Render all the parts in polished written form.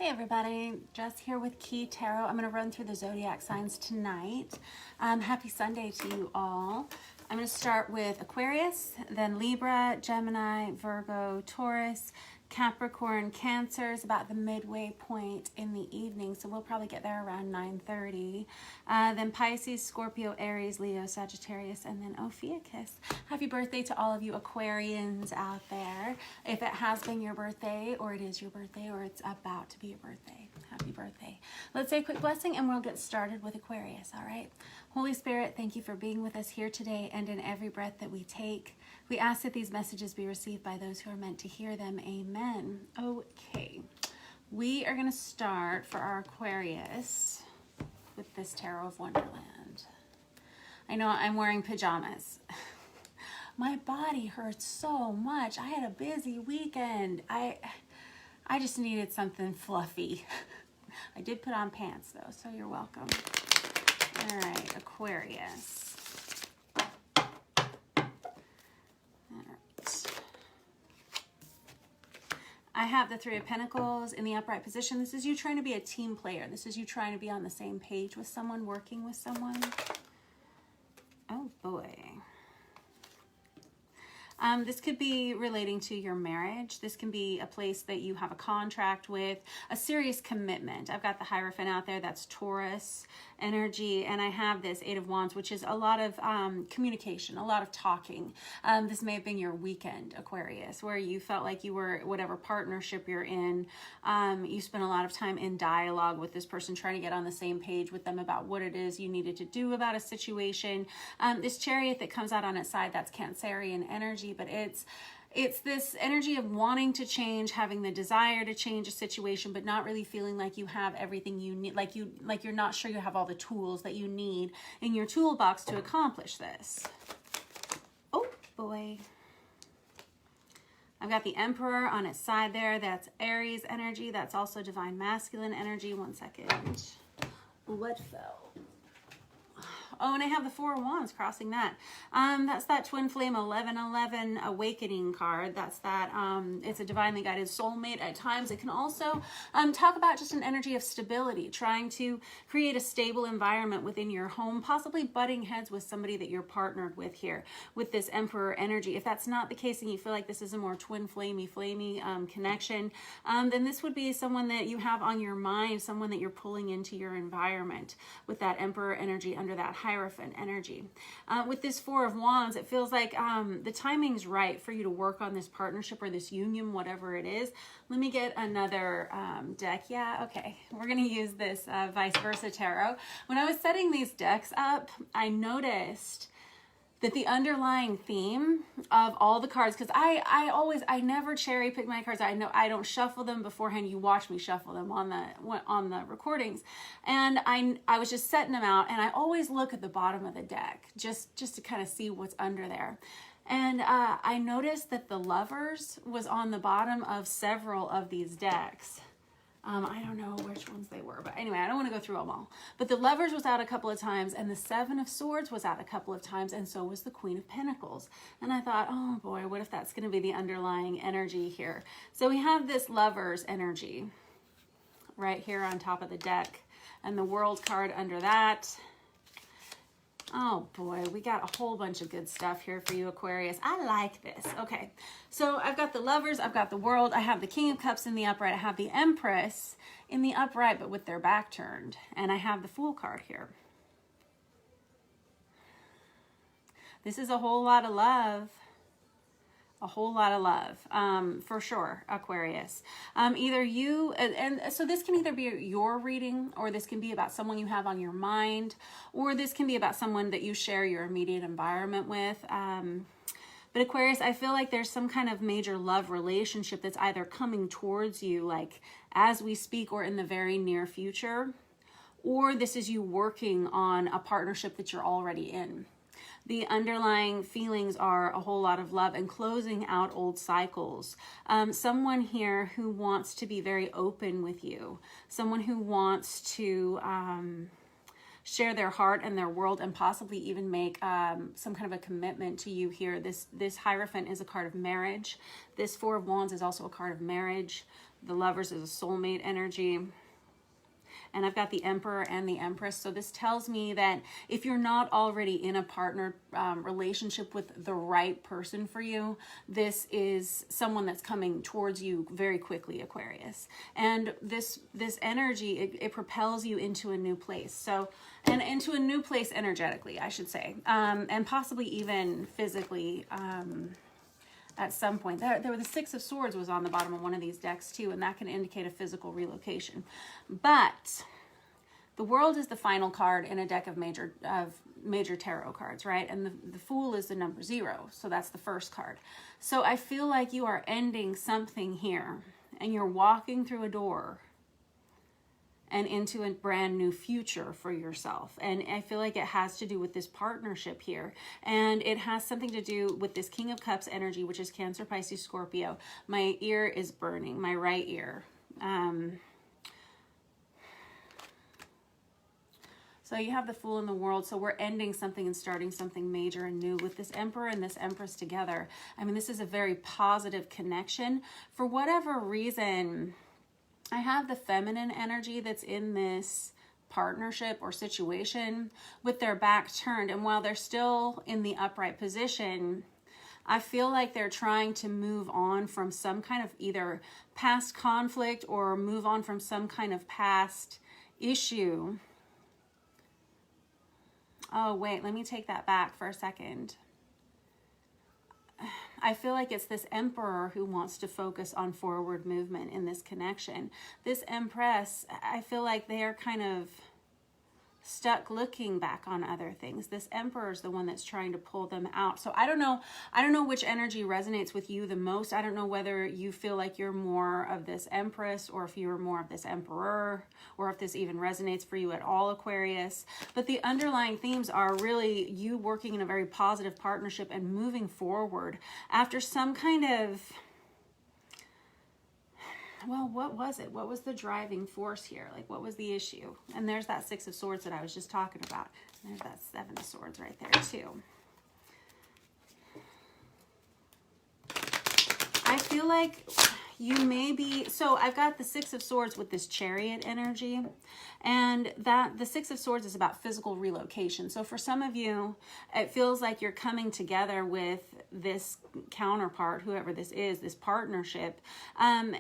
Hey everybody, Jess here with Key Tarot. I'm going to run through the zodiac signs tonight. Happy Sunday to you all. I'm going to start with Aquarius, then Libra, Gemini, Virgo, Taurus, Capricorn, Cancer is about the midway point in the evening, so we'll probably get there around 9:30. Then Pisces, Scorpio, Aries, Leo, Sagittarius, and then Ophiuchus. Happy birthday to all of you Aquarians out there. If it has been your birthday, or it is your birthday, or it's about to be your birthday, happy birthday. Let's say a quick blessing and we'll get started with Aquarius, all right? Holy Spirit, thank you for being with us here today and in every breath that we take. We ask that these messages be received by those who are meant to hear them. Amen. Okay, we are going to start for our Aquarius with this Tarot of Wonderland. I know I'm wearing pajamas. My body hurts so much. I had a busy weekend. I just needed something fluffy. I did put on pants though, so you're welcome. All right, Aquarius. I have the Three of Pentacles in the upright position. This is you trying to be a team player. This is you trying to be on the same page with someone, working with someone. Oh boy. This could be relating to your marriage. This can be a place that you have a contract with, a serious commitment. I've got the Hierophant out there, that's Taurus energy, and I have this Eight of Wands, which is a lot of communication, a lot of talking. This may have been your weekend, Aquarius, where you felt like you were, whatever partnership you're in, you spent a lot of time in dialogue with this person, trying to get on the same page with them about what it is you needed to do about a situation. This Chariot that comes out on its side, that's Cancerian energy, but it's this energy of wanting to change, having the desire to change a situation, but not really feeling like you have everything you need, like you're not sure you have all the tools that you need in your toolbox to accomplish this. Oh boy. I've got the Emperor on its side there. That's Aries energy. That's also divine masculine energy. One second. What fell? Oh, and I have the Four of Wands crossing that. That's that Twin Flame 1111 Awakening card. That's that, it's a divinely guided soulmate at times. It can also talk about just an energy of stability, trying to create a stable environment within your home, possibly butting heads with somebody that you're partnered with here, with this Emperor energy. If that's not the case and you feel like this is a more twin flamey connection, then this would be someone that you have on your mind, someone that you're pulling into your environment with that Emperor energy under that Hierophant energy. With this Four of Wands, it feels like the timing's right for you to work on this partnership or this union, whatever it is. Let me get another deck. Yeah, okay. We're going to use this Vice Versa Tarot. When I was setting these decks up, I noticed that the underlying theme of all the cards, because I never cherry pick my cards. I know I don't shuffle them beforehand. You watch me shuffle them on the recordings, and I was just setting them out, and I always look at the bottom of the deck just to kind of see what's under there. And I noticed that the Lovers was on the bottom of several of these decks. I don't know which ones they were, but anyway, I don't want to go through them all. But the Lovers was out a couple of times, and the Seven of Swords was out a couple of times, and so was the Queen of Pentacles. And I thought, oh boy, what if that's going to be the underlying energy here? So we have this Lovers energy right here on top of the deck, and the World card under that. Oh boy, we got a whole bunch of good stuff here for you, Aquarius. I like this. Okay, so I've got the Lovers, I've got the World, I have the King of Cups in the upright, I have the Empress in the upright, but with their back turned, and I have the Fool card here. This is a whole lot of love. A whole lot of love, for sure, Aquarius. Either you, and so this can either be your reading, or this can be about someone you have on your mind, or this can be about someone that you share your immediate environment with. But Aquarius, I feel like there's some kind of major love relationship that's either coming towards you, like as we speak, or in the very near future, or this is you working on a partnership that you're already in. The underlying feelings are a whole lot of love and closing out old cycles. Someone here who wants to be very open with you. Someone who wants to share their heart and their world, and possibly even make some kind of a commitment to you here. This Hierophant is a card of marriage. This Four of Wands is also a card of marriage. The Lovers is a soulmate energy. And I've got the Emperor and the Empress. So this tells me that if you're not already in a partner relationship with the right person for you, this is someone that's coming towards you very quickly, Aquarius. And this energy, it propels you into a new place. So, and into a new place energetically, I should say, and possibly even physically. At some point, there were the Six of Swords was on the bottom of one of these decks too, and that can indicate a physical relocation. But the World is the final card in a deck of major tarot cards, right? And the Fool is the number 0, so that's the first card. So I feel like you are ending something here, and you're walking through a door and into a brand new future for yourself. And I feel like it has to do with this partnership here. And it has something to do with this King of Cups energy, which is Cancer, Pisces, Scorpio. My ear is burning, my right ear. So you have the Fool in the World. So we're ending something and starting something major and new with this Emperor and this Empress together. I mean, this is a very positive connection. For whatever reason, I have the feminine energy that's in this partnership or situation with their back turned. And while they're still in the upright position, I feel like they're trying to move on from some kind of either past conflict or move on from some kind of past issue. Oh, wait, let me take that back for a second. I feel like it's this Emperor who wants to focus on forward movement in this connection. This Empress, I feel like they are kind of stuck looking back on other things. This Emperor is the one that's trying to pull them out. So I don't know which energy resonates with you the most. I don't know whether you feel like you're more of this Empress or if you're more of this Emperor, or if this even resonates for you at all, Aquarius. But the underlying themes are really you working in a very positive partnership and moving forward after some kind of, well, what was it? What was the driving force here? Like, what was the issue? And there's that Six of Swords that I was just talking about. And there's that Seven of Swords right there too. I feel like you may be, so I've got the Six of Swords with this Chariot energy, and that the Six of Swords is about physical relocation. So for some of you, it feels like you're coming together with this counterpart, whoever this is, this partnership, and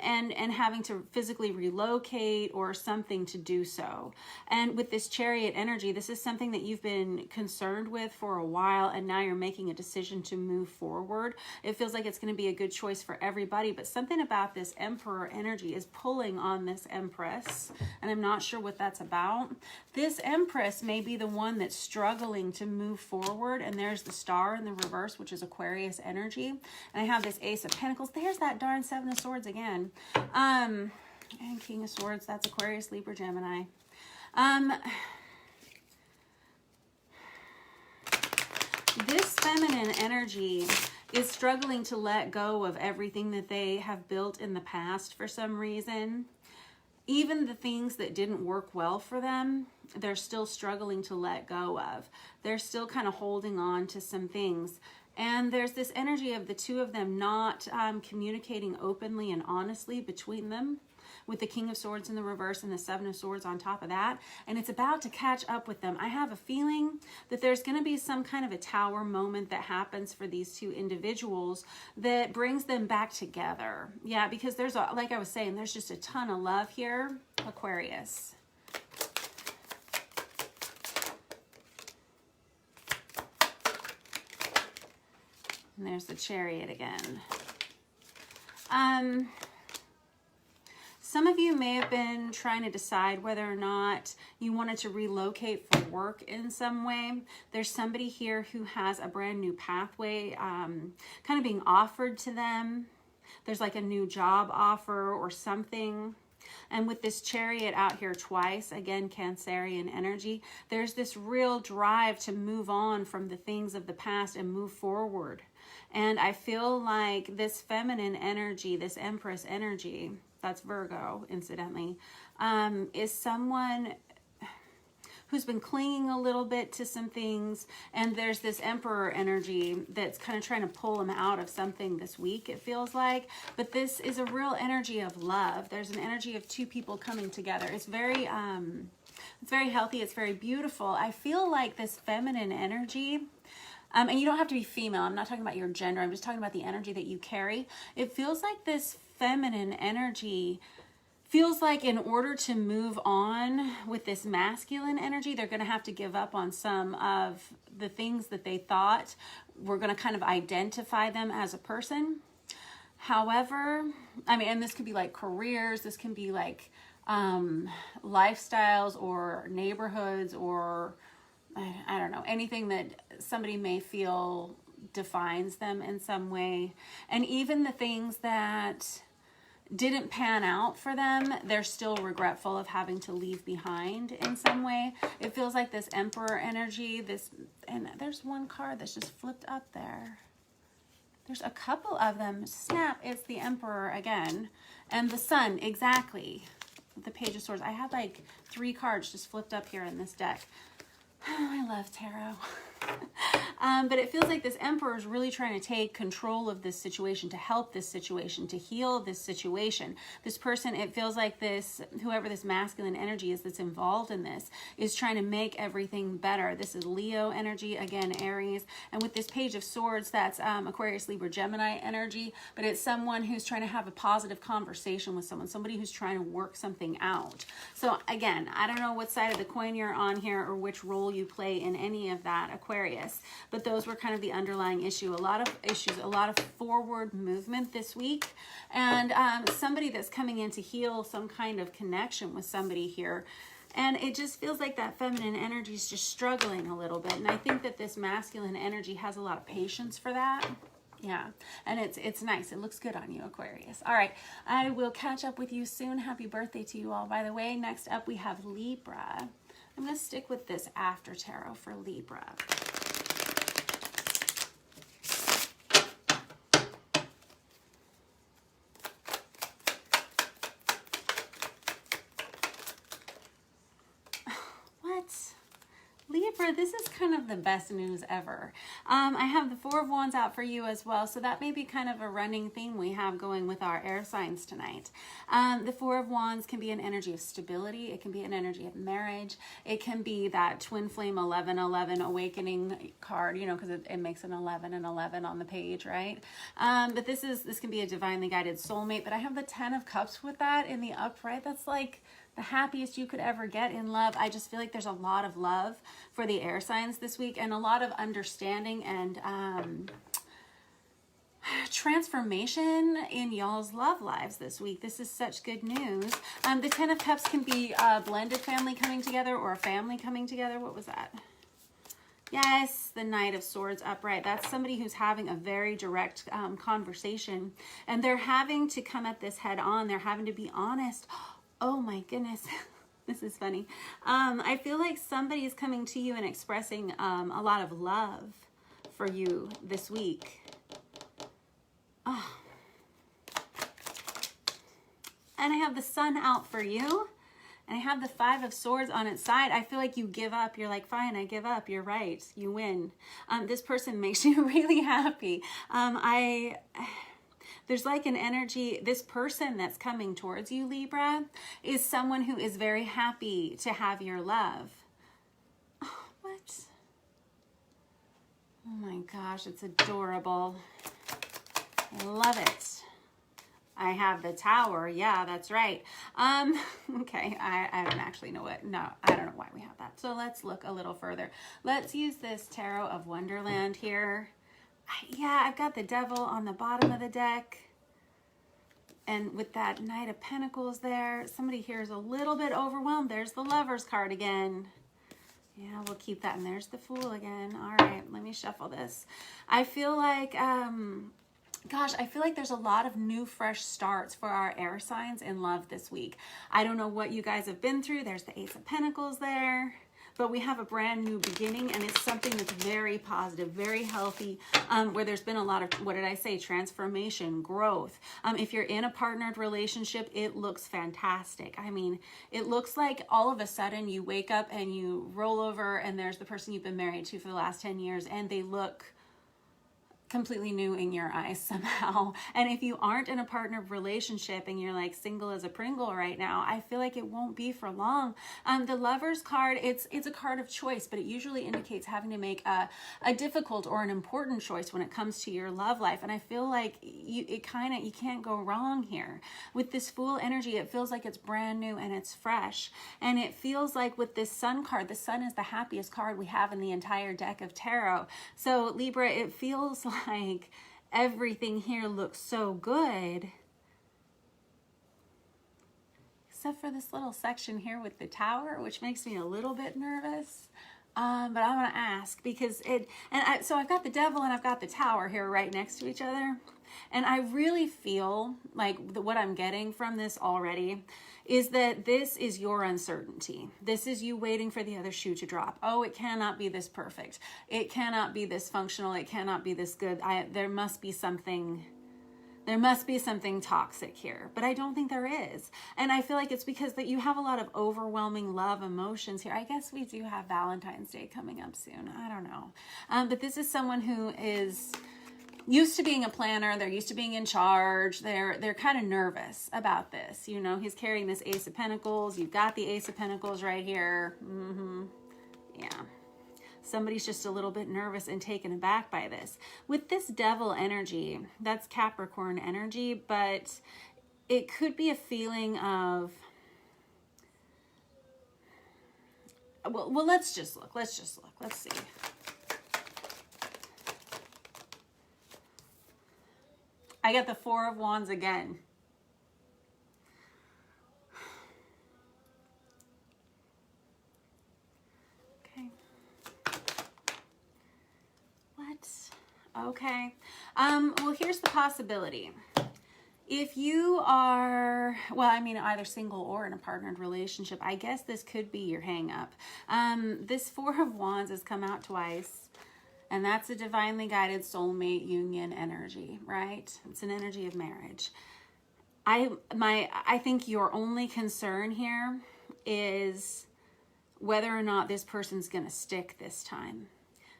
having to physically relocate or something to do so. And with this Chariot energy, this is something that you've been concerned with for a while, and now you're making a decision to move forward. It feels like it's going to be a good choice for everybody, but something about this Emperor energy is pulling on this Empress, and I'm not sure what that's about. This Empress may be the one that's struggling to move forward, and there's the Star in the reverse, which is Aquarius energy, and I have this Ace of Pentacles. There's that darn Seven of Swords again, and King of Swords. That's Aquarius, Libra, Gemini. This feminine energy is struggling to let go of everything that they have built in the past for some reason. Even the things that didn't work well for them, they're still struggling to let go of. They're still kind of holding on to some things. And there's this energy of the two of them not communicating openly and honestly between them, with the King of Swords in the reverse and the Seven of Swords on top of that. And it's about to catch up with them. I have a feeling that there's going to be some kind of a tower moment that happens for these two individuals that brings them back together. Yeah, because there's, like I was saying, there's just a ton of love here, Aquarius. And there's the Chariot again. Some of you may have been trying to decide whether or not you wanted to relocate for work in some way. There's somebody here who has a brand new pathway kind of being offered to them. There's like a new job offer or something. And with this Chariot out here twice, again, Cancerian energy, there's this real drive to move on from the things of the past and move forward. And I feel like this feminine energy, this Empress energy, that's Virgo, incidentally, is someone who's been clinging a little bit to some things. And there's this Emperor energy that's kind of trying to pull him out of something this week, it feels like. But this is a real energy of love. There's an energy of two people coming together. It's very healthy. It's very beautiful. I feel like this feminine energy, and you don't have to be female. I'm not talking about your gender. I'm just talking about the energy that you carry. It feels like this feminine energy feels like in order to move on with this masculine energy, they're going to have to give up on some of the things that they thought were going to kind of identify them as a person. However, I mean, and this could be like careers, this can be like lifestyles or neighborhoods or I don't know, anything that somebody may feel defines them in some way. And even the things that didn't pan out for them, they're still regretful of having to leave behind in some way. It feels like this Emperor energy, and there's one card that's just flipped up there. There's a couple of them. Snap, it's the Emperor again. And the Sun, exactly. The Page of Swords. I had like 3 cards just flipped up here in this deck. I love tarot. But it feels like this Emperor is really trying to take control of this situation, to help this situation, to heal this situation. This person, it feels like this, whoever this masculine energy is that's involved in this, is trying to make everything better. This is Leo energy, again, Aries. And with this Page of Swords, that's Aquarius, Libra, Gemini energy. But it's someone who's trying to have a positive conversation with someone, somebody who's trying to work something out. So again, I don't know what side of the coin you're on here or which role you play in any of that, Aquarius. But those were kind of the underlying issue. A lot of issues, a lot of forward movement this week. And somebody that's coming in to heal some kind of connection with somebody here. And it just feels like that feminine energy is just struggling a little bit. And I think that this masculine energy has a lot of patience for that. Yeah, and it's nice. It looks good on you, Aquarius. All right, I will catch up with you soon. Happy birthday to you all, by the way. Next up, we have Libra. I'm going to stick with this after tarot for Libra. Libra, this is kind of the best news ever. I have the Four of Wands out for you as well, so that may be kind of a running theme we have going with our air signs tonight. The Four of Wands can be an energy of stability. It can be an energy of marriage. It can be that twin flame 11-11 awakening card, you know, because it makes an 11 and 11 on the page, right? But this can be a divinely guided soulmate. But I have the 10 of Cups with that in the upright. That's like the happiest you could ever get in love. I just feel like there's a lot of love for the air signs this week and a lot of understanding and transformation in y'all's love lives this week. This is such good news. The 10 of Cups can be a blended family coming together or a family coming together. What was that? Yes, the Knight of Swords upright. That's somebody who's having a very direct conversation, and they're having to come at this head on. They're having to be honest. Oh my goodness, this is funny. I feel like somebody is coming to you and expressing a lot of love for you this week. Oh. And I have the Sun out for you. And I have the Five of Swords on its side. I feel like you give up. You're like, fine, I give up. You're right. You win. This person makes you really happy. There's like an energy, this person that's coming towards you, Libra, is someone who is very happy to have your love. Oh, what? Oh my gosh, it's adorable. I love it. I have the Tower. Yeah, that's right. Okay, I don't actually know what. No, I don't know why we have that. So let's look a little further. Let's use this Tarot of Wonderland here. Yeah, I've got the Devil on the bottom of the deck. And with that Knight of Pentacles there, somebody here is a little bit overwhelmed. There's the Lover's card again. Yeah, we'll keep that. And there's the Fool again. All right, let me shuffle this. I feel like, gosh, I feel like there's a lot of new, fresh starts for our air signs in love this week. I don't know what you guys have been through. There's the Ace of Pentacles there. but we have a brand new beginning, and it's something that's very positive, very healthy, where there's been a lot of, what did I say, transformation, growth. If you're in a partnered relationship, it looks fantastic. I mean, it looks like all of a sudden you wake up and you roll over and there's the person you've been married to for the last 10 years, and they look completely new in your eyes somehow. And if you aren't in a partnered relationship and you're like single as a Pringle right now, I feel like it won't be for long. The Lover's card, it's a card of choice, but it usually indicates having to make a difficult or an important choice when it comes to your love life. And I feel like you can't go wrong here. With this Fool energy, it feels like it's brand new and it's fresh. And it feels like with this Sun card, the Sun is the happiest card we have in the entire deck of tarot. So Libra, it feels like everything here looks so good, except for this little section here with the Tower, which makes me a little bit nervous. But I'm going to ask because so I've got the Devil and I've got the Tower here right next to each other. And I really feel like what I'm getting from this already is that this is your uncertainty. This is you waiting for the other shoe to drop. Oh, it cannot be this perfect. It cannot be this functional. It cannot be this good. There must be something toxic here, but I don't think there is. And I feel like it's because that you have a lot of overwhelming love emotions here. I guess we do have Valentine's Day coming up soon. I don't know. But this is someone who is used to being a planner. They're used to being in charge. They're kind of nervous about this. You know, he's carrying this Ace of Pentacles. You've got the Ace of Pentacles right here. Yeah. Somebody's just a little bit nervous and taken aback by this. With this Devil energy, that's Capricorn energy, but it could be a feeling of, well, let's just look. Let's see. I got the Four of Wands again. Okay. What? Okay. Well, here's the possibility. If you are, well, I mean, either single or in a partnered relationship, I guess this could be your hang up. This Four of Wands has come out twice. And that's a divinely guided soulmate union energy, right? It's an energy of marriage. I think your only concern here is whether or not this person's going to stick this time.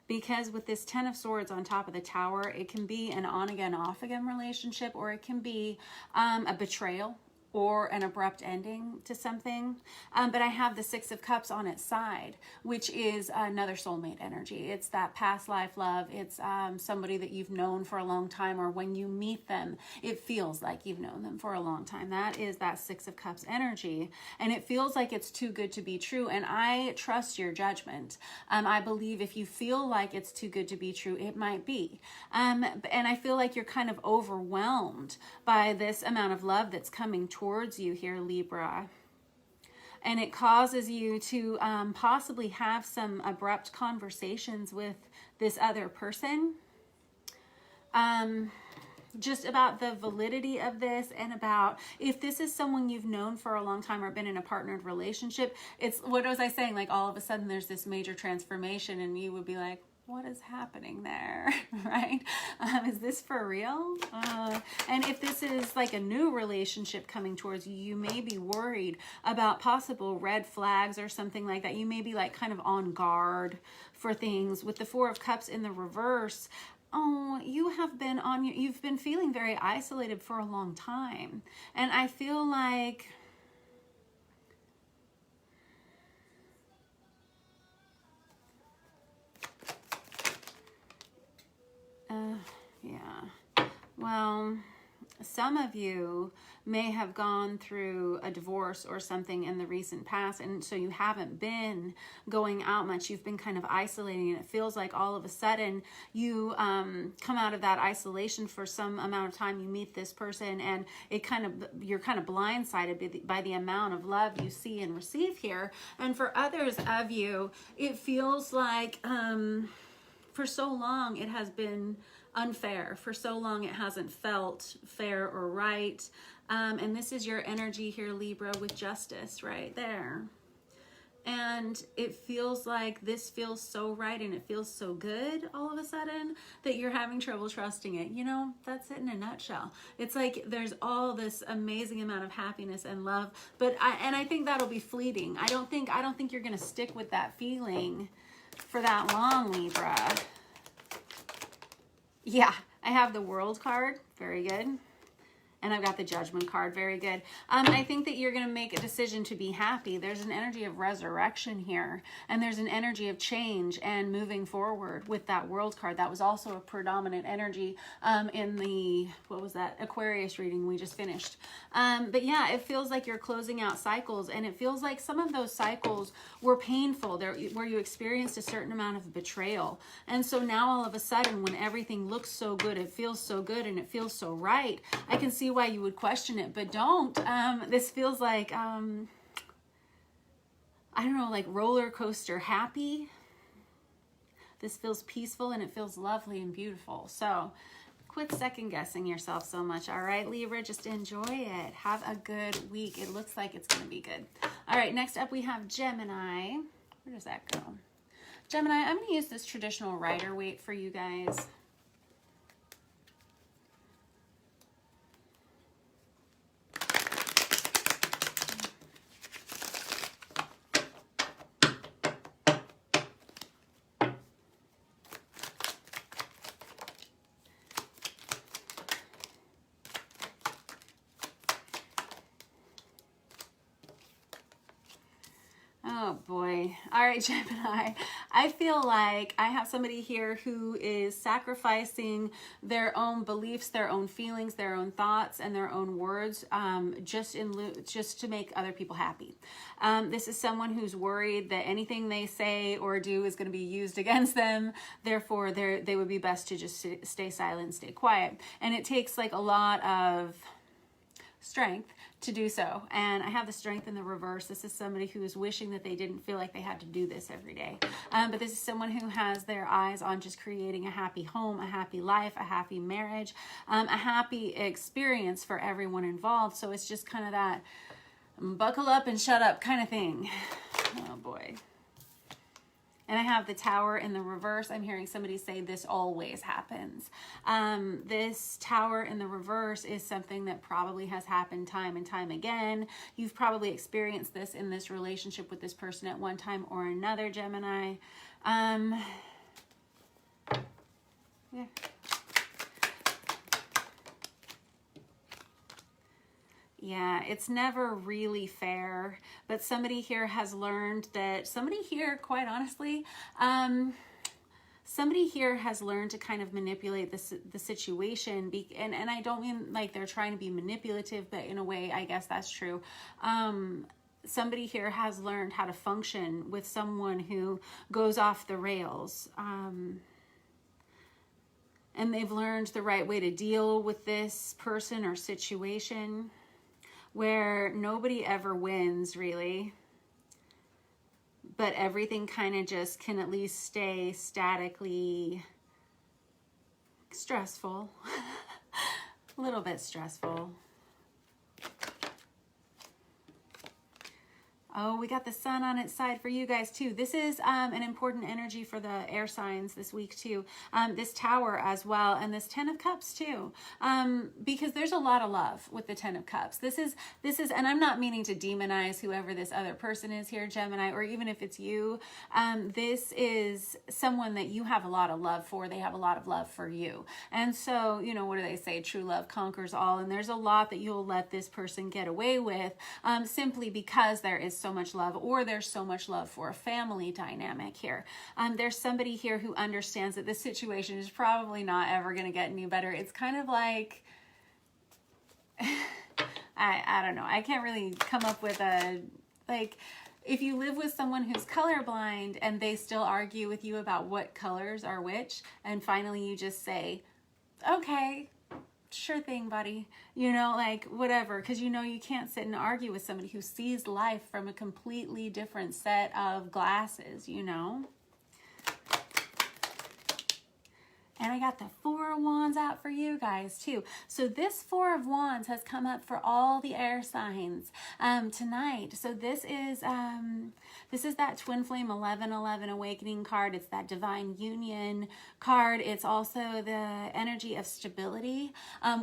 Because with this Ten of Swords on top of the Tower, it can be an on-again, off-again relationship, or it can be a betrayal or an abrupt ending to something. But I have the Six of Cups on its side, which is another soulmate energy. It's that past life love. It's somebody that you've known for a long time, or when you meet them, it feels like you've known them for a long time. That is that Six of Cups energy. And it feels like it's too good to be true. And I trust your judgment. I believe if you feel like it's too good to be true, it might be. And I feel like you're kind of overwhelmed by this amount of love that's coming towards you here, Libra. And it causes you to possibly have some abrupt conversations with this other person. Just about the validity of this, and about if this is someone you've known for a long time or been in a partnered relationship. It's, what was I saying? Like all of a sudden there's this major transformation and you would be like, what is happening there, right? Is this for real? And if this is like a new relationship coming towards you, you may be worried about possible red flags or something like that. You may be like kind of on guard for things. With the Four of Cups in the reverse, you've been feeling very isolated for a long time. And I feel like yeah. Well, some of you may have gone through a divorce or something in the recent past, and so you haven't been going out much. You've been kind of isolating, and it feels like all of a sudden you come out of that isolation for some amount of time. You meet this person, and you're kind of blindsided by the amount of love you see and receive here. And for others of you, it feels like for so long it has been unfair. For so long it hasn't felt fair or right. And this is your energy here, Libra, with Justice right there. And it feels like this feels so right and it feels so good all of a sudden that you're having trouble trusting it. You know, that's it in a nutshell. It's like there's all this amazing amount of happiness and love, but I think that'll be fleeting. I don't think you're going to stick with that feeling for that long, Libra. Yeah, I have the World card. Very good. And I've got the Judgment card. Very good. I think that you're going to make a decision to be happy. There's an energy of resurrection here. And there's an energy of change and moving forward with that World card. That was also a predominant energy in the, what was that, Aquarius reading we just finished. But yeah, it feels like you're closing out cycles. And it feels like some of those cycles were painful, where you experienced a certain amount of betrayal. And so now all of a sudden, when everything looks so good, it feels so good, and it feels so right, I can see why you would question it, but don't. This feels like, I don't know, like roller coaster happy. This feels peaceful and it feels lovely and beautiful. So quit second guessing yourself so much. All right, Libra, just enjoy it. Have a good week. It looks like it's going to be good. All right, next up we have Gemini. Where does that go? Gemini, I'm going to use this traditional rider weight for you guys. Oh boy. All right, Gemini. I feel like I have somebody here who is sacrificing their own beliefs, their own feelings, their own thoughts, and their own words just to make other people happy. This is someone who's worried that anything they say or do is going to be used against them. Therefore, they would be best to just stay silent, stay quiet. And it takes like a lot of strength to do so. And I have the Strength in the reverse. This is somebody who is wishing that they didn't feel like they had to do this every day. But this is someone who has their eyes on just creating a happy home, a happy life, a happy marriage, a happy experience for everyone involved. So it's just kind of that buckle up and shut up kind of thing. Oh boy. And I have the Tower in the reverse. I'm hearing somebody say this always happens. This Tower in the reverse is something that probably has happened time and time again. You've probably experienced this in this relationship with this person at one time or another, Gemini. Yeah. Yeah, it's never really fair, but somebody here has learned that, somebody here, quite honestly, somebody here has learned to kind of manipulate the situation, and I don't mean like they're trying to be manipulative, but in a way, I guess that's true. Somebody here has learned how to function with someone who goes off the rails, and they've learned the right way to deal with this person or situation, where nobody ever wins, really, but everything kind of just can at least stay statically stressful, a little bit stressful. Oh, we got the Sun on its side for you guys too. This is an important energy for the air signs this week too. This Tower as well, and this Ten of Cups too, because there's a lot of love with the Ten of Cups. This is, and I'm not meaning to demonize whoever this other person is here, Gemini, or even if it's you. This is someone that you have a lot of love for. They have a lot of love for you. And so, you know, what do they say? True love conquers all. And there's a lot that you'll let this person get away with simply because there is so much love, or there's so much love for a family dynamic here. There's somebody here who understands that this situation is probably not ever going to get any better. It's kind of like, I don't know. I can't really come up with a, like, if you live with someone who's colorblind and they still argue with you about what colors are which, and finally you just say, okay, sure thing, buddy, you know, like whatever, because you know you can't sit and argue with somebody who sees life from a completely different set of glasses, you know. And I got the Four of Wands out for you guys too. So this Four of Wands has come up for all the air signs tonight. So this is that Twin Flame 1111 Awakening card. It's that Divine Union card. It's also the energy of stability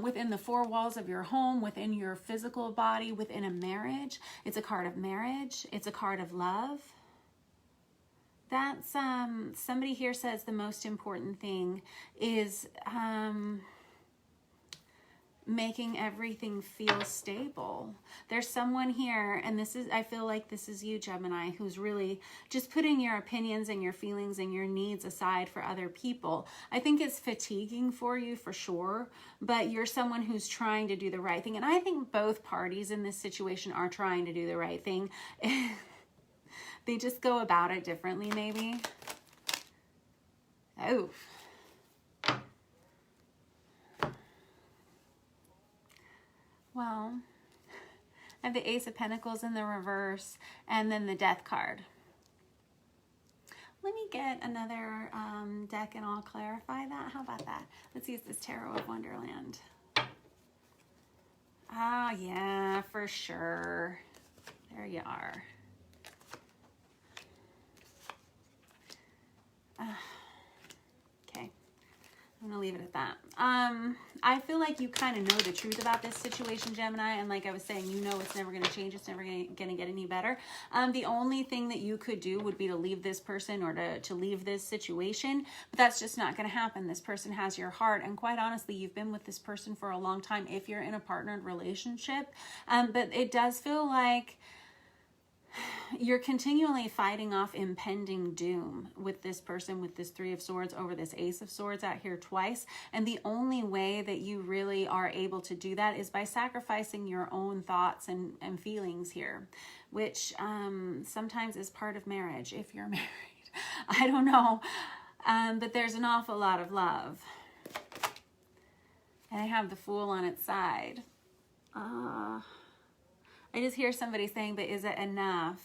within the four walls of your home, within your physical body, within a marriage. It's a card of marriage. It's a card of love. That's, somebody here says the most important thing is making everything feel stable. There's someone here, and this is, I feel like this is you, Gemini, who's really just putting your opinions and your feelings and your needs aside for other people. I think it's fatiguing for you for sure, but you're someone who's trying to do the right thing. And I think both parties in this situation are trying to do the right thing. They just go about it differently, maybe. Oh. Well, I have the Ace of Pentacles in the reverse, and then the Death card. Let me get another deck and I'll clarify that. How about that? Let's use this Tarot of Wonderland. Ah, yeah, for sure. There you are. Okay, I'm gonna leave it at that. I feel like you kind of know the truth about this situation, Gemini, and like I was saying, you know it's never going to change. It's never going to get any better. The only thing that you could do would be to leave this person or to leave this situation, but that's just not going to happen. This person has your heart, and quite honestly, you've been with this person for a long time if you're in a partnered relationship, but it does feel like you're continually fighting off impending doom with this person, with this Three of Swords over this Ace of Swords out here twice. And the only way that you really are able to do that is by sacrificing your own thoughts and feelings here, which sometimes is part of marriage if you're married. I don't know. But there's an awful lot of love. And I have the Fool on its side. I just hear somebody saying, but is it enough?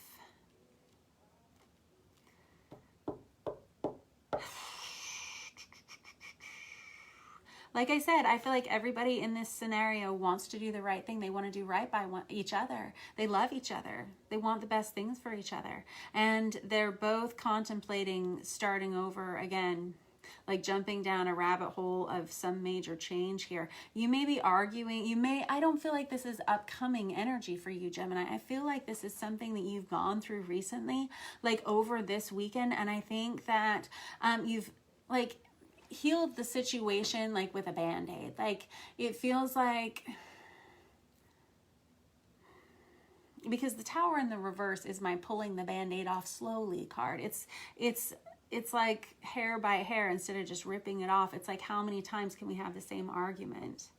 Like I said, I feel like everybody in this scenario wants to do the right thing. They want to do right by each other. They love each other. They want the best things for each other. And they're both contemplating starting over again, like jumping down a rabbit hole of some major change here. You may be arguing, I don't feel like this is upcoming energy for you, Gemini. I feel like this is something that you've gone through recently, like over this weekend. And I think that you've like healed the situation like with a band-aid. Like it feels like, because the Tower in the reverse is my pulling the band-aid off slowly card. It's like hair by hair instead of just ripping it off. It's like, how many times can we have the same argument?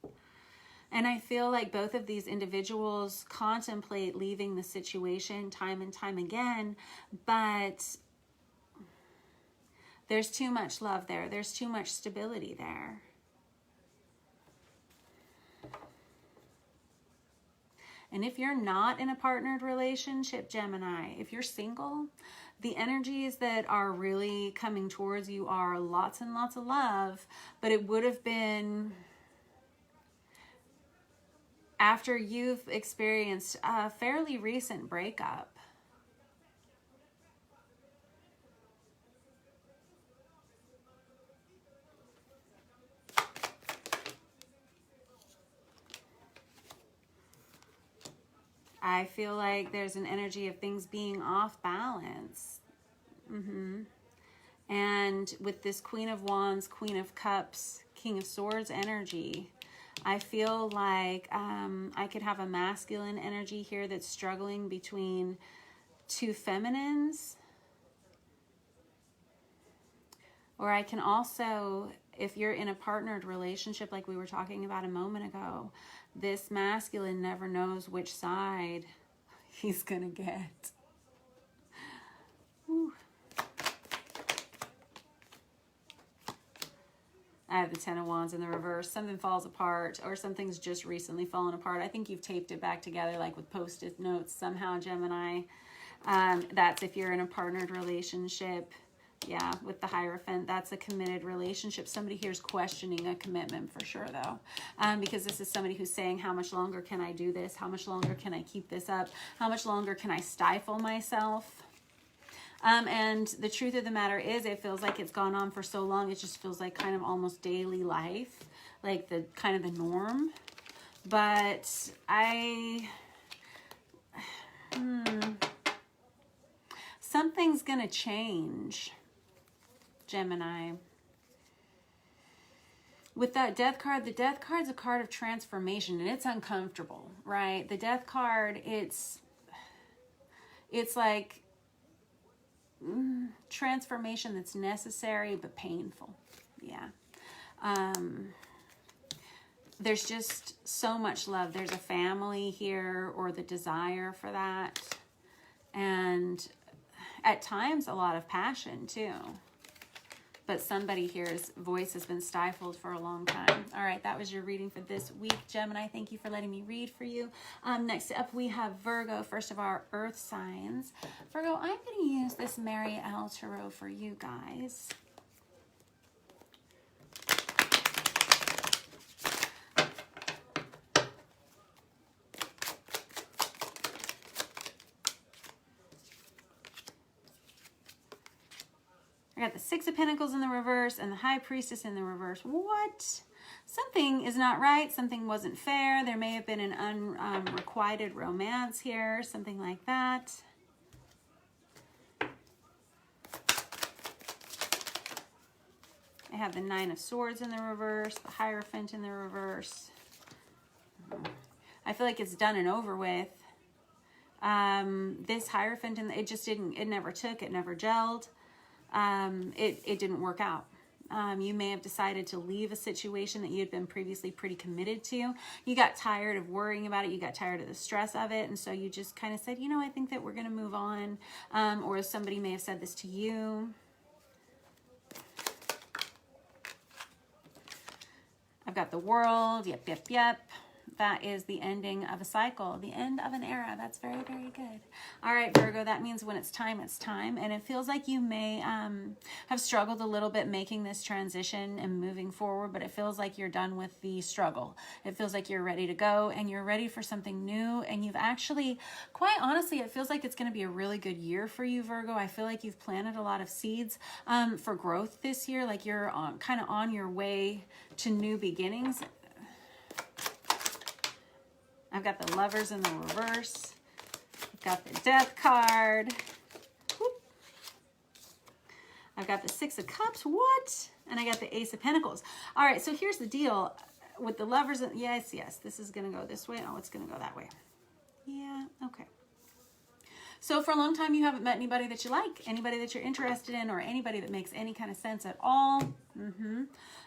And I feel like both of these individuals contemplate leaving the situation time and time again, but there's too much love there. There's too much stability there. And if you're not in a partnered relationship, Gemini, if you're single, the energies that are really coming towards you are lots and lots of love, but it would have been after you've experienced a fairly recent breakup. I feel like there's an energy of things being off balance. And with this Queen of Wands, Queen of Cups, King of Swords energy, I feel like I could have a masculine energy here that's struggling between two feminines. Or I can also, if you're in a partnered relationship like we were talking about a moment ago, this masculine never knows which side he's gonna get. Whew. I have the Ten of Wands in the reverse. Something falls apart, or something's just recently fallen apart. I think you've taped it back together like with Post-it notes somehow, Gemini. That's if you're in a partnered relationship. Yeah, with the Hierophant, that's a committed relationship. Somebody here is questioning a commitment for sure, though, because this is somebody who's saying, how much longer can I do this? How much longer can I keep this up? How much longer can I stifle myself? And the truth of the matter is, it feels like it's gone on for so long. It just feels like kind of almost daily life, like the kind of the norm. But something's going to change, Gemini. With that Death card, the Death card's a card of transformation, and it's uncomfortable, right? The Death card, it's like transformation that's necessary but painful. Yeah. There's just so much love. There's a family here, or the desire for that. And at times, a lot of passion, too. But somebody here's voice has been stifled for a long time. All right, that was your reading for this week, Gemini. Thank you for letting me read for you. Next up, we have Virgo, first of our earth signs. Virgo, I'm going to use this Marielle Tarot for you guys. I got the Six of Pentacles in the reverse and the High Priestess in the reverse. What? Something is not right. Something wasn't fair. There may have been an unrequited romance here. Something like that. I have the Nine of Swords in the reverse. The Hierophant in the reverse. I feel like it's done and over with. This Hierophant, it just didn't, it never took, it never gelled. It didn't work out. You may have decided to leave a situation that you had been previously pretty committed to. You got tired of worrying about it. You got tired of the stress of it. And so you just kind of said, you know, I think that we're going to move on. Or somebody may have said this to you. I've got the World. Yep, yep, yep. That is the ending of a cycle, the end of an era. That's very, very good. All right, Virgo, that means when it's time, it's time. And it feels like you may have struggled a little bit making this transition and moving forward, but it feels like you're done with the struggle. It feels like you're ready to go and you're ready for something new. And you've actually, quite honestly, it feels like it's going to be a really good year for you, Virgo. I feel like you've planted a lot of seeds for growth this year. Like you're kind of on your way to new beginnings. I've got the Lovers in the reverse. I've got the Death card. Whoop. I've got the Six of Cups. What? And I got the Ace of Pentacles. All right, so here's the deal. With the Lovers, yes, this is going to go this way. Oh, it's going to go that way. Yeah, okay. So for a long time, you haven't met anybody that you like, anybody that you're interested in, or anybody that makes any kind of sense at all.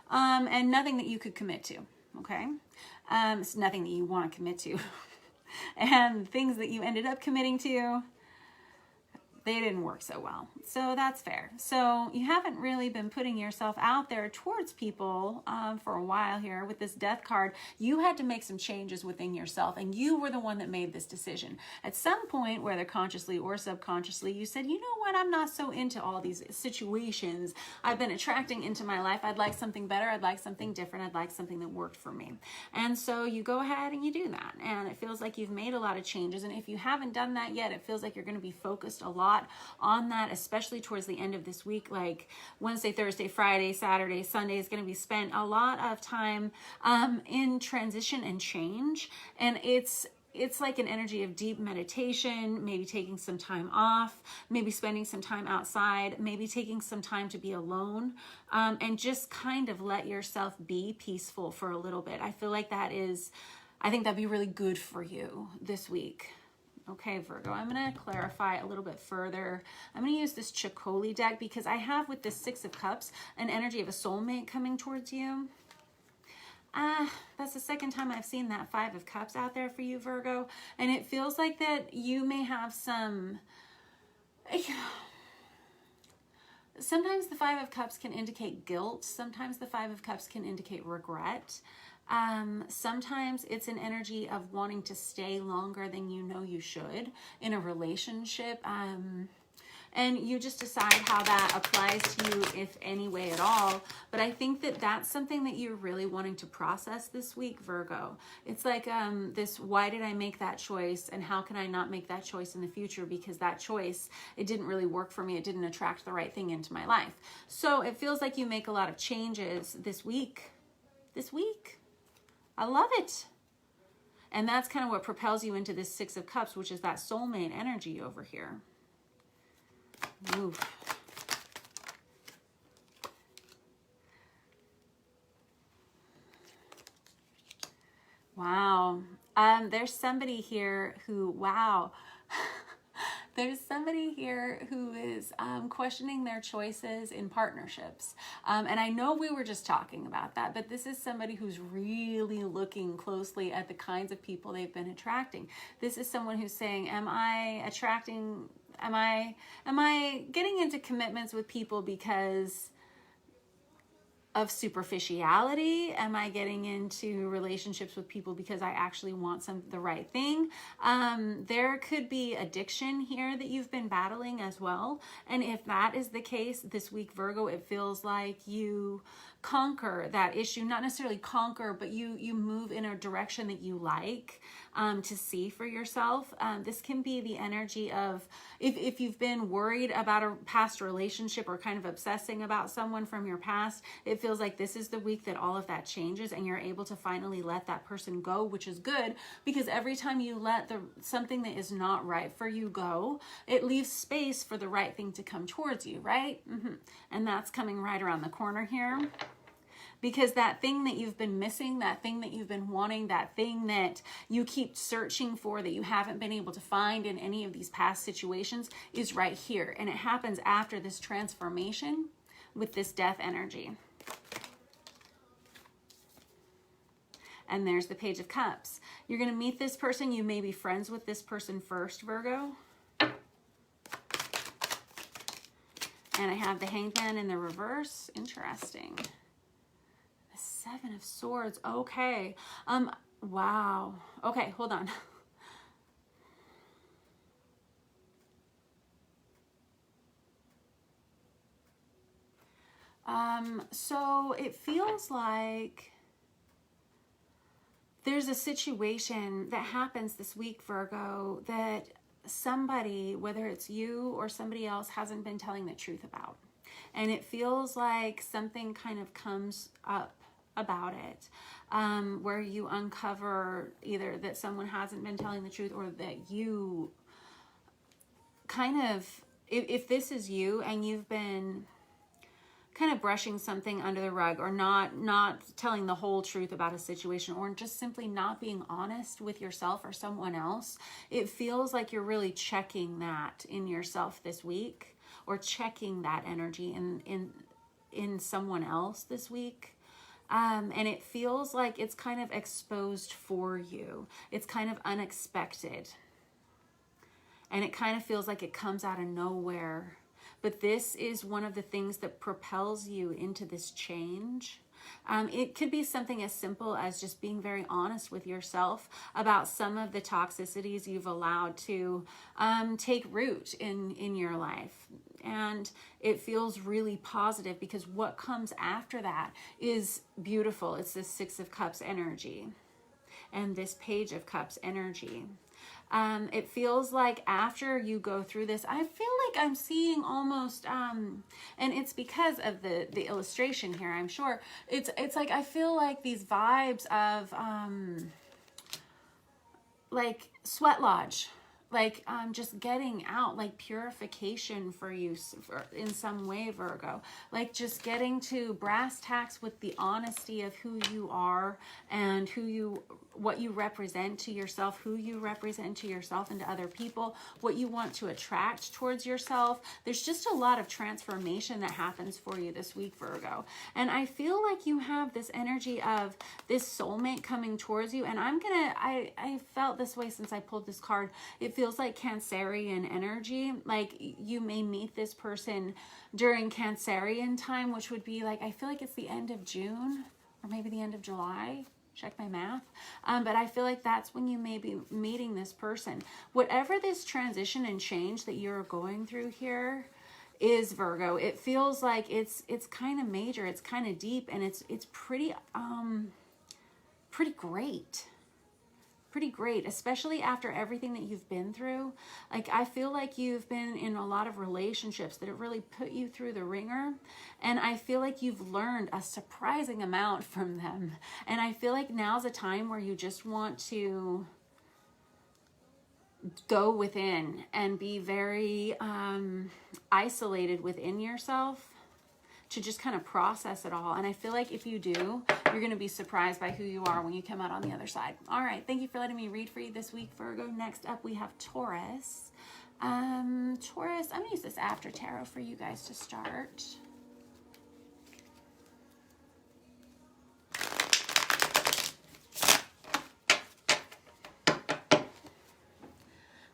And nothing that you could commit to. Okay. It's nothing that you want to commit to. And things that you ended up committing to, they didn't work so well. So that's fair. So you haven't really been putting yourself out there towards people for a while here with this Death card. You had to make some changes within yourself, and you were the one that made this decision. At some point, whether consciously or subconsciously, you said, you know what, I'm not so into all these situations I've been attracting into my life. I'd like something better. I'd like something different. I'd like something that worked for me. And so you go ahead and you do that. And it feels like you've made a lot of changes. And if you haven't done that yet, it feels like you're going to be focused a lot on that, especially towards the end of this week. Like Wednesday, Thursday, Friday, Saturday, Sunday is going to be spent a lot of time in transition and change. And it's like an energy of deep meditation, maybe taking some time off, maybe spending some time outside, maybe taking some time to be alone, and just kind of let yourself be peaceful for a little bit. I feel like I think that'd be really good for you this week. Okay, Virgo, I'm going to clarify a little bit further. I'm going to use this Chicoli deck because I have with this Six of Cups an energy of a soulmate coming towards you. That's the second time I've seen that Five of Cups out there for you, Virgo. And it feels like that you may have some... Sometimes the Five of Cups can indicate guilt. Sometimes the Five of Cups can indicate regret. Sometimes it's an energy of wanting to stay longer than you know you should in a relationship. And And you just decide how that applies to you, if any way at all. But I think that that's something that you're really wanting to process this week, Virgo. It's like this, why did I make that choice? And how can I not make that choice in the future? Because that choice, it didn't really work for me. It didn't attract the right thing into my life. So it feels like you make a lot of changes this week. This week. I love it. And that's kind of what propels you into this Six of Cups, which is that soulmate energy over here. Oof. Wow. There's somebody here who, wow. There's somebody here who is questioning their choices in partnerships. And I know we were just talking about that, but this is somebody who's really looking closely at the kinds of people they've been attracting. This is someone who's saying, am I getting into commitments with people because of superficiality? Am I getting into relationships with people because I actually want the right thing? There could be addiction here that you've been battling as well. And if that is the case this week, Virgo, it feels like you conquer that issue. Not necessarily conquer, but you move in a direction that you like to see for yourself. This can be the energy of, if you've been worried about a past relationship or kind of obsessing about someone from your past, it feels like this is the week that all of that changes and you're able to finally let that person go, which is good, because every time you let something that is not right for you go, it leaves space for the right thing to come towards you, right? And that's coming right around the corner here. Because that thing that you've been missing, that thing that you've been wanting, that thing that you keep searching for that you haven't been able to find in any of these past situations is right here. And it happens after this transformation with this death energy. And there's the Page of Cups. You're going to meet this person. You may be friends with this person first, Virgo. And I have the Hangman in the reverse. Interesting. Seven of Swords. Okay. Wow. Okay, hold on. So it feels like there's a situation that happens this week, Virgo, that somebody, whether it's you or somebody else, hasn't been telling the truth about. And it feels like something kind of comes up about it, where you uncover either that someone hasn't been telling the truth, or that you kind of, if this is you and you've been kind of brushing something under the rug, or not telling the whole truth about a situation, or just simply not being honest with yourself or someone else, it feels like you're really checking that in yourself this week, or checking that energy in someone else this week. And it feels like it's kind of exposed for you. It's kind of unexpected. And it kind of feels like it comes out of nowhere. But this is one of the things that propels you into this change. It could be something as simple as just being very honest with yourself about some of the toxicities you've allowed to take root in your life. And it feels really positive, because what comes after that is beautiful. It's this Six of Cups energy and this Page of Cups energy. It feels like after you go through this, I feel like I'm seeing almost, and it's because of the illustration here, I'm sure. It's like, I feel like these vibes of, like Sweat Lodge, like just getting out, like purification for you in some way, Virgo, like just getting to brass tacks with the honesty of who you are and what you represent to yourself, who you represent to yourself and to other people, what you want to attract towards yourself. There's just a lot of transformation that happens for you this week, Virgo. And I feel like you have this energy of this soulmate coming towards you. And I felt this way since I pulled this card. It feels like Cancerian energy. Like you may meet this person during Cancerian time, which would be like, I feel like it's the end of June or maybe the end of July. Check my math. But I feel like that's when you may be meeting this person. Whatever this transition and change that you're going through here is, Virgo, it feels like it's kind of major, it's kind of deep, and it's pretty great. Pretty great, especially after everything that you've been through. Like, I feel like you've been in a lot of relationships that have really put you through the ringer, and I feel like you've learned a surprising amount from them. And I feel like now's a time where you just want to go within and be very isolated within yourself to just kind of process it all. And I feel like if you do, you're going to be surprised by who you are when you come out on the other side. All right. Thank you for letting me read for you this week, Virgo. Next up, we have Taurus. Taurus, I'm going to use this after tarot for you guys to start.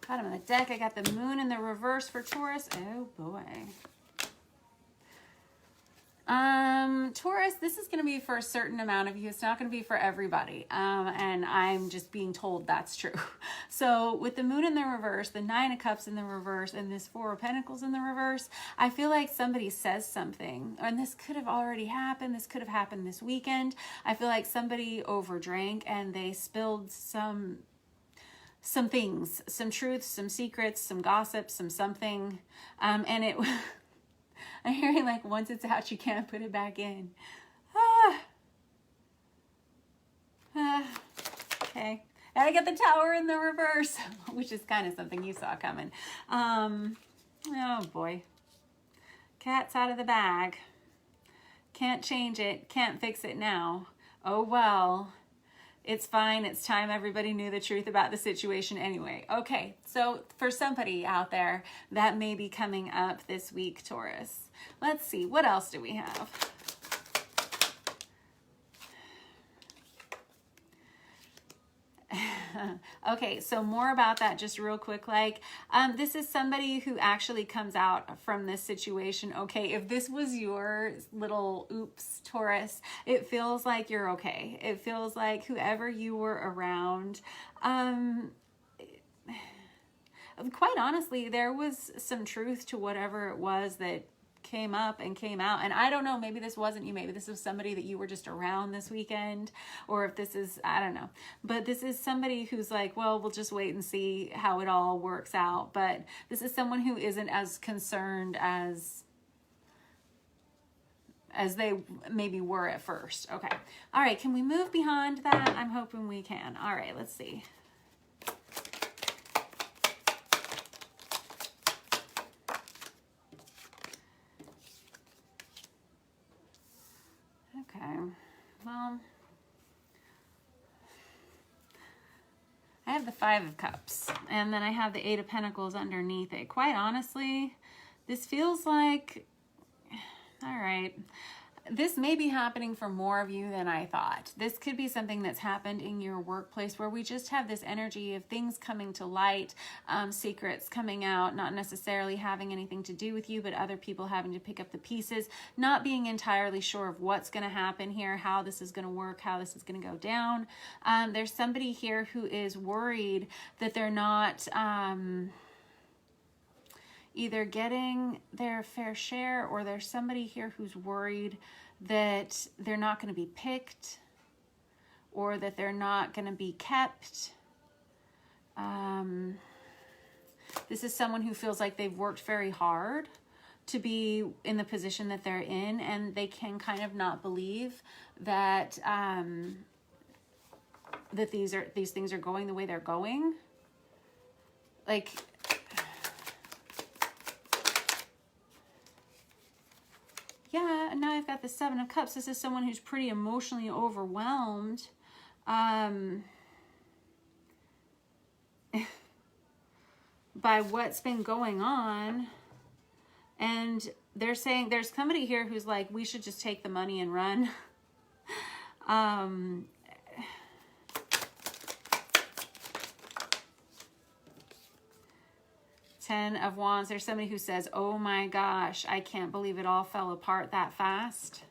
Bottom of the deck, I got the moon in the reverse for Taurus. Oh, boy. Taurus, this is going to be for a certain amount of you. It's not going to be for everybody. And I'm just being told that's true. So with the moon in the reverse, the 9 of cups in the reverse, and this 4 of pentacles in the reverse, I feel like somebody says something, and this could have already happened. This could have happened this weekend. I feel like somebody overdrank and they spilled some things, some truths, some secrets, some gossip, some something. And it, I'm hearing like, once it's out, you can't put it back in. Okay. And I got the Tower in the reverse, which is kind of something you saw coming. Oh boy. Cat's out of the bag. Can't change it. Can't fix it now. Oh well. It's fine. It's time everybody knew the truth about the situation anyway. Okay, so for somebody out there, that may be coming up this week, Taurus. Let's see. What else do we have? Okay, so more about that just real quick. Like, this is somebody who actually comes out from this situation okay. If this was your little oops, Taurus, it feels like you're okay. It feels like whoever you were around, quite honestly, there was some truth to whatever it was that came up and came out. And I don't know, maybe this wasn't you, maybe this was somebody that you were just around this weekend, or if this is, I don't know, but this is somebody who's like, well, we'll just wait and see how it all works out. But this is someone who isn't as concerned as they maybe were at first. Okay. All right. Can we move beyond that? I'm hoping we can. All right. Let's see. Okay, well, I have the 5 of Cups, and then I have the 8 of Pentacles underneath it. Quite honestly, this feels like, all right, this may be happening for more of you than I thought. This could be something that's happened in your workplace where we just have this energy of things coming to light, secrets coming out, not necessarily having anything to do with you, but other people having to pick up the pieces, not being entirely sure of what's going to happen here, how this is going to work, how this is going to go down. There's somebody here who is worried that they're not either getting their fair share, or there's somebody here who's worried that they're not going to be picked, or that they're not going to be kept. This is someone who feels like they've worked very hard to be in the position that they're in, and they can kind of not believe that that these things are going the way they're going. Like, yeah, and now I've got the 7 of Cups. This is someone who's pretty emotionally overwhelmed. By what's been going on. And they're saying, there's somebody here who's like, we should just take the money and run. 10 of Wands. There's somebody who says, oh my gosh, I can't believe it all fell apart that fast.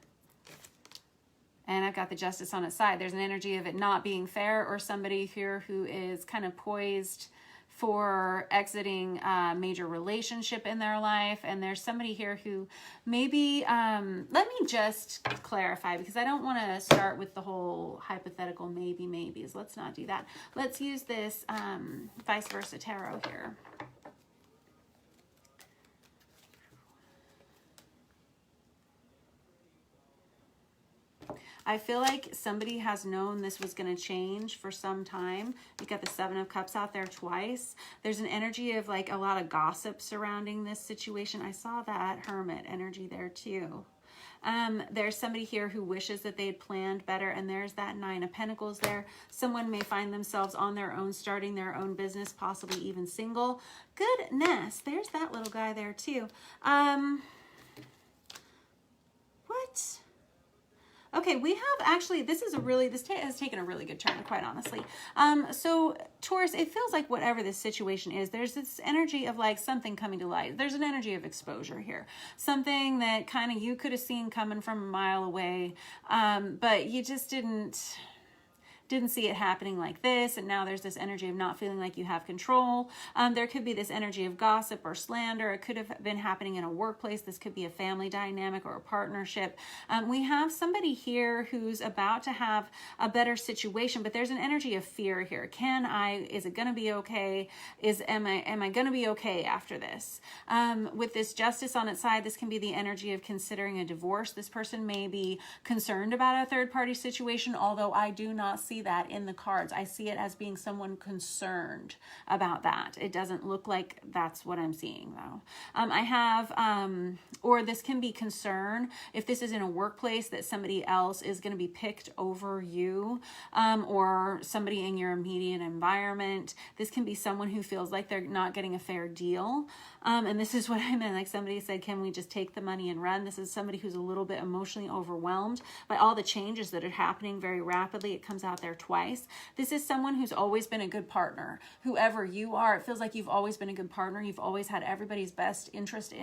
And I've got the Justice on its side. There's an energy of it not being fair, or somebody here who is kind of poised for exiting a major relationship in their life. And there's somebody here who maybe, let me just clarify, because I don't want to start with the whole hypothetical maybes. Let's not do that. Let's use this vice versa tarot here. I feel like somebody has known this was going to change for some time. You got the Seven of Cups out there twice. There's an energy of like a lot of gossip surrounding this situation. I saw that Hermit energy there too. There's somebody here who wishes that they had planned better, and there's that Nine of Pentacles there. Someone may find themselves on their own, starting their own business, possibly even single. Goodness, there's that little guy there too. What? Okay, we have actually, this has taken a really good turn, quite honestly. So Taurus, it feels like whatever this situation is, there's this energy of like something coming to light. There's an energy of exposure here. Something that kind of you could have seen coming from a mile away, but you just didn't see it happening like this, and now there's this energy of not feeling like you have control. There could be this energy of gossip or slander. It could have been happening in a workplace. This could be a family dynamic or a partnership. We have somebody here who's about to have a better situation, but there's an energy of fear here. Is it going to be okay? Am I going to be okay after this? With this Justice on its side, this can be the energy of considering a divorce. This person may be concerned about a third party situation, although I do not see that in the cards. I see it as being someone concerned about that. It doesn't look like that's what I'm seeing though. I have, or this can be concern if this is in a workplace that somebody else is going to be picked over you, or somebody in your immediate environment. This can be someone who feels like they're not getting a fair deal. And this is what I meant. Like somebody said, can we just take the money and run? This is somebody who's a little bit emotionally overwhelmed by all the changes that are happening very rapidly. It comes out there twice. This is someone who's always been a good partner. Whoever you are, it feels like you've always been a good partner. You've always had everybody's best interest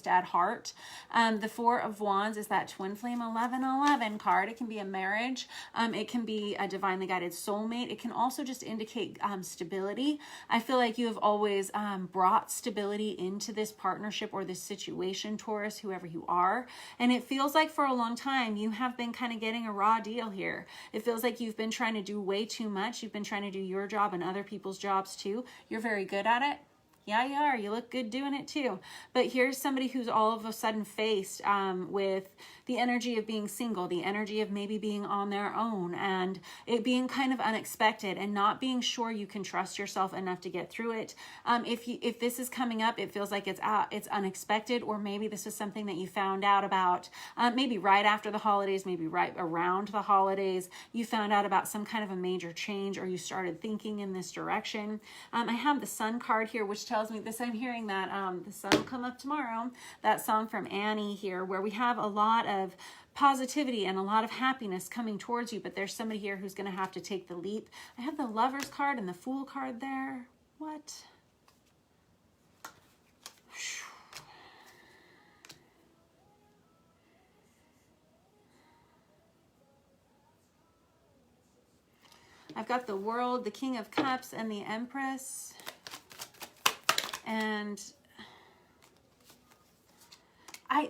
at heart. The Four of Wands is that twin flame 1111 card. It can be a marriage. It can be a divinely guided soulmate. It can also just indicate stability. I feel like you have always brought stability into this partnership or this situation, Taurus, whoever you are. And it feels like for a long time you have been kind of getting a raw deal here. It feels like you've been trying to do way too much. You've been trying to do your job and other people's jobs too. You're very good at it. Yeah, you are. You look good doing it too. But here's somebody who's all of a sudden faced with the energy of being single, the energy of maybe being on their own, and it being kind of unexpected and not being sure you can trust yourself enough to get through it. If this is coming up, it feels like it's unexpected, or maybe this is something that you found out about maybe right after the holidays, maybe right around the holidays. You found out about some kind of a major change, or you started thinking in this direction. I have the Sun card here, which tells me this. I'm hearing that the sun will come up tomorrow. That song from Annie here, where we have a lot of positivity and a lot of happiness coming towards you, but there's somebody here who's going to have to take the leap. I have the Lover's card and the Fool card there. What? I've got the World, the King of Cups, and the Empress. And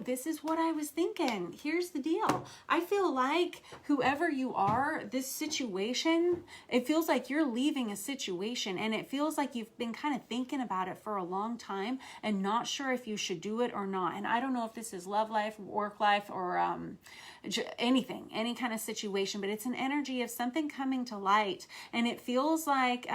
this is what I was thinking. Here's the deal. I feel like whoever you are, this situation, it feels like you're leaving a situation, and it feels like you've been kind of thinking about it for a long time and not sure if you should do it or not. And I don't know if this is love life, work life, or anything, any kind of situation, but it's an energy of something coming to light. And it feels like,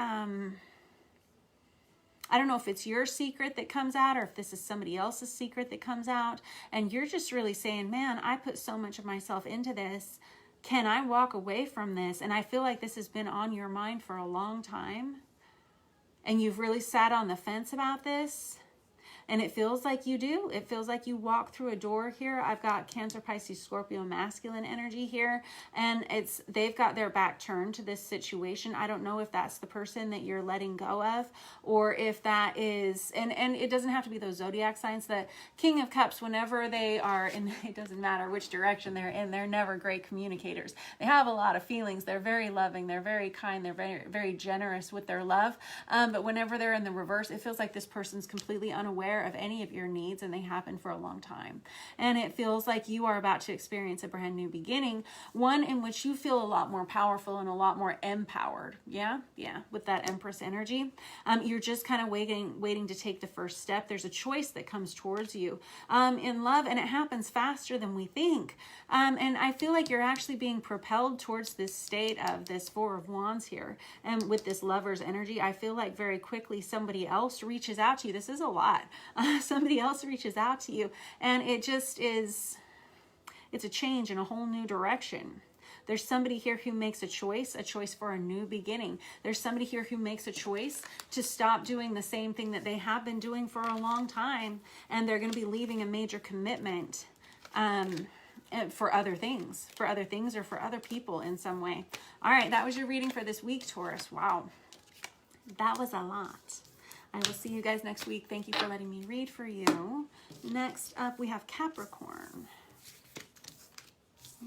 I don't know if it's your secret that comes out or if this is somebody else's secret that comes out. And you're just really saying, man, I put so much of myself into this. Can I walk away from this? And I feel like this has been on your mind for a long time. And you've really sat on the fence about this. And it feels like you do. It feels like you walk through a door here. I've got Cancer, Pisces, Scorpio, masculine energy here. And they've got their back turned to this situation. I don't know if that's the person that you're letting go of, or if that is, and it doesn't have to be those zodiac signs. The King of Cups, whenever they are in, it doesn't matter which direction they're in, they're never great communicators. They have a lot of feelings. They're very loving. They're very kind. They're very, very generous with their love. But whenever they're in the reverse, it feels like this person's completely unaware of any of your needs, and they happen for a long time. And it feels like you are about to experience a brand new beginning, one in which you feel a lot more powerful and a lot more empowered. Yeah, with that Empress energy. You're just kind of waiting to take the first step. There's a choice that comes towards you in love, and it happens faster than we think. And I feel like you're actually being propelled towards this state of this Four of Wands here. And with this Lover's energy, I feel like very quickly somebody else reaches out to you. This is a lot. Somebody else reaches out to you, and it just is, it's a change in a whole new direction. There's somebody here who makes a choice for a new beginning. There's somebody here who makes a choice to stop doing the same thing that they have been doing for a long time, and they're going to be leaving a major commitment for other things or for other people in some way. All right, that was your reading for this week, Taurus. Wow, that was a lot. I will see you guys next week. Thank you for letting me read for you. Next up, we have Capricorn.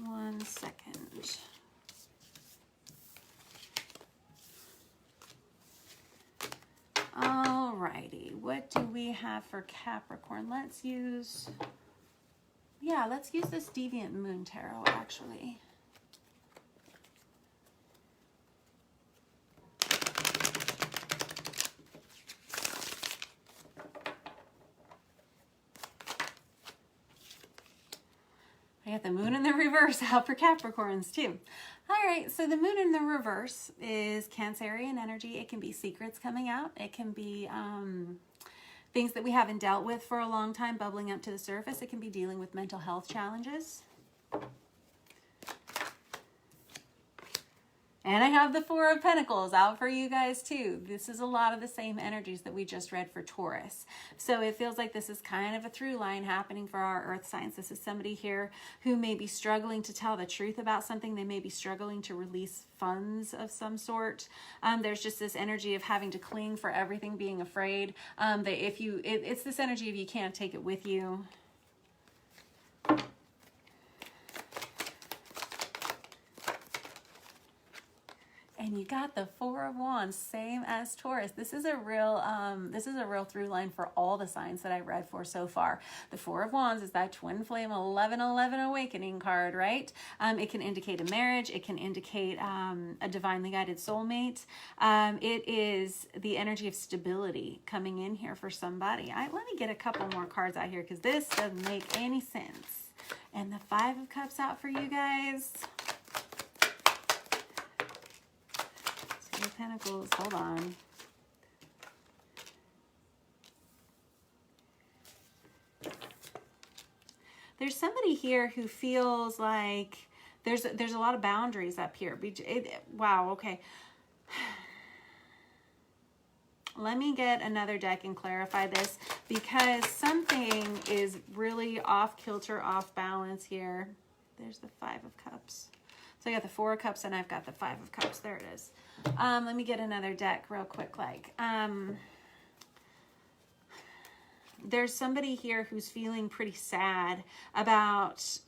1 second. Alrighty, what do we have for Capricorn? Let's use this Deviant Moon Tarot, actually. I got the moon in the reverse out for Capricorns too. All right, so the moon in the reverse is Cancerian energy. It can be secrets coming out. It can be things that we haven't dealt with for a long time bubbling up to the surface. It can be dealing with mental health challenges. And I have the Four of Pentacles out for you guys too. This is a lot of the same energies that we just read for Taurus. So it feels like this is kind of a through line happening for our earth signs. This is somebody here who may be struggling to tell the truth about something. They may be struggling to release funds of some sort. There's just this energy of having to cling for everything, being afraid. It's this energy of you can't take it with you. And you got the Four of Wands, same as Taurus. This is a real through line for all the signs that I read for so far. The Four of Wands is that twin flame 1111 awakening card, right? It can indicate a marriage. It can indicate a divinely guided soulmate. It is the energy of stability coming in here for somebody. Let me get a couple more cards out here because this doesn't make any sense. And the Five of Cups out for you guys. Pentacles, hold on. There's somebody here who feels like there's a lot of boundaries up here. Wow, okay. Let me get another deck and clarify this because something is really off kilter, off balance here. There's the Five of Cups. So I got the Four of Cups and I've got the Five of Cups. There it is. Let me get another deck real quick. There's somebody here who's feeling pretty sad about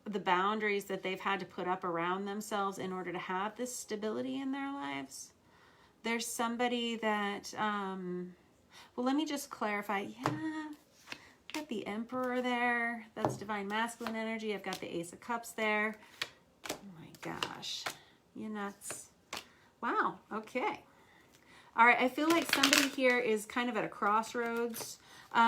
the boundaries that they've had to put up around themselves in order to have this stability in their lives. There's somebody that, well, let me just clarify. Yeah, got the Emperor there. That's divine masculine energy. I've got the Ace of Cups there. Oh my gosh, you nuts. Wow, okay. All right, I feel like somebody here is kind of at a crossroads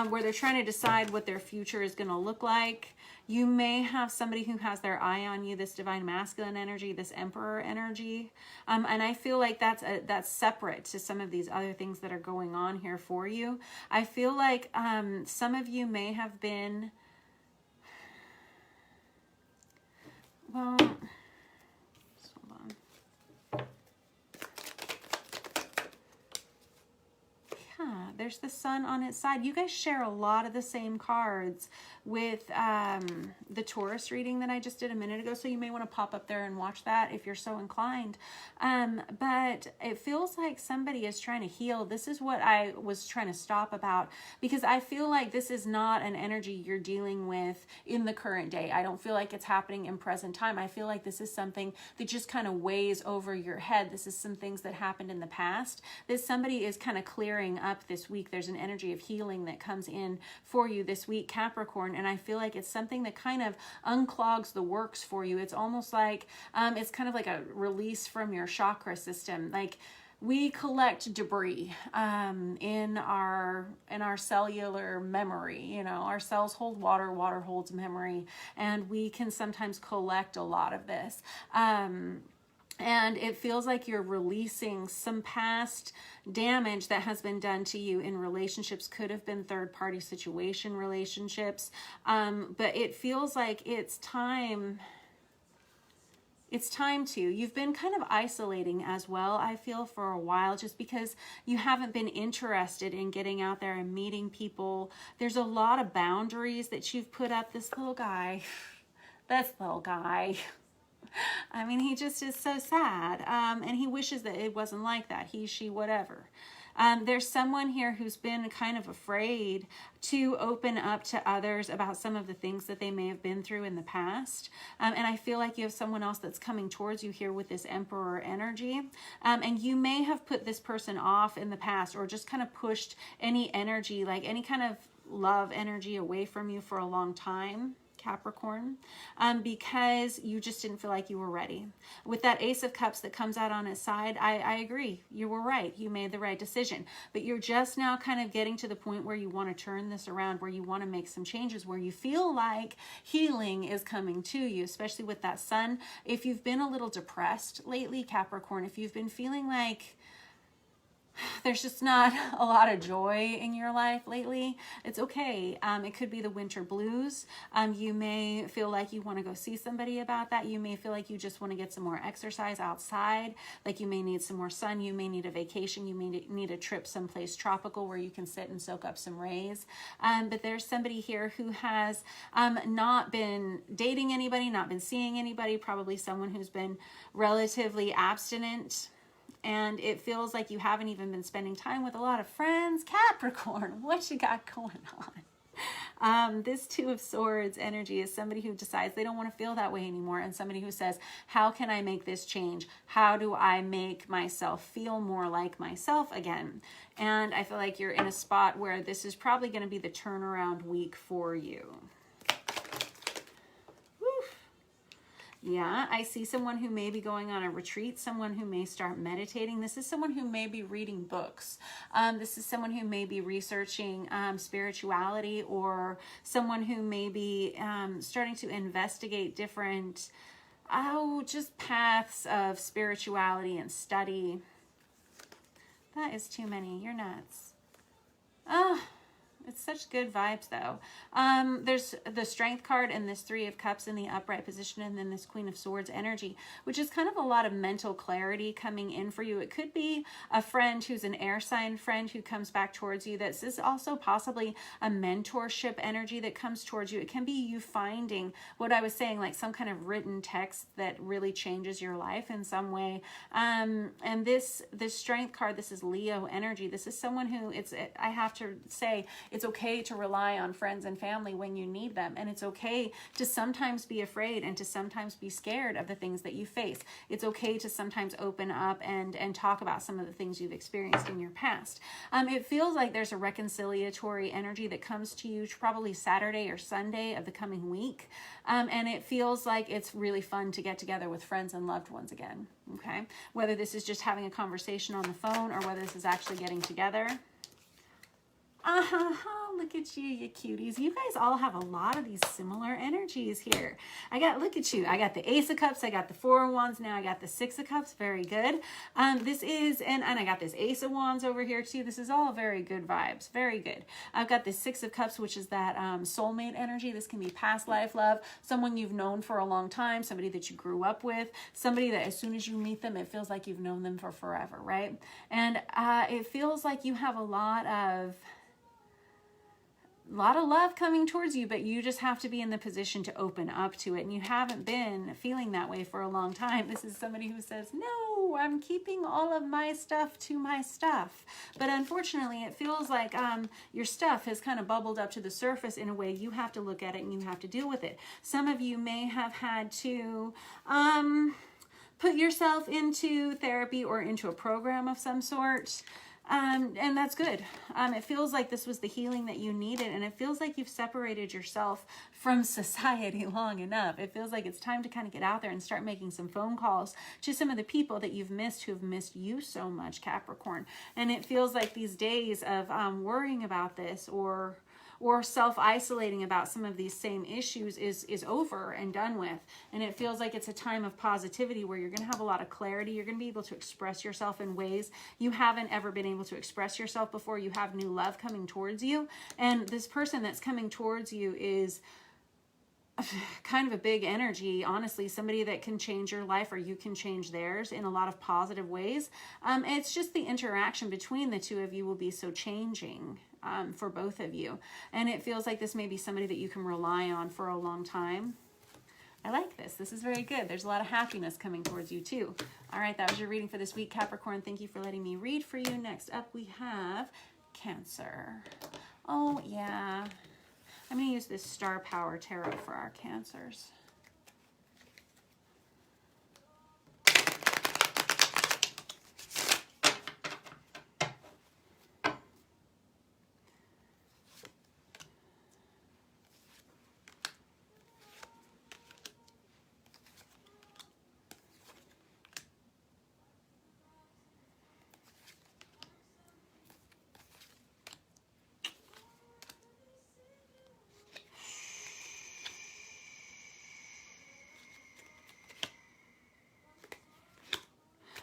where they're trying to decide what their future is going to look like. You may have somebody who has their eye on you, this divine masculine energy, this Emperor energy. And I feel like that's separate to some of these other things that are going on here for you. I feel like some of you may have been, well, just hold on. There's the sun on its side. You guys share a lot of the same cards with the Taurus reading that I just did a minute ago. So you may want to pop up there and watch that if you're so inclined. But it feels like somebody is trying to heal. This is what I was trying to stop about, because I feel like this is not an energy you're dealing with in the current day. I don't feel like it's happening in present time. I feel like this is something that just kind of weighs over your head. This is some things that happened in the past that somebody is kind of clearing up this week. There's an energy of healing that comes in for you this week, Capricorn, and I feel like it's something that kind of unclogs the works for you. It's almost like it's kind of like a release from your chakra system. Like, we collect debris in our cellular memory. You know, our cells hold water, water holds memory, and we can sometimes collect a lot of this. And it feels like you're releasing some past damage that has been done to you in relationships. Could have been third-party situation relationships. But it feels like it's time to. You've been kind of isolating as well, I feel, for a while, just because you haven't been interested in getting out there and meeting people. There's a lot of boundaries that you've put up. This little guy, I mean, he just is so sad, and he wishes that it wasn't like that. He, she, whatever. There's someone here who's been kind of afraid to open up to others about some of the things that they may have been through in the past. And I feel like you have someone else that's coming towards you here with this Emperor energy. And you may have put this person off in the past, or just kind of pushed any energy, like any kind of love energy, away from you for a long time, Capricorn, because you just didn't feel like you were ready. With that Ace of Cups that comes out on its side, I agree. You were right. You made the right decision. But you're just now kind of getting to the point where you want to turn this around, where you want to make some changes, where you feel like healing is coming to you, especially with that sun. If you've been a little depressed lately, Capricorn, if you've been feeling like there's just not a lot of joy in your life lately, it's okay. It could be the winter blues. You may feel like you want to go see somebody about that. You may feel like you just want to get some more exercise outside. Like, you may need some more sun. You may need a vacation. You may need a trip someplace tropical where you can sit and soak up some rays. But there's somebody here who has not been dating anybody, not been seeing anybody, probably someone who's been relatively abstinent. And it feels like you haven't even been spending time with a lot of friends. Capricorn, what you got going on? This Two of Swords energy is somebody who decides they don't want to feel that way anymore, and somebody who says, how can I make this change? How do I make myself feel more like myself again? And I feel like you're in a spot where this is probably going to be the turnaround week for you. Yeah, I see someone who may be going on a retreat, someone who may start meditating. This is someone who may be reading books. This is someone who may be researching spirituality, or someone who may be starting to investigate different, just paths of spirituality and study. That is too many. You're nuts. It's such good vibes, though. There's the Strength card and this Three of Cups in the upright position, and then this Queen of Swords energy, which is kind of a lot of mental clarity coming in for you. It could be a friend who's an air sign friend who comes back towards you. This is also possibly a mentorship energy that comes towards you. It can be you finding what I was saying, like some kind of written text that really changes your life in some way. And this Strength card, this is Leo energy. This is someone who, I have to say, it's okay to rely on friends and family when you need them. And it's okay to sometimes be afraid and to sometimes be scared of the things that you face. It's okay to sometimes open up and talk about some of the things you've experienced in your past. It feels like there's a reconciliatory energy that comes to you probably Saturday or Sunday of the coming week. And it feels like it's really fun to get together with friends and loved ones again. Okay. Whether this is just having a conversation on the phone or whether this is actually getting together. look at you, you cuties. You guys all have a lot of these similar energies here. Look at you. I got the Ace of Cups. I got the Four of Wands. Now I got the Six of Cups. Very good. This is, and I got this Ace of Wands over here too. This is all very good vibes. Very good. I've got the Six of Cups, which is that soulmate energy. This can be past life love, someone you've known for a long time, somebody that you grew up with, somebody that as soon as you meet them, it feels like you've known them for forever, right? And it feels like you have a lot of love coming towards you, but you just have to be in the position to open up to it. And you haven't been feeling that way for a long time. This is somebody who says, no, I'm keeping all of my stuff to my stuff. But unfortunately, it feels like your stuff has kind of bubbled up to the surface in a way you have to look at it and you have to deal with it. Some of you may have had to put yourself into therapy or into a program of some sort. And that's good. It feels like this was the healing that you needed, and it feels like you've separated yourself from society long enough. It feels like it's time to kind of get out there and start making some phone calls to some of the people that you've missed who have missed you so much, Capricorn. And it feels like these days of worrying about this or self-isolating about some of these same issues is over and done with. And it feels like it's a time of positivity where you're going to have a lot of clarity. You're going to be able to express yourself in ways you haven't ever been able to express yourself before. You have new love coming towards you. And this person that's coming towards you is kind of a big energy, honestly, somebody that can change your life or you can change theirs in a lot of positive ways. It's just the interaction between the two of you will be so changing for both of you. And it feels like this may be somebody that you can rely on for a long time. I like this. This is very good. There's a lot of happiness coming towards you too. All right, that was your reading for this week, Capricorn. Thank you for letting me read for you. Next up, we have Cancer. Oh, yeah. I'm going to use this Star Power Tarot for our Cancers.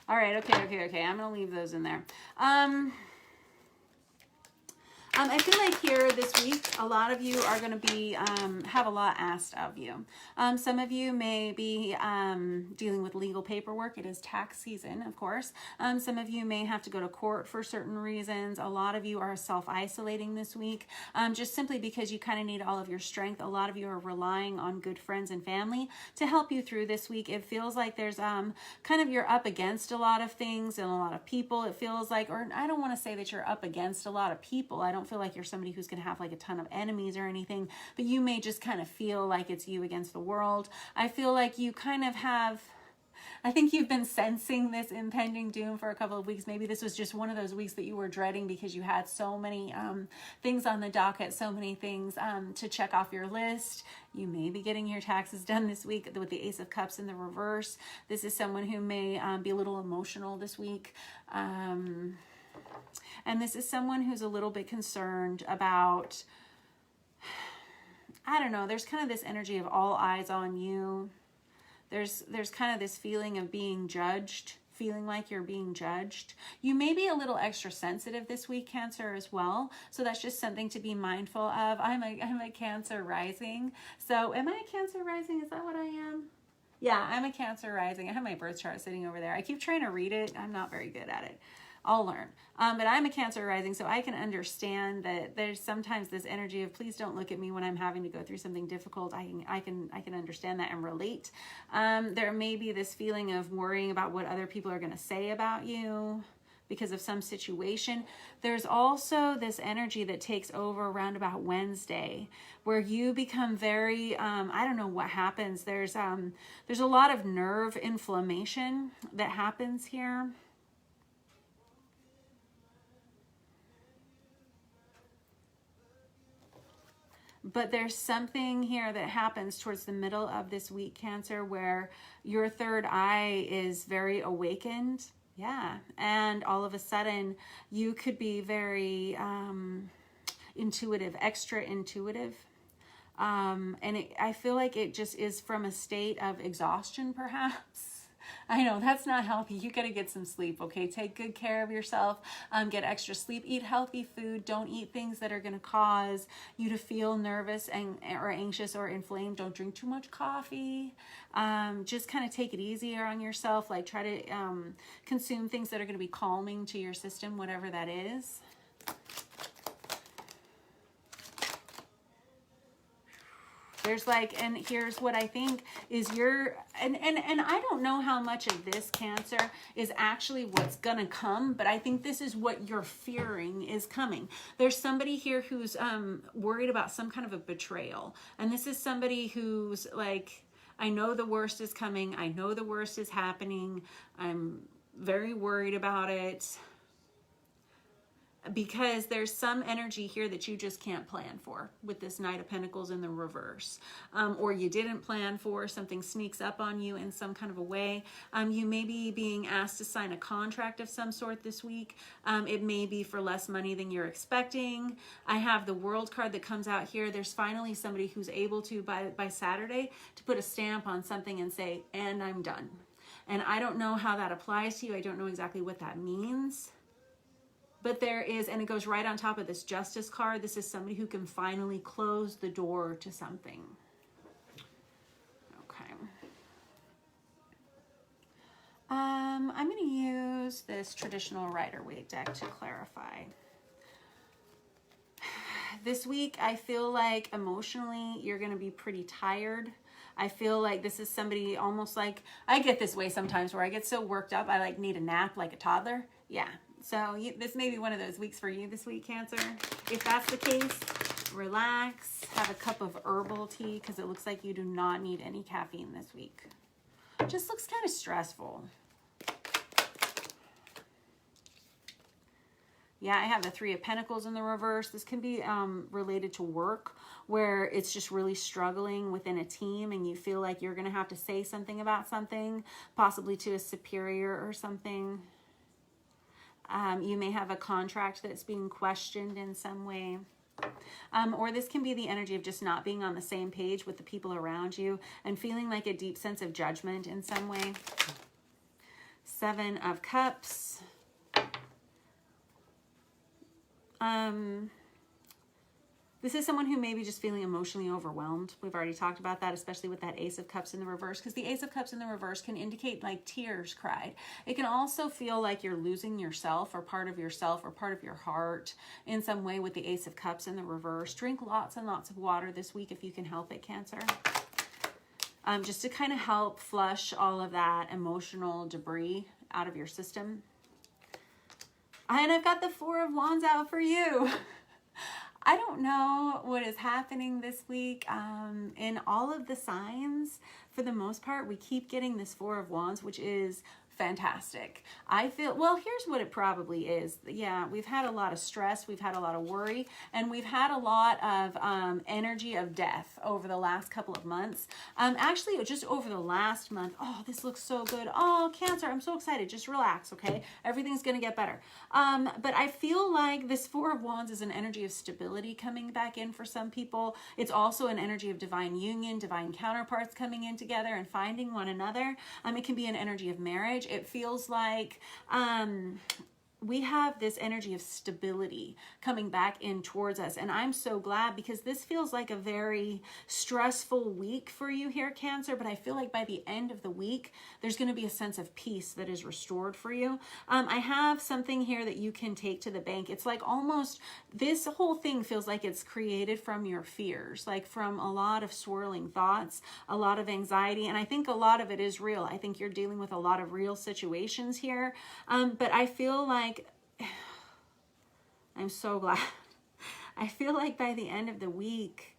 All right, okay. I'm going to leave those in there. I feel like here this week, a lot of you are going to be, have a lot asked of you. Some of you may be dealing with legal paperwork. It is tax season, of course. Some of you may have to go to court for certain reasons. A lot of you are self-isolating this week, just simply because you kind of need all of your strength. A lot of you are relying on good friends and family to help you through this week. It feels like there's kind of you're up against a lot of things and a lot of people. It feels like, or I don't want to say that you're up against a lot of people. I don't feel like you're somebody who's going to have like a ton of enemies or anything, but you may just kind of feel like it's you against the world. I feel like you kind of have, I think you've been sensing this impending doom for a couple of weeks. Maybe this was just one of those weeks that you were dreading because you had so many things on the docket, so many things to check off your list. You may be getting your taxes done this week with the Ace of Cups in the reverse. This is someone who may be a little emotional this week. And this is someone who's a little bit concerned about, I don't know, there's kind of this energy of all eyes on you. There's kind of this feeling of being judged, feeling like you're being judged. You may be a little extra sensitive this week, Cancer, as well. So that's just something to be mindful of. I'm a Cancer rising. So am I a Cancer rising? Is that what I am? Yeah, I'm a Cancer rising. I have my birth chart sitting over there. I keep trying to read it. I'm not very good at it. I'll learn. But I'm a Cancer rising, so I can understand that there's sometimes this energy of please don't look at me when I'm having to go through something difficult. I can understand that and relate. There may be this feeling of worrying about what other people are going to say about you because of some situation. There's also this energy that takes over around about Wednesday where you become very, I don't know what happens. There's a lot of nerve inflammation that happens here. But there's something here that happens towards the middle of this week, Cancer, where your third eye is very awakened. Yeah. And all of a sudden you could be very, intuitive, extra intuitive. And I feel like it just is from a state of exhaustion, perhaps. I know that's not healthy. You got to get some sleep, okay? Take good care of yourself. Get extra sleep. Eat healthy food. Don't eat things that are going to cause you to feel nervous or anxious or inflamed. Don't drink too much coffee. Just kind of take it easier on yourself. Like try to consume things that are going to be calming to your system, whatever that is. There's like, and here's what I think is and I don't know how much of this, Cancer, is actually what's gonna come, but I think this is what you're fearing is coming. There's somebody here who's worried about some kind of a betrayal. And this is somebody who's like, I know the worst is coming. I know the worst is happening. I'm very worried about it. Because there's some energy here that you just can't plan for with this Knight of Pentacles in the reverse. Or you didn't plan for, something sneaks up on you in some kind of a way. You may be being asked to sign a contract of some sort this week. It may be for less money than you're expecting. I have the World card that comes out here. There's finally somebody who's able to, by Saturday, to put a stamp on something and say, and I'm done. And I don't know how that applies to you. I don't know exactly what that means. But there is, and it goes right on top of this Justice card. This is somebody who can finally close the door to something. Okay. I'm going to use this traditional Rider-Waite deck to clarify. This week, I feel like emotionally, you're going to be pretty tired. I feel like this is somebody almost like, I get this way sometimes where I get so worked up, I like need a nap like a toddler. Yeah. So this may be one of those weeks for you this week, Cancer. If that's the case, relax, have a cup of herbal tea because it looks like you do not need any caffeine this week. It just looks kind of stressful. Yeah, I have the Three of Pentacles in the reverse. This can be related to work where it's just really struggling within a team and you feel like you're going to have to say something about something, possibly to a superior or something. You may have a contract that's being questioned in some way. Or this can be the energy of just not being on the same page with the people around you and feeling like a deep sense of judgment in some way. Seven of Cups. This is someone who may be just feeling emotionally overwhelmed. We've already talked about that, especially with that Ace of Cups in the reverse, because the Ace of Cups in the reverse can indicate like tears cried. It can also feel like you're losing yourself or part of your heart in some way with the Ace of Cups in the reverse. Drink lots and lots of water this week if you can help it, Cancer. Just to kind of help flush all of that emotional debris out of your system. And I've got the Four of Wands out for you. I don't know what is happening this week. In all of the signs, for the most part, we keep getting this Four of Wands, which is fantastic. I feel, well, here's what it probably is. Yeah, we've had a lot of stress, we've had a lot of worry, and we've had a lot of energy of death over the last couple of months. Actually, just over the last month. Oh, this looks so good. Oh, Cancer, I'm so excited. Just relax, okay? Everything's going to get better. But I feel like this Four of Wands is an energy of stability coming back in for some people. It's also an energy of divine union, divine counterparts coming in together and finding one another. It can be an energy of marriage. It feels like we have this energy of stability coming back in towards us. And I'm so glad because this feels like a very stressful week for you here, Cancer. But I feel like by the end of the week, there's going to be a sense of peace that is restored for you. I have something here that you can take to the bank. It's like almost, this whole thing feels like it's created from your fears, like from a lot of swirling thoughts, a lot of anxiety. And I think a lot of it is real. I think you're dealing with a lot of real situations here. But I feel like I'm so glad. I feel like by the end of the week,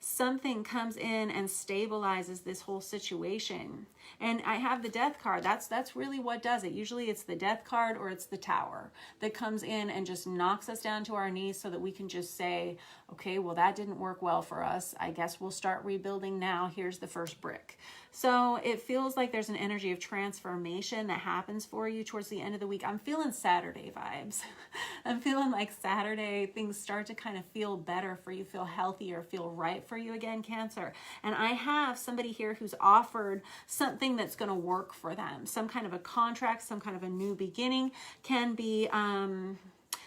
something comes in and stabilizes this whole situation. And I have the Death card. That's really what does it. Usually it's the Death card or it's the Tower that comes in and just knocks us down to our knees so that we can just say, okay, well, that didn't work well for us. I guess we'll start rebuilding now. Here's the first brick. So it feels like there's an energy of transformation that happens for you towards the end of the week. I'm feeling Saturday vibes. I'm feeling like Saturday things start to kind of feel better for you, feel healthier, feel right for you again, Cancer. And I have somebody here who's offered something that's going to work for them. Some kind of a contract, some kind of a new beginning, can be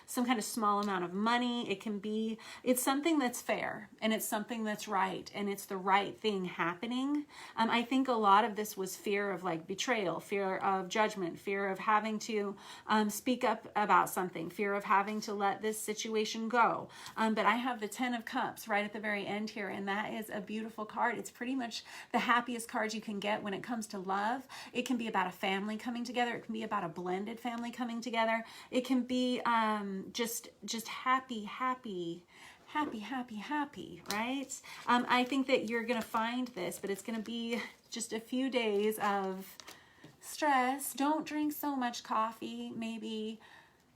some kind of small amount of money. It can be, it's something that's fair and it's something that's right and it's the right thing happening. I think a lot of this was fear of like betrayal, fear of judgment, fear of having to speak up about something, fear of having to let this situation go. But I have the 10 of Cups right at the very end here, and that is a beautiful card. It's pretty much the happiest card you can get when it comes to love. It can be about a family coming together. It can be about a blended family coming together. It can be just happy, right? I think that you're going to find this, but it's going to be just a few days of stress. Don't drink so much coffee, maybe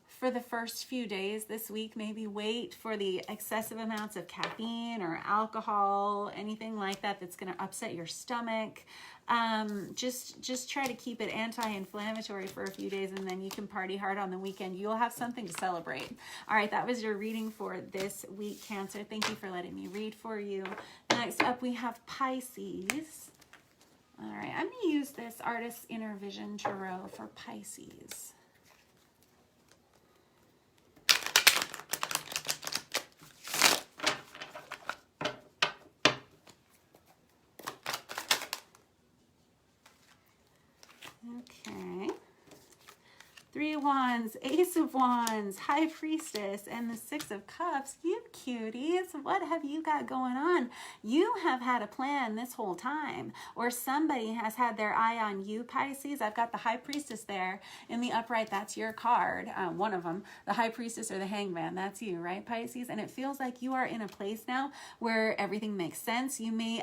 for the first few days this week. Maybe wait for the excessive amounts of caffeine or alcohol, anything like that that's going to upset your stomach. Just try to keep it anti-inflammatory for a few days, and then you can party hard on the weekend. You'll have something to celebrate. All right, that was your reading for this week, Cancer. Thank you for letting me read for you. Next up, we have Pisces. All right, I'm going to use this Artist's Inner Vision Tarot for Pisces. Okay. 3 of Wands, Ace of Wands, High Priestess, and the 6 of Cups. You cuties, what have you got going on? You have had a plan this whole time, or somebody has had their eye on you, Pisces. I've got the High Priestess there in the upright. That's your card, one of them. The High Priestess or the Hangman, that's you, right, Pisces? And it feels like you are in a place now where everything makes sense. You may,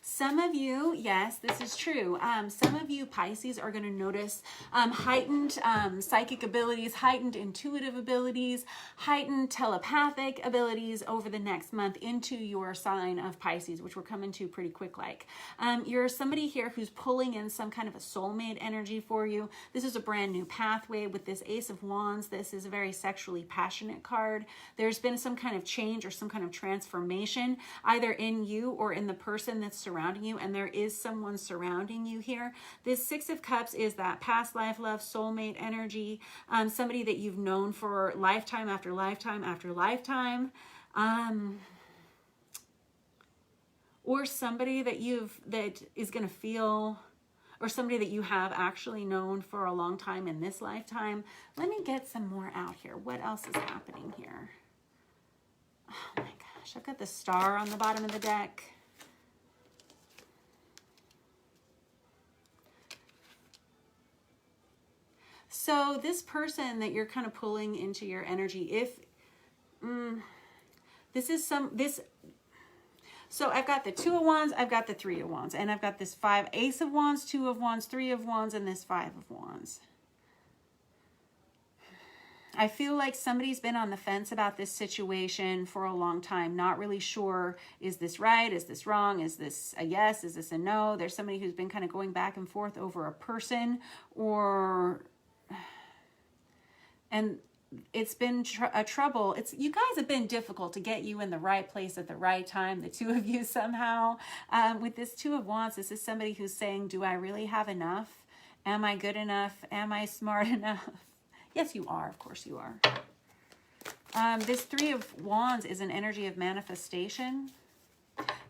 some of you, yes, this is true. Some of you, Pisces, are going to notice heightened psychic abilities, heightened intuitive abilities, heightened telepathic abilities over the next month into your sign of Pisces, which we're coming to pretty quick like. You're somebody here who's pulling in some kind of a soulmate energy for you. This is a brand new pathway with this Ace of Wands. This is a very sexually passionate card. There's been some kind of change or some kind of transformation either in you or in the person that's surrounding you, and there is someone surrounding you here. This 6 of Cups is that past life love, soulmate energy, somebody that you've known for lifetime after lifetime after lifetime, or somebody that is going to feel, or somebody that you have actually known for a long time in this lifetime. Let me get some more out here. What else is happening here? Oh my gosh, I've got the Star on the bottom of the deck. So this person that you're kind of pulling into your energy, so I've got the 2 of Wands, I've got the 3 of Wands, and I've got this Ace of Wands, 2 of Wands, 3 of Wands, and this 5 of Wands. I feel like somebody's been on the fence about this situation for a long time, not really sure, is this right? Is this wrong? Is this a yes? Is this a no? There's somebody who's been kind of going back and forth over a person, and it's been a trouble. You guys have been difficult to get you in the right place at the right time, the 2 of you somehow. With this 2 of Wands, this is somebody who's saying, do I really have enough? Am I good enough? Am I smart enough? Yes, you are. Of course you are. This 3 of Wands is an energy of manifestation.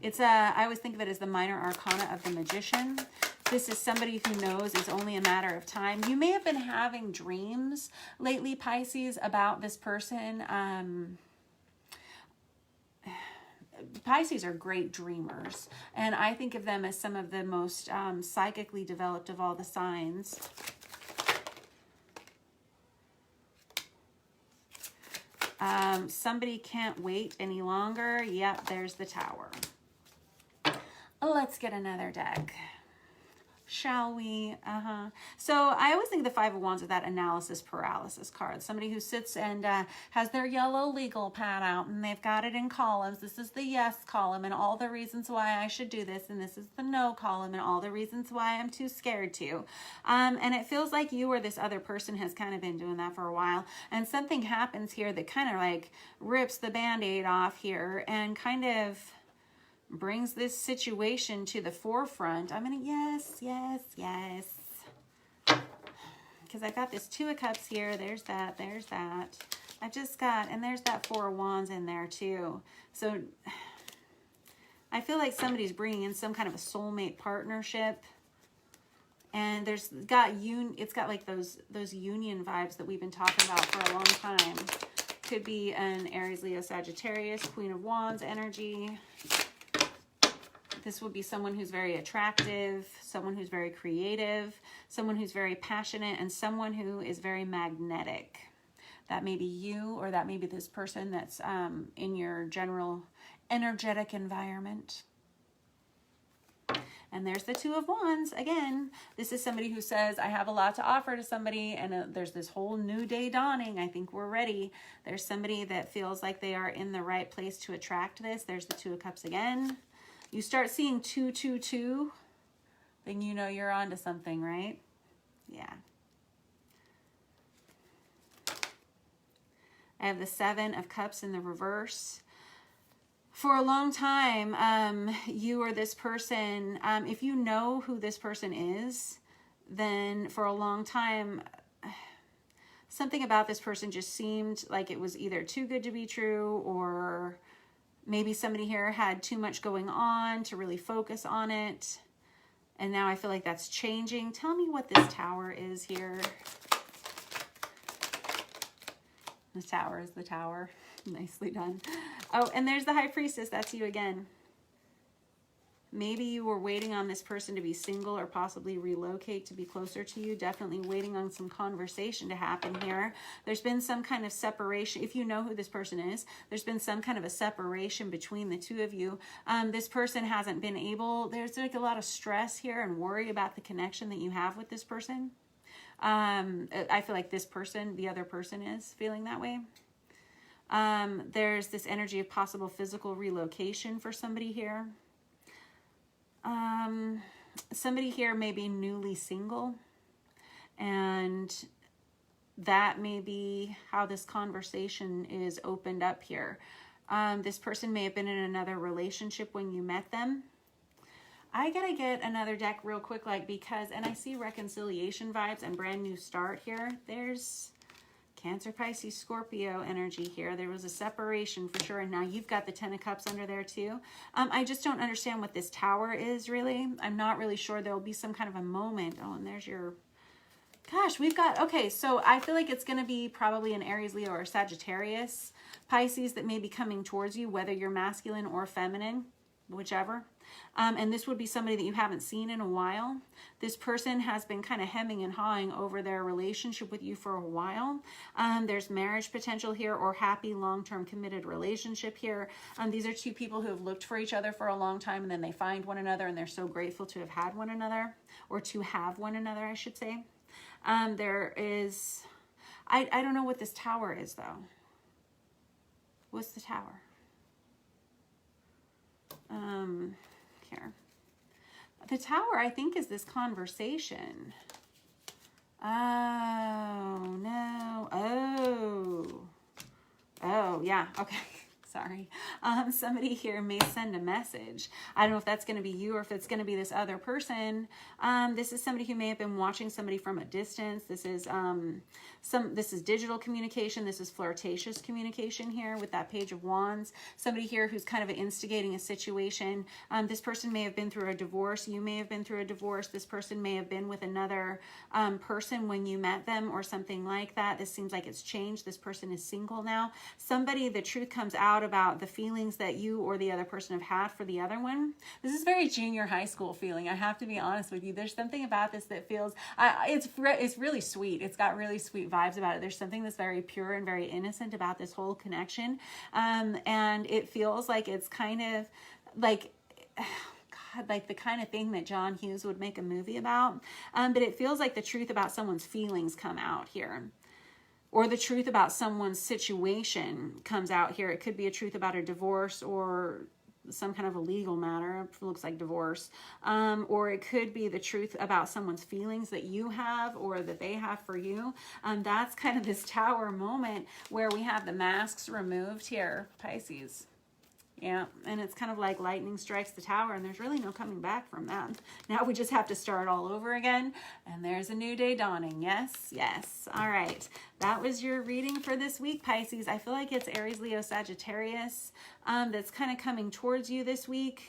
I always think of it as the minor arcana of the magician. This is somebody who knows it's only a matter of time. You may have been having dreams lately, Pisces, about this person. Pisces are great dreamers, and I think of them as some of the most psychically developed of all the signs. Somebody can't wait any longer. Yep, there's the Tower. Let's get another deck. Shall we? So I always think the Five of Wands with that analysis paralysis card. Somebody who sits and has their yellow legal pad out and they've got it in columns. This is the yes column and all the reasons why I should do this. And this is the no column and all the reasons why I'm too scared to. And it feels like you or this other person has kind of been doing that for a while. And something happens here that kind of like rips the Band-Aid off here and kind of brings this situation to the forefront. I'm gonna, yes, because I've got this Two of Cups here. There's that. I've just got, and there's that Four of Wands in there too. So I feel like somebody's bringing in some kind of a soulmate partnership, and it's got like those union vibes that we've been talking about for a long time. Could be an Aries, Leo, Sagittarius, Queen of Wands energy. This would be someone who's very attractive, someone who's very creative, someone who's very passionate, and someone who is very magnetic. That may be you, or that may be this person that's in your general energetic environment. And there's the Two of Wands. Again, this is somebody who says, I have a lot to offer to somebody, and there's this whole new day dawning. I think we're ready. There's somebody that feels like they are in the right place to attract this. There's the Two of Cups again. You start seeing 2, 2, 2, then you know you're onto something, right? Yeah. I have the Seven of Cups in the reverse. For a long time, you or this person, if you know who this person is, then for a long time, something about this person just seemed like it was either too good to be true, or maybe somebody here had too much going on to really focus on it. And now I feel like that's changing. Tell me what this Tower is here. The Tower is the Tower. Nicely done. Oh, and there's the High Priestess. That's you again. Maybe you were waiting on this person to be single or possibly relocate to be closer to you. Definitely waiting on some conversation to happen here. There's been some kind of separation. If you know who this person is, there's been some kind of a separation between the two of you. This person hasn't been able, there's like a lot of stress here and worry about the connection that you have with this person. I feel like this person, the other person, is feeling that way. There's this energy of possible physical relocation for somebody here. Somebody here may be newly single, and that may be how this conversation is opened up here. This person may have been in another relationship when you met them. I gotta get another deck real quick, because, and I see reconciliation vibes and brand new start here. There's Cancer, Pisces, Scorpio energy here. There was a separation for sure. And now you've got the Ten of Cups under there too. I just don't understand what this Tower is really. I'm not really sure. There'll be some kind of a moment. Oh, and there's your, gosh, we've got, okay. So I feel like it's going to be probably an Aries, Leo, or Sagittarius, Pisces that may be coming towards you, whether you're masculine or feminine, whichever. And this would be somebody that you haven't seen in a while. This person has been kind of hemming and hawing over their relationship with you for a while. There's marriage potential here, or happy long-term committed relationship here. These are two people who have looked for each other for a long time, and then they find one another, and they're so grateful to have had one another, or to have one another, I should say. There is, I don't know what this Tower is though. What's the Tower? Here. The Tower, I think, is this conversation. Oh, no. Oh, yeah. Okay. Sorry. Somebody here may send a message. I don't know if that's going to be you or if it's going to be this other person. This is somebody who may have been watching somebody from a distance. This is this is digital communication. This is flirtatious communication here with that Page of Wands. Somebody here who's kind of instigating a situation. This person may have been through a divorce. You may have been through a divorce. This person may have been with another person when you met them, or something like that. This seems like it's changed. This person is single now. Somebody, the truth comes out about the feelings that you or the other person have had for the other one. This is very junior high school feeling. I have to be honest with you. There's something about this that feels, it's really sweet. It's got really sweet vibes about it. There's something that's very pure and very innocent about this whole connection. And it feels like it's kind of like, like the kind of thing that John Hughes would make a movie about. But it feels like the truth about someone's feelings come out here. Or the truth about someone's situation comes out here. It could be a truth about a divorce or some kind of a legal matter. It looks like divorce. Or it could be the truth about someone's feelings that you have or that they have for you. That's kind of this Tower moment where we have the masks removed here, Pisces. Yeah, and it's kind of like lightning strikes the tower, and there's really no coming back from that. Now we just have to start all over again, and there's a new day dawning. Yes, yes. All right. That was your reading for this week, Pisces. I feel like it's Aries, Leo, Sagittarius that's kind of coming towards you this week.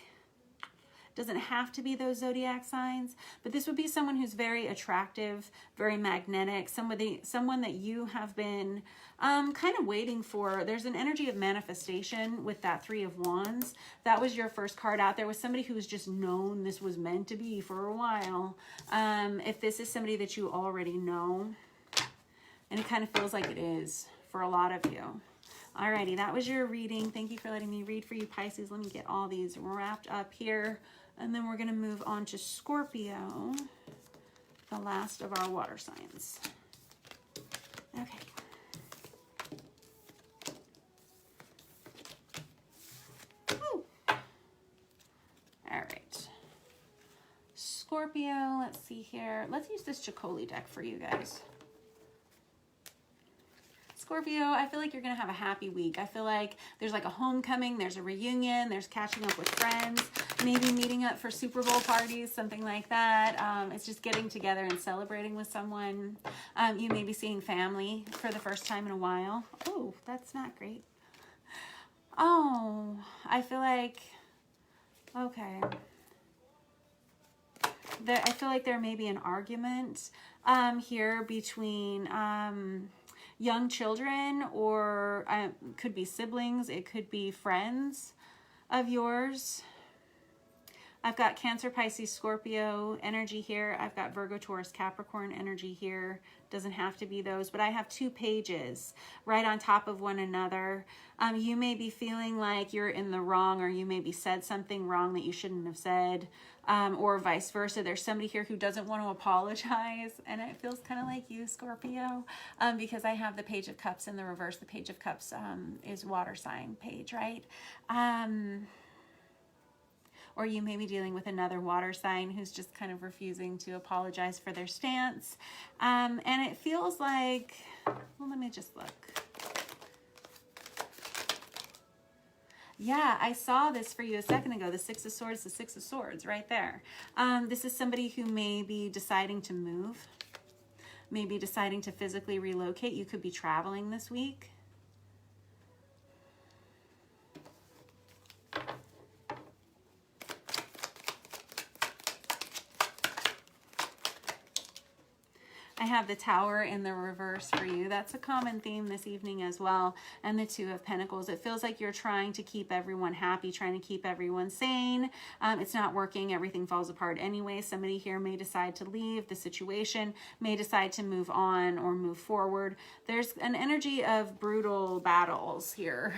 Doesn't have to be those zodiac signs, but this would be someone who's very attractive, very magnetic, someone that you have been kind of waiting for. There's an energy of manifestation with that Three of Wands. That was your first card out there with somebody who was just known this was meant to be for a while. If this is somebody that you already know, and it kind of feels like it is for a lot of you. Alrighty, that was your reading. Thank you for letting me read for you, Pisces. Let me get all these wrapped up here. And then we're going to move on to Scorpio, the last of our water signs. Okay. Woo. All right. Scorpio, let's see here. Let's use this Chicoli deck for you guys. Scorpio, I feel like you're going to have a happy week. I feel like there's like a homecoming, there's a reunion, there's catching up with friends, maybe meeting up for Super Bowl parties, something like that. It's just getting together and celebrating with someone. You may be seeing family for the first time in a while. Oh, that's not great. Oh, I feel like, okay. I feel like there may be an argument here between young children, or could be siblings, it could be friends of yours. I've got Cancer, Pisces, Scorpio energy here. I've got Virgo, Taurus, Capricorn energy here. Doesn't have to be those, but I have two pages right on top of one another. You may be feeling like you're in the wrong, or you maybe said something wrong that you shouldn't have said, or vice versa. There's somebody here who doesn't want to apologize, and it feels kind of like you, Scorpio, because I have the Page of Cups in the reverse. The Page of Cups is water sign page, right? Or you may be dealing with another water sign who's just kind of refusing to apologize for their stance. And it feels like, well, let me just look. Yeah, I saw this for you a second ago. The Six of Swords right there. This is somebody who may be deciding to move, maybe deciding to physically relocate. You could be traveling this week. I have the Tower in the reverse for you. That's a common theme this evening as well. And the Two of Pentacles. It feels like you're trying to keep everyone happy, trying to keep everyone sane. It's not working. Everything falls apart anyway. Somebody here may decide to leave the situation, may decide to move on or move forward. There's an energy of brutal battles here.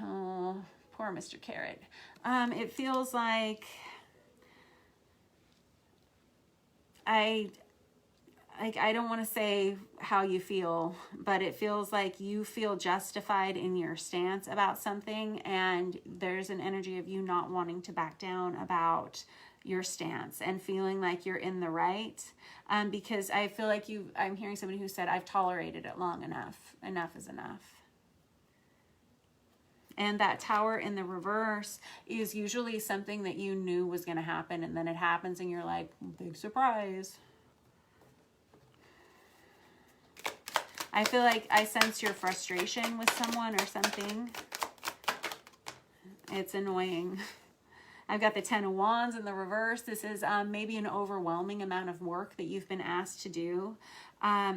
Oh, poor Mr. Carrot. It feels like I don't want to say how you feel, but it feels like you feel justified in your stance about something, and there's an energy of you not wanting to back down about your stance and feeling like you're in the right, because I feel like I'm hearing somebody who said, I've tolerated it long enough. Enough is enough. And that Tower in the reverse is usually something that you knew was going to happen, and then it happens and you're like, big surprise. I feel like I sense your frustration with someone or something. It's annoying. I've got the Ten of Wands in the reverse. This is maybe an overwhelming amount of work that you've been asked to do.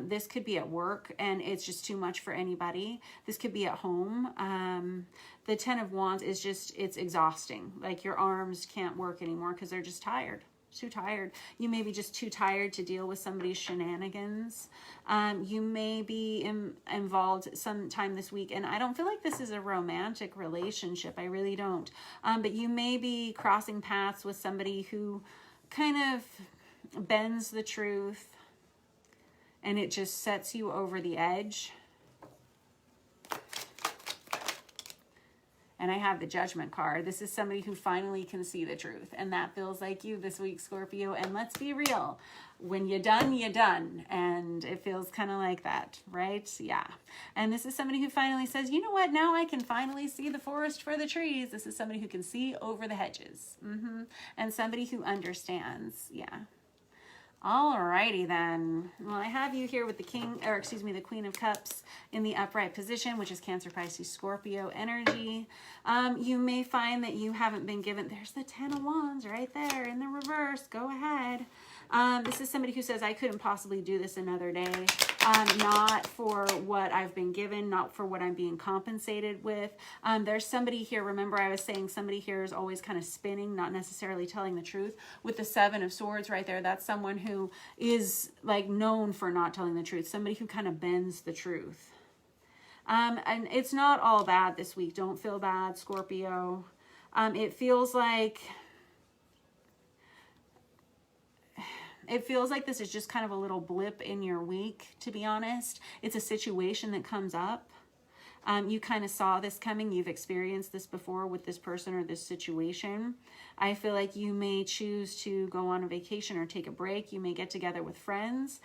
This could be at work and it's just too much for anybody. This could be at home. The Ten of Wands is just, it's exhausting. Like your arms can't work anymore because they're just tired. too tired. You may be just too tired to deal with somebody's shenanigans. You may be involved sometime this week, and I don't feel like this is a romantic relationship. I really don't. But you may be crossing paths with somebody who kind of bends the truth, and it just sets you over the edge. And I have the Judgment card. This is somebody who finally can see the truth. And that feels like you this week, Scorpio. And let's be real. When you're done, you're done. And it feels kind of like that, right? Yeah. And this is somebody who finally says, you know what? Now I can finally see the forest for the trees. This is somebody who can see over the hedges. And somebody who understands. Yeah. Alrighty then. Well, I have you here with the the Queen of Cups in the upright position, which is Cancer, Pisces, Scorpio energy. You may find that you haven't been given, there's the 10 of Wands right there in the reverse. Go ahead. This is somebody who says, I couldn't possibly do this another day. Not for what I've been given, not for what I'm being compensated with. There's somebody here, remember I was saying somebody here is always kind of spinning, not necessarily telling the truth. With the 7 of Swords right there, that's someone who is like known for not telling the truth. Somebody who kind of bends the truth. And it's not all bad this week. Don't feel bad, Scorpio. It feels like this is just kind of a little blip in your week, to be honest. It's a situation that comes up. You kind of saw this coming. You've experienced this before with this person or this situation. I feel like you may choose to go on a vacation or take a break. You may get together with friends.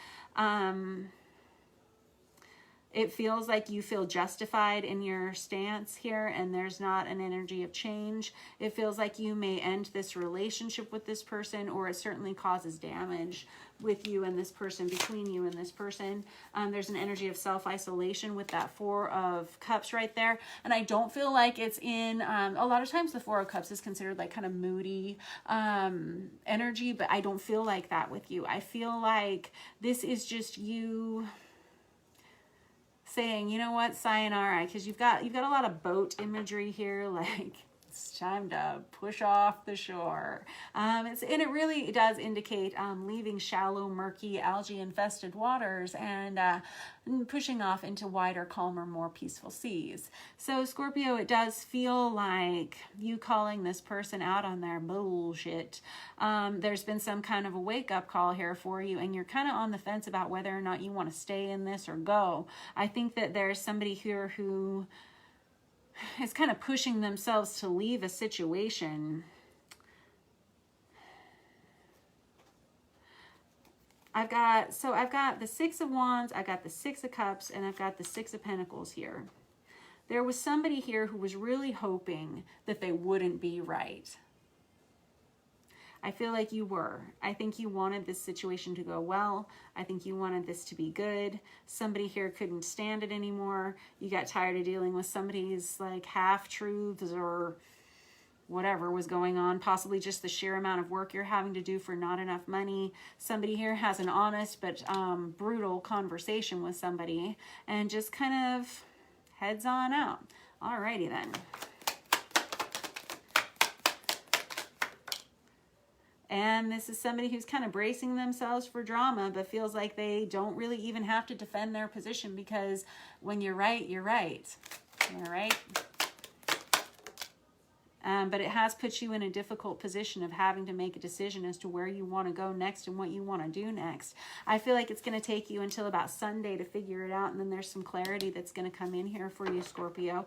It feels like you feel justified in your stance here, and there's not an energy of change. It feels like you may end this relationship with this person, or it certainly causes damage with you and this person, between you and this person. There's an energy of self-isolation with that 4 of Cups right there. And I don't feel like it's in, a lot of times the 4 of Cups is considered like kind of moody energy, but I don't feel like that with you. I feel like this is just you saying, you know what, sayonara, because you've got a lot of boat imagery here, like it's time to push off the shore. And it really does indicate leaving shallow, murky, algae-infested waters and pushing off into wider, calmer, more peaceful seas. So Scorpio, it does feel like you calling this person out on their bullshit. There's been some kind of a wake-up call here for you, and you're kind of on the fence about whether or not you want to stay in this or go. I think that there's somebody here who is kind of pushing themselves to leave a situation. I've got the 6 of Wands, I've got the 6 of Cups, and I've got the 6 of Pentacles here. There was somebody here who was really hoping that they wouldn't be right. I feel like you were. I think you wanted this situation to go well. I think you wanted this to be good. Somebody here couldn't stand it anymore. You got tired of dealing with somebody's like half-truths or whatever was going on. Possibly just the sheer amount of work you're having to do for not enough money. Somebody here has an honest but brutal conversation with somebody and just kind of heads on out. Alrighty then. And this is somebody who's kind of bracing themselves for drama, but feels like they don't really even have to defend their position because when you're right, you're right. All right? But it has put you in a difficult position of having to make a decision as to where you want to go next and what you want to do next. I feel like it's going to take you until about Sunday to figure it out, and then there's some clarity that's going to come in here for you, Scorpio,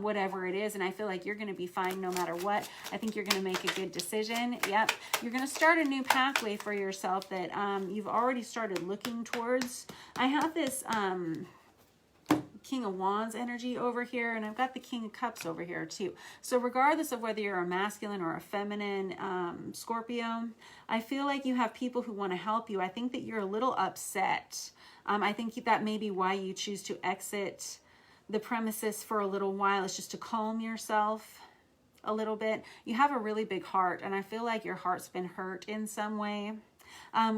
whatever it is. And I feel like you're going to be fine no matter what. I think you're going to make a good decision. Yep. You're going to start a new pathway for yourself that you've already started looking towards. I have this King of Wands energy over here, and I've got the King of Cups over here too. So regardless of whether you're a masculine or a feminine Scorpio, I feel like you have people who want to help you. I think that you're a little upset. I think that may be why you choose to exit the premises for a little while. It's just to calm yourself a little bit. You have a really big heart, and I feel like your heart's been hurt in some way.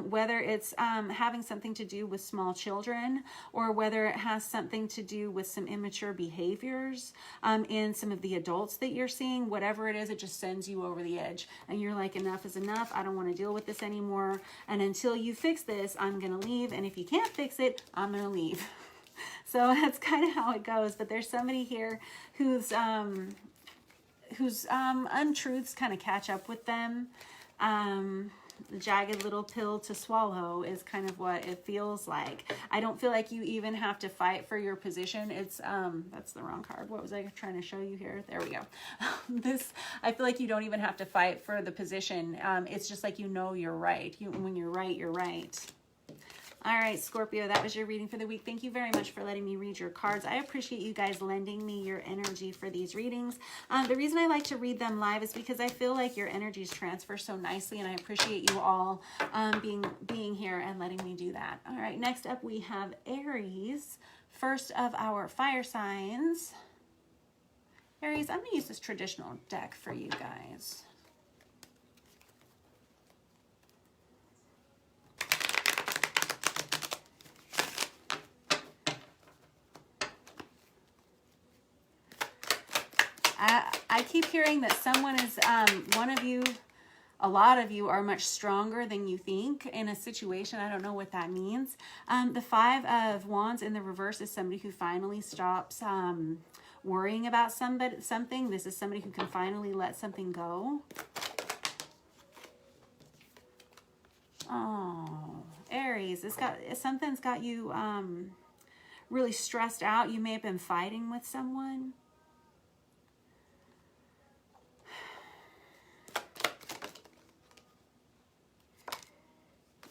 whether it's having something to do with small children, or whether it has something to do with some immature behaviors in some of the adults that you're seeing. Whatever it is, it just sends you over the edge. And you're like, enough is enough. I don't want to deal with this anymore. And until you fix this, I'm going to leave. And if you can't fix it, I'm going to leave. So that's kind of how it goes. But there's somebody here whose untruths kind of catch up with them. The jagged little pill to swallow is kind of what it feels like. I don't feel like you even have to fight for your position. It's that's the wrong card. What was I trying to show you here? There we go. I feel like you don't even have to fight for the position. It's just like, you know, you're right. When you're right, you're right. All right, Scorpio, that was your reading for the week. Thank you very much for letting me read your cards. I appreciate you guys lending me your energy for these readings. The reason I like to read them live is because I feel like your energies transfer so nicely, and I appreciate you all being here and letting me do that. All right, next up we have Aries, first of our fire signs. Aries, I'm going to use this traditional deck for you guys. I keep hearing that someone is, one of you, a lot of you are much stronger than you think in a situation. I don't know what that means. The Five of Wands in the reverse is somebody who finally stops worrying about something. This is somebody who can finally let something go. Oh, Aries, something's got you really stressed out. You may have been fighting with someone.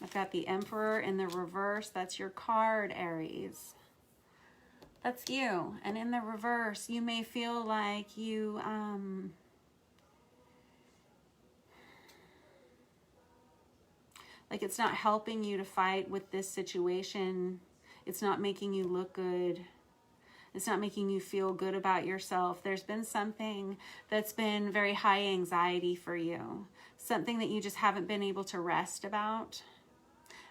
I've got the Emperor in the reverse. That's your card, Aries. That's you. And in the reverse, you may feel like you like it's not helping you to fight with this situation. It's not making you look good. It's not making you feel good about yourself. There's been something that's been very high anxiety for you. Something that you just haven't been able to rest about.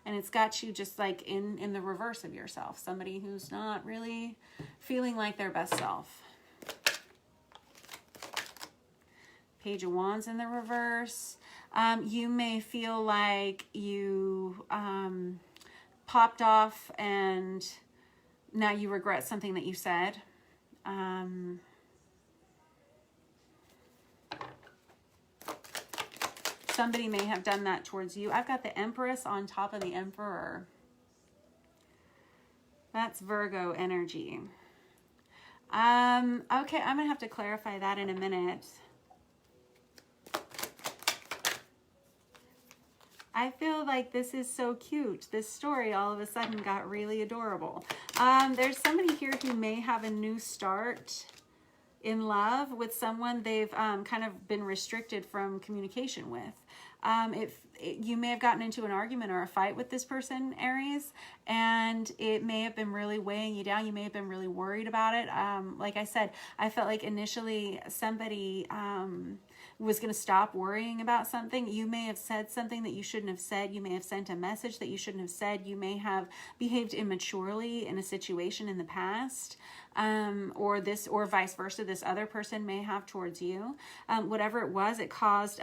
And it's got you just like in the reverse of yourself. Somebody who's not really feeling like their best self. Page of Wands in the reverse. You may feel like you popped off and now you regret something that you said. Somebody may have done that towards you. I've got the Empress on top of the Emperor. That's Virgo energy. Okay, I'm going to have to clarify that in a minute. I feel like this is so cute. This story all of a sudden got really adorable. There's somebody here who may have a new start in love with someone they've kind of been restricted from communication with. You may have gotten into an argument or a fight with this person, Aries, and it may have been really weighing you down. You may have been really worried about it. Like I said, I felt like initially somebody was going to stop worrying about something. You may have said something that you shouldn't have said. You may have sent a message that you shouldn't have said. You may have behaved immaturely in a situation in the past, or vice versa. This other person may have towards you. Whatever it was, it caused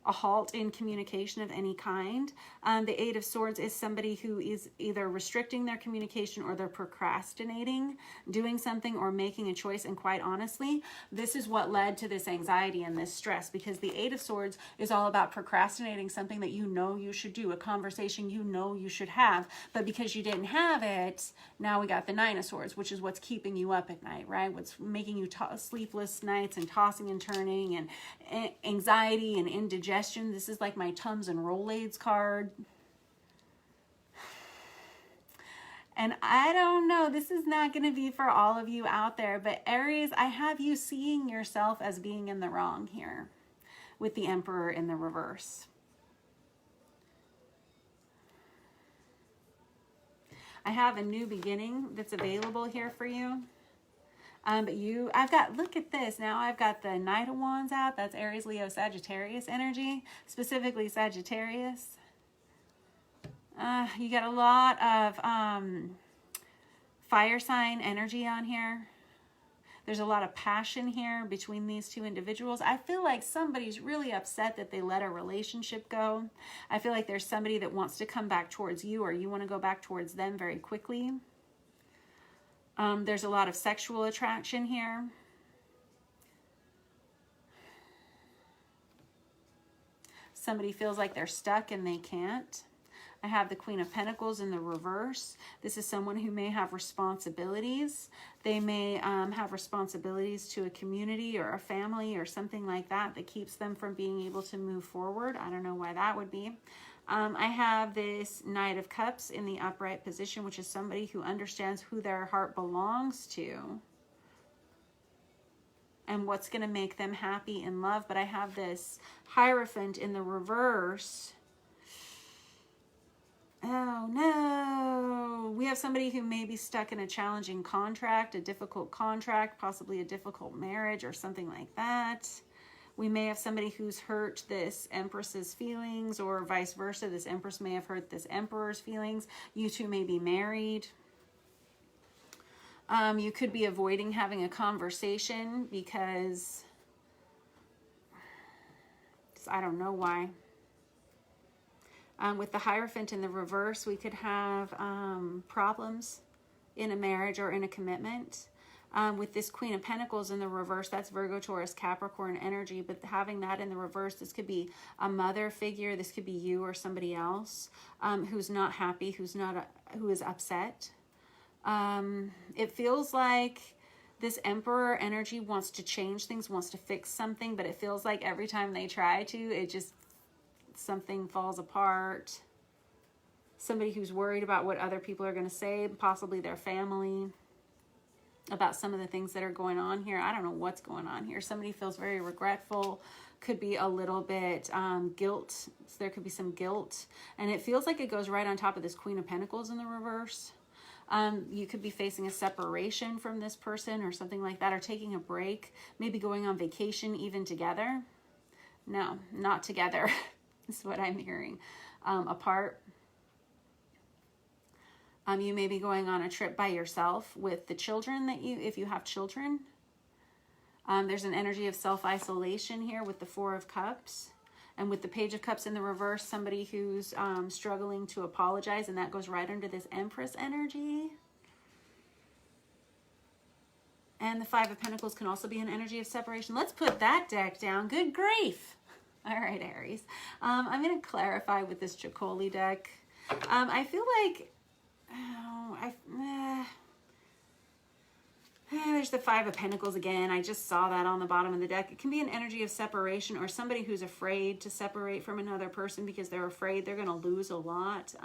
a halt in communication of any kind. The Eight of Swords is somebody who is either restricting their communication or they're procrastinating doing something or making a choice. And quite honestly, this is what led to this anxiety and this stress, because the Eight of Swords is all about procrastinating something that you know you should do, a conversation you know you should have, but because you didn't have it, now we got the Nine of Swords, which is what's keeping you up at night, right? What's making you sleepless nights and tossing and turning and anxiety and indigestion. This is like my Tums and Rolaids card. And I don't know, this is not going to be for all of you out there, but Aries, I have you seeing yourself as being in the wrong here with the Emperor in the reverse. I have a new beginning that's available here for you. But I've got, look at this. Now I've got the Knight of Wands out. That's Aries, Leo, Sagittarius energy, specifically Sagittarius. You got a lot of fire sign energy on here. There's a lot of passion here between these two individuals. I feel like somebody's really upset that they let a relationship go. I feel like there's somebody that wants to come back towards you, or you want to go back towards them very quickly. There's a lot of sexual attraction here. Somebody feels like they're stuck and they can't. I have the Queen of Pentacles in the reverse. This is someone who may have responsibilities. They may have responsibilities to a community or a family or something like that that keeps them from being able to move forward. I don't know why that would be. I have this Knight of Cups in the upright position, which is somebody who understands who their heart belongs to and what's going to make them happy in love. But I have this Hierophant in the reverse. Oh no, we have somebody who may be stuck in a challenging contract, a difficult contract, possibly a difficult marriage or something like that. We may have somebody who's hurt this Empress's feelings, or vice versa. This Empress may have hurt this Emperor's feelings. You two may be married. You could be avoiding having a conversation because I don't know why. With the Hierophant in the reverse, we could have problems in a marriage or in a commitment. With this Queen of Pentacles in the reverse, that's Virgo, Taurus, Capricorn energy. But having that in the reverse, this could be a mother figure. This could be you or somebody else who's not happy, who is upset. It feels like this Emperor energy wants to change things, wants to fix something, but it feels like every time they try to, something falls apart. Somebody who's worried about what other people are going to say, possibly their family, about some of the things that are going on here. I don't know what's going on here. Somebody feels very regretful. Could be a little bit guilt. So there could be some guilt. And it feels like it goes right on top of this Queen of Pentacles in the reverse. You could be facing a separation from this person or something like that, or taking a break, maybe going on vacation even together. No, not together. Is what I'm hearing. Apart. You may be going on a trip by yourself with the children if you have children. There's an energy of self-isolation here with the Four of Cups. And with the Page of Cups in the reverse, somebody who's struggling to apologize, and that goes right under this Empress energy. And the Five of Pentacles can also be an energy of separation. Let's put that deck down. Good grief. All right, Aries. I'm going to clarify with this Chicoli deck. I feel like there's the Five of Pentacles again. I just saw that on the bottom of the deck. It can be an energy of separation, or somebody who's afraid to separate from another person because they're afraid they're going to lose a lot.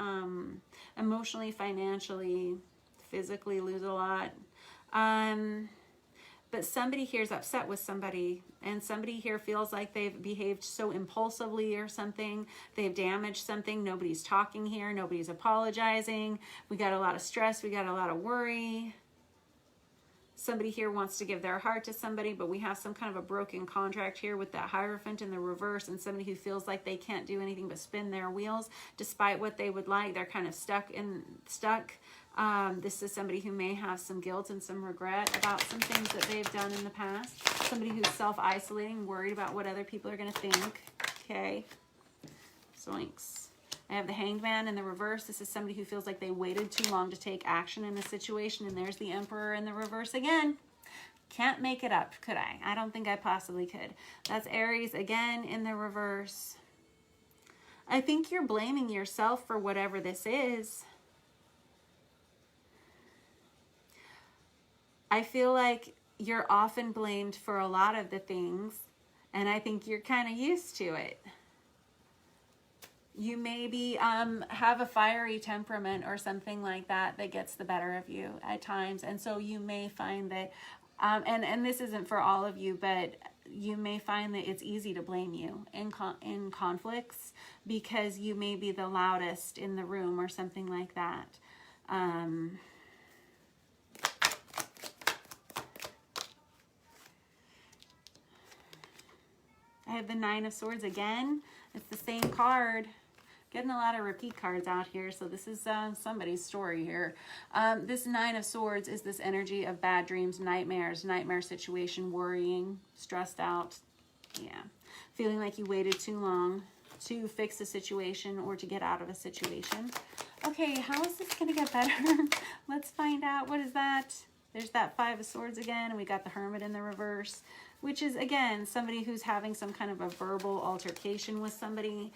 Emotionally, financially, physically lose a lot. But somebody here is upset with somebody, and somebody here feels like they've behaved so impulsively or something. They've damaged something. Nobody's talking here. Nobody's apologizing. We got a lot of stress. We got a lot of worry. Somebody here wants to give their heart to somebody, but we have some kind of a broken contract here with that Hierophant in the reverse, and somebody who feels like they can't do anything but spin their wheels despite what they would like. They're kind of stuck. This is somebody who may have some guilt and some regret about some things that they've done in the past. Somebody who's self-isolating, worried about what other people are going to think. Okay. Zoinks. I have the Hanged Man in the reverse. This is somebody who feels like they waited too long to take action in a situation. And there's the Emperor in the reverse again. Can't make it up, could I? I don't think I possibly could. That's Aries again in the reverse. I think you're blaming yourself for whatever this is. I feel like you're often blamed for a lot of the things, and I think you're kind of used to it. You maybe have a fiery temperament or something like that that gets the better of you at times, and so you may find that, and this isn't for all of you, but you may find that it's easy to blame you in conflicts because you may be the loudest in the room or something like that. I have the Nine of Swords again. It's the same card. Getting a lot of repeat cards out here, so this is somebody's story here. This Nine of Swords is this energy of bad dreams, nightmares, nightmare situation, worrying, stressed out. Yeah. Feeling like you waited too long to fix a situation or to get out of a situation. Okay, how is this going to get better? Let's find out. What is that? There's that Five of Swords again, and we got the Hermit in the reverse, which is, again, somebody who's having some kind of a verbal altercation with somebody.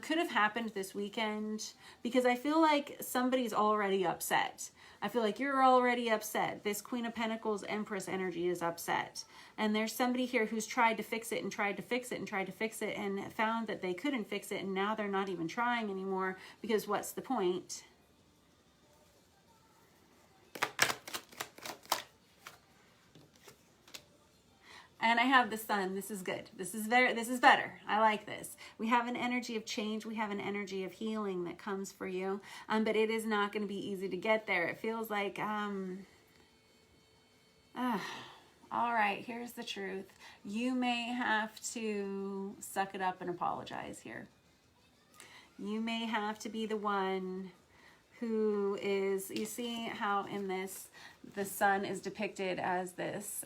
Could have happened this weekend, because I feel like somebody's already upset. I feel like you're already upset. This Queen of Pentacles, Empress energy is upset. And there's somebody here who's tried to fix it and tried to fix it and tried to fix it and found that they couldn't fix it, and now they're not even trying anymore, because what's the point? And I have the Sun. This is good. This is better. I like this. We have an energy of change. We have an energy of healing that comes for you. But it is not going to be easy to get there. It feels like, all right, here's the truth. You may have to suck it up and apologize here. You may have to be the one who is, you see how in this, the Sun is depicted as this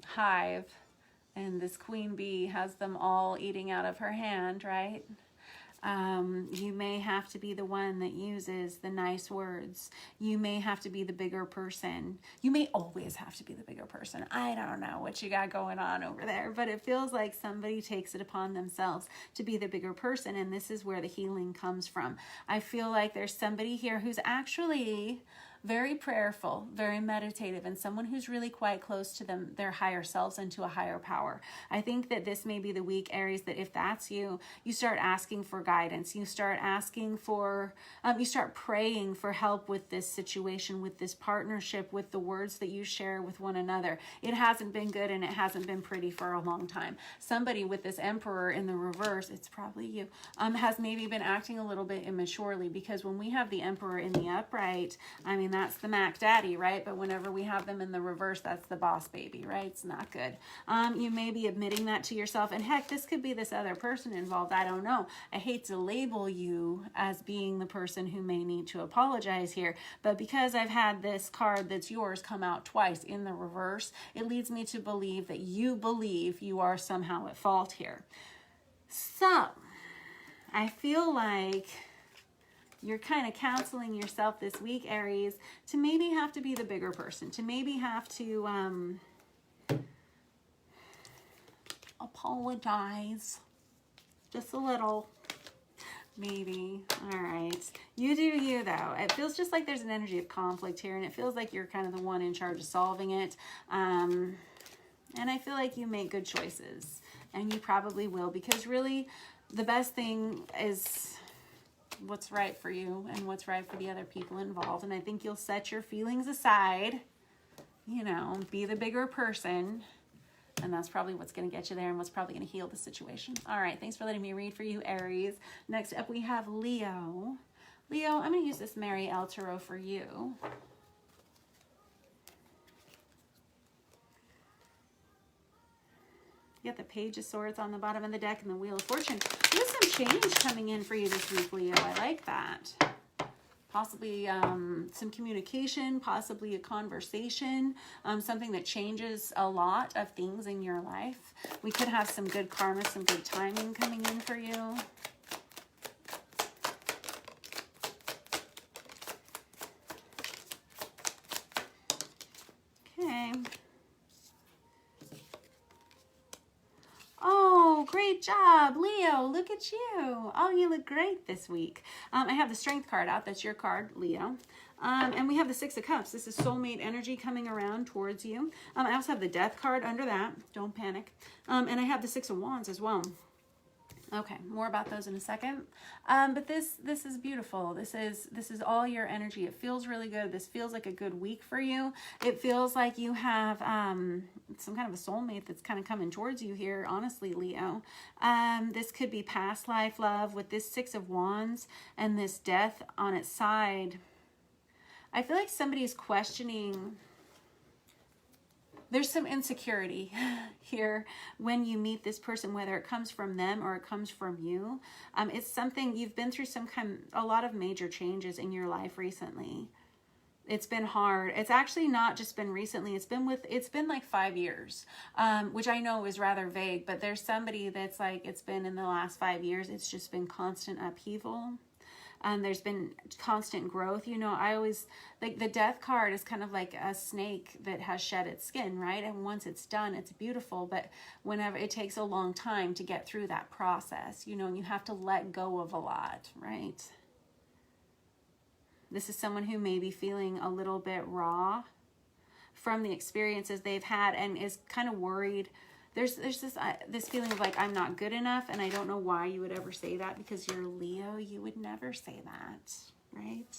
hive, and this queen bee has them all eating out of her hand, right? You may have to be the one that uses the nice words. You may have to be the bigger person. You may always have to be the bigger person. I don't know what you got going on over there, but it feels like somebody takes it upon themselves to be the bigger person, and this is where the healing comes from. I feel like there's somebody here who's actually very prayerful, very meditative, and someone who's really quite close to their higher selves and to a higher power. I think that this may be the week, Aries, that if that's you, you start asking for guidance. You start asking for, you start praying for help with this situation, with this partnership, with the words that you share with one another. It hasn't been good and it hasn't been pretty for a long time. Somebody with this Emperor in the reverse, it's probably you, has maybe been acting a little bit immaturely, because when we have the Emperor in the upright, I mean, that's the Mac Daddy, right? But whenever we have them in the reverse, that's the boss baby, right? It's not good. You may be admitting that to yourself. And heck, this could be this other person involved. I don't know. I hate to label you as being the person who may need to apologize here. But because I've had this card that's yours come out twice in the reverse, it leads me to believe that you believe you are somehow at fault here. So, I feel like you're kind of counseling yourself this week, Aries, to maybe have to be the bigger person, to maybe have to apologize just a little, maybe. All right. You do you, though. It feels just like there's an energy of conflict here, and it feels like you're kind of the one in charge of solving it. And I feel like you make good choices, and you probably will, because really the best thing is what's right for you and what's right for the other people involved. And I think you'll set your feelings aside, you know, be the bigger person, and that's probably what's going to get you there and what's probably going to heal the situation. All right, thanks for letting me read for you, Aries. Next up we have Leo. Leo, I'm going to use this Mary El Tarot for you. You got the Page of Swords on the bottom of the deck and the Wheel of Fortune. There's some change coming in for you this week, Leo. I like that. Possibly some communication, possibly a conversation, something that changes a lot of things in your life. We could have some good karma, some good timing coming in for you. Okay. Great job, Leo. Look at you. Oh, you look great this week. I have the Strength card out. That's your card, Leo. And we have the Six of Cups. This is soulmate energy coming around towards you. I also have the Death card under that. Don't panic. And I have the Six of Wands as well. Okay, more about those in a second. But this is beautiful. This is all your energy. It feels really good. This feels like a good week for you. It feels like you have some kind of a soulmate that's kind of coming towards you here, honestly, Leo. This could be past life love with this Six of Wands and this Death on its side. I feel like somebody is questioning there's some insecurity here when you meet this person, whether it comes from them or it comes from you. It's something you've been through, a lot of major changes in your life recently. It's been hard. It's actually not just been recently. It's been like 5 years, which I know is rather vague, but there's somebody that's like, it's been in the last 5 years. It's just been constant upheaval. There's been constant growth. You know, I always, like, the death card is kind of like a snake that has shed its skin, right? And once it's done, it's beautiful. But whenever it takes a long time to get through that process, you know, and you have to let go of a lot, right? This is someone who may be feeling a little bit raw from the experiences they've had and is kind of worried. There's this feeling of like, I'm not good enough, and I don't know why you would ever say that, because you're Leo. You would never say that, right?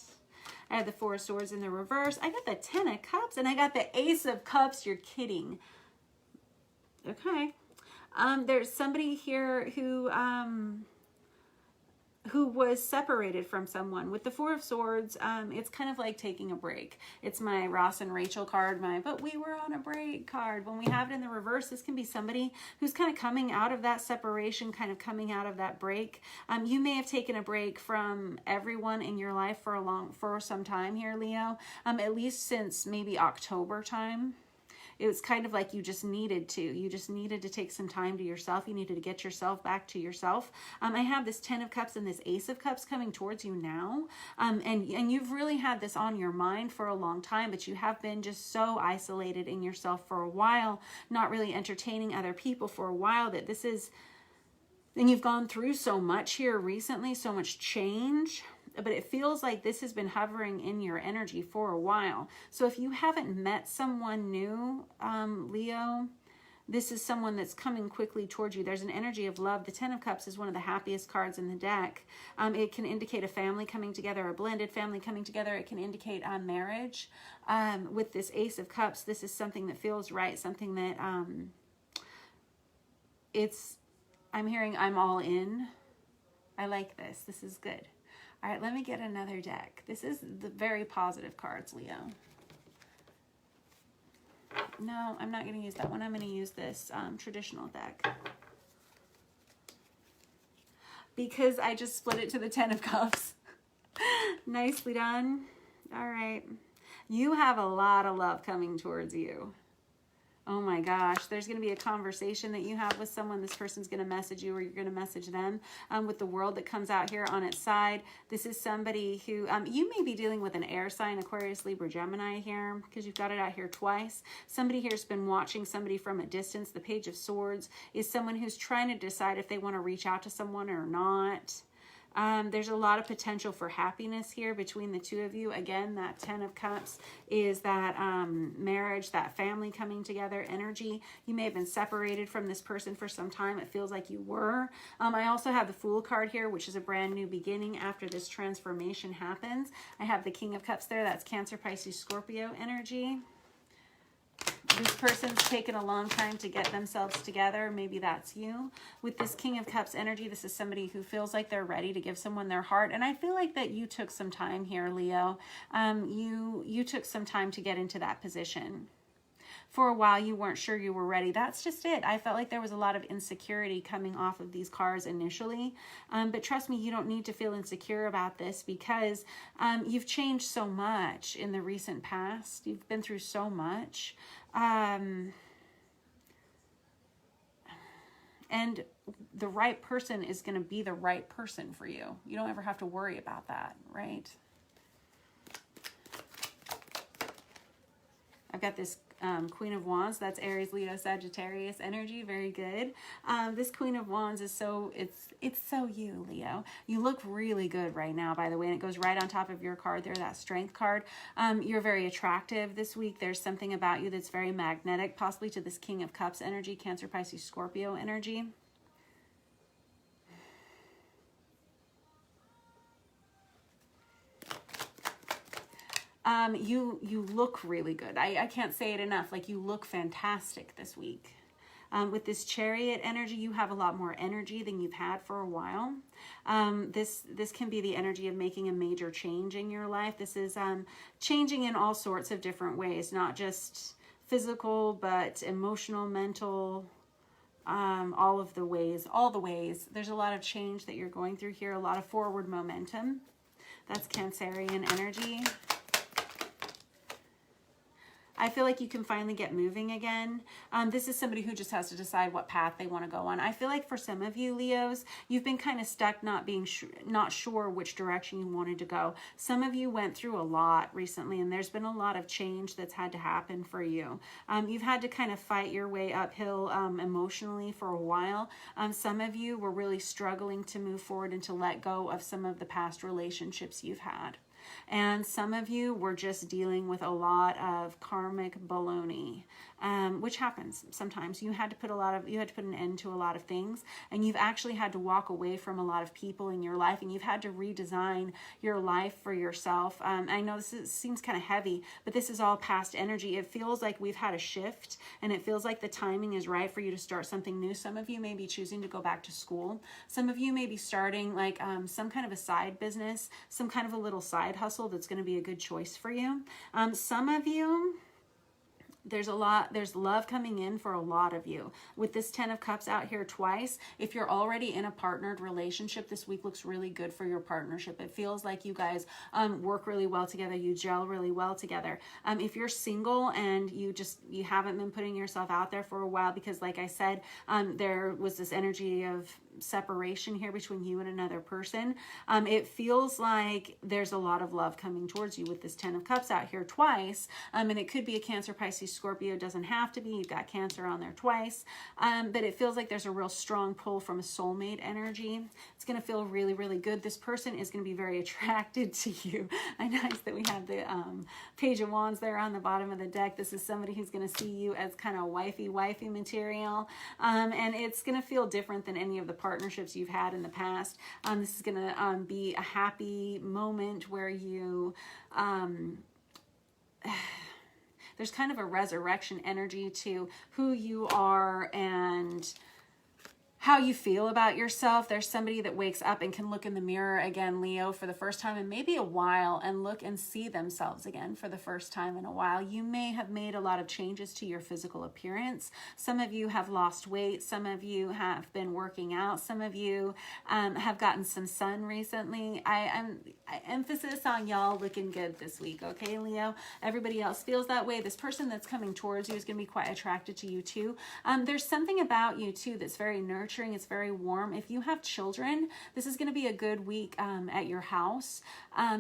I had the Four of Swords in the reverse. I got the Ten of Cups, and I got the Ace of Cups. You're kidding. Okay. There's somebody here who was separated from someone. With the Four of Swords, it's kind of like taking a break. It's my Ross and Rachel card, but we were on a break card. When we have it in the reverse, this can be somebody who's kind of coming out of that separation, kind of coming out of that break. You may have taken a break from everyone in your life for some time here, Leo, at least since maybe October time. It was kind of like you just needed to take some time to yourself. You needed to get yourself back to yourself. I have this Ten of Cups and this Ace of Cups coming towards you now. And you've really had this on your mind for a long time, but you have been just so isolated in yourself for a while, not really entertaining other people for a while, and you've gone through so much here recently, so much change. But it feels like this has been hovering in your energy for a while. So if you haven't met someone new, Leo, this is someone that's coming quickly towards you. There's an energy of love. The Ten of Cups is one of the happiest cards in the deck. It can indicate a family coming together, a blended family coming together. It can indicate a marriage. With this Ace of Cups, this is something that feels right, something that I'm hearing I'm all in. I like this. This is good. All right, let me get another deck. This is the very positive cards, Leo. No, I'm not going to use that one. I'm going to use this traditional deck, because I just split it to the Ten of Cups. Nicely done. All right. You have a lot of love coming towards you. Oh my gosh, there's going to be a conversation that you have with someone. This person's going to message you, or you're going to message them. With the World that comes out here on its side, this is somebody who, you may be dealing with an air sign, Aquarius, Libra, Gemini here, because you've got it out here twice. Somebody here has been watching somebody from a distance. The Page of Swords is someone who's trying to decide if they want to reach out to someone or not. There's a lot of potential for happiness here between the two of you. Again, that Ten of Cups is that marriage, that family coming together energy. You may have been separated from this person for some time. It feels like you were. I also have the Fool card here, which is a brand new beginning after this transformation happens. I have the King of Cups there. That's Cancer, Pisces, Scorpio energy. This person's taken a long time to get themselves together. Maybe that's you. With this King of Cups energy, this is somebody who feels like they're ready to give someone their heart. And I feel like that you took some time here, Leo. You took some time to get into that position. For a while, you weren't sure you were ready. That's just it. I felt like there was a lot of insecurity coming off of these cards initially. But trust me, you don't need to feel insecure about this, because you've changed so much in the recent past. You've been through so much. And the right person is going to be the right person for you. You don't ever have to worry about that, right? I've got this Queen of Wands. That's Aries, Leo, Sagittarius energy. Very good. This Queen of Wands is it's so you, Leo. You look really good right now, by the way, and it goes right on top of your card there, that Strength card. You're very attractive this week. There's something about you that's very magnetic, possibly to this King of Cups energy, Cancer, Pisces, Scorpio energy. You look really good. I can't say it enough. Like, you look fantastic this week. With this Chariot energy, you have a lot more energy than you've had for a while. This can be the energy of making a major change in your life. This is changing in all sorts of different ways, not just physical, but emotional, mental, all the ways. There's a lot of change that you're going through here, a lot of forward momentum. That's Cancerian energy. I feel like you can finally get moving again. This is somebody who just has to decide what path they want to go on. I feel like for some of you, Leos, you've been kind of stuck not sure which direction you wanted to go. Some of you went through a lot recently, and there's been a lot of change that's had to happen for you. You've had to kind of fight your way uphill emotionally for a while. Some of you were really struggling to move forward and to let go of some of the past relationships you've had. And some of you were just dealing with a lot of karmic baloney, which happens sometimes. You had to put an end to a lot of things, and you've actually had to walk away from a lot of people in your life, and you've had to redesign your life for yourself. I know seems kind of heavy, but this is all past energy. It feels like we've had a shift, and it feels like the timing is right for you to start something new. Some of you may be choosing to go back to school. Some of you may be starting like some kind of a side business, some kind of a little side hustle that's going to be a good choice for you. Some of you, there's love coming in for a lot of you. With this 10 of Cups out here twice, if you're already in a partnered relationship, this week looks really good for your partnership. It feels like you guys work really well together. You gel really well together. If you're single and you haven't been putting yourself out there for a while, because like I said, there was this energy of separation here between you and another person. It feels like there's a lot of love coming towards you with this 10 of Cups out here twice. And it could be a Cancer, Pisces, Scorpio. It doesn't have to be. You've got Cancer on there twice. But it feels like there's a real strong pull from a soulmate energy. It's going to feel really, really good. This person is going to be very attracted to you. I noticed that we have the Page of Wands there on the bottom of the deck. This is somebody who's going to see you as kind of wifey material. And it's going to feel different than any of the partnerships you've had in the past. This is going to be a happy moment where you there's kind of a resurrection energy to who you are and how you feel about yourself. There's somebody that wakes up and can look in the mirror again, Leo, for the first time in maybe a while, and look and see themselves again for the first time in a while. You may have made a lot of changes to your physical appearance. Some of you have lost weight. Some of you have been working out. Some of you have gotten some sun recently. I emphasis on y'all looking good this week, okay, Leo? Everybody else feels that way. This person that's coming towards you is going to be quite attracted to you too. There's something about you too that's very nurturing. It's very warm. If you have children, this is going to be a good week at your house. A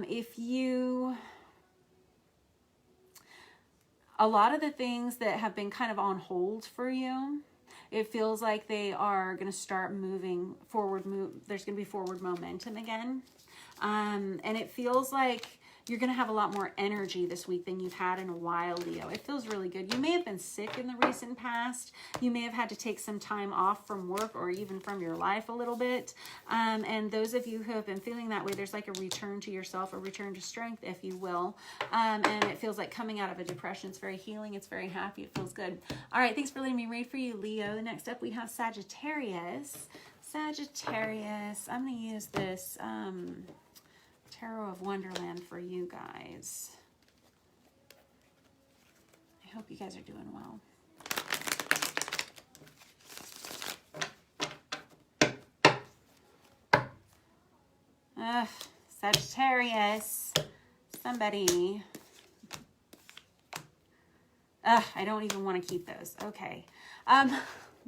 lot of the things that have been kind of on hold for you, it feels like they are going to start moving forward. There's going to be forward momentum again. And it feels like you're going to have a lot more energy this week than you've had in a while, Leo. It feels really good. You may have been sick in the recent past. You may have had to take some time off from work or even from your life a little bit. And those of you who have been feeling that way, there's like a return to yourself, a return to strength, if you will. And it feels like coming out of a depression. It's very healing. It's very happy. It feels good. All right. Thanks for letting me read for you, Leo. Next up, we have Sagittarius. Sagittarius. I'm going to use this Tarot of Wonderland for you guys. I hope you guys are doing well. Sagittarius. Somebody. I don't even want to keep those. Okay.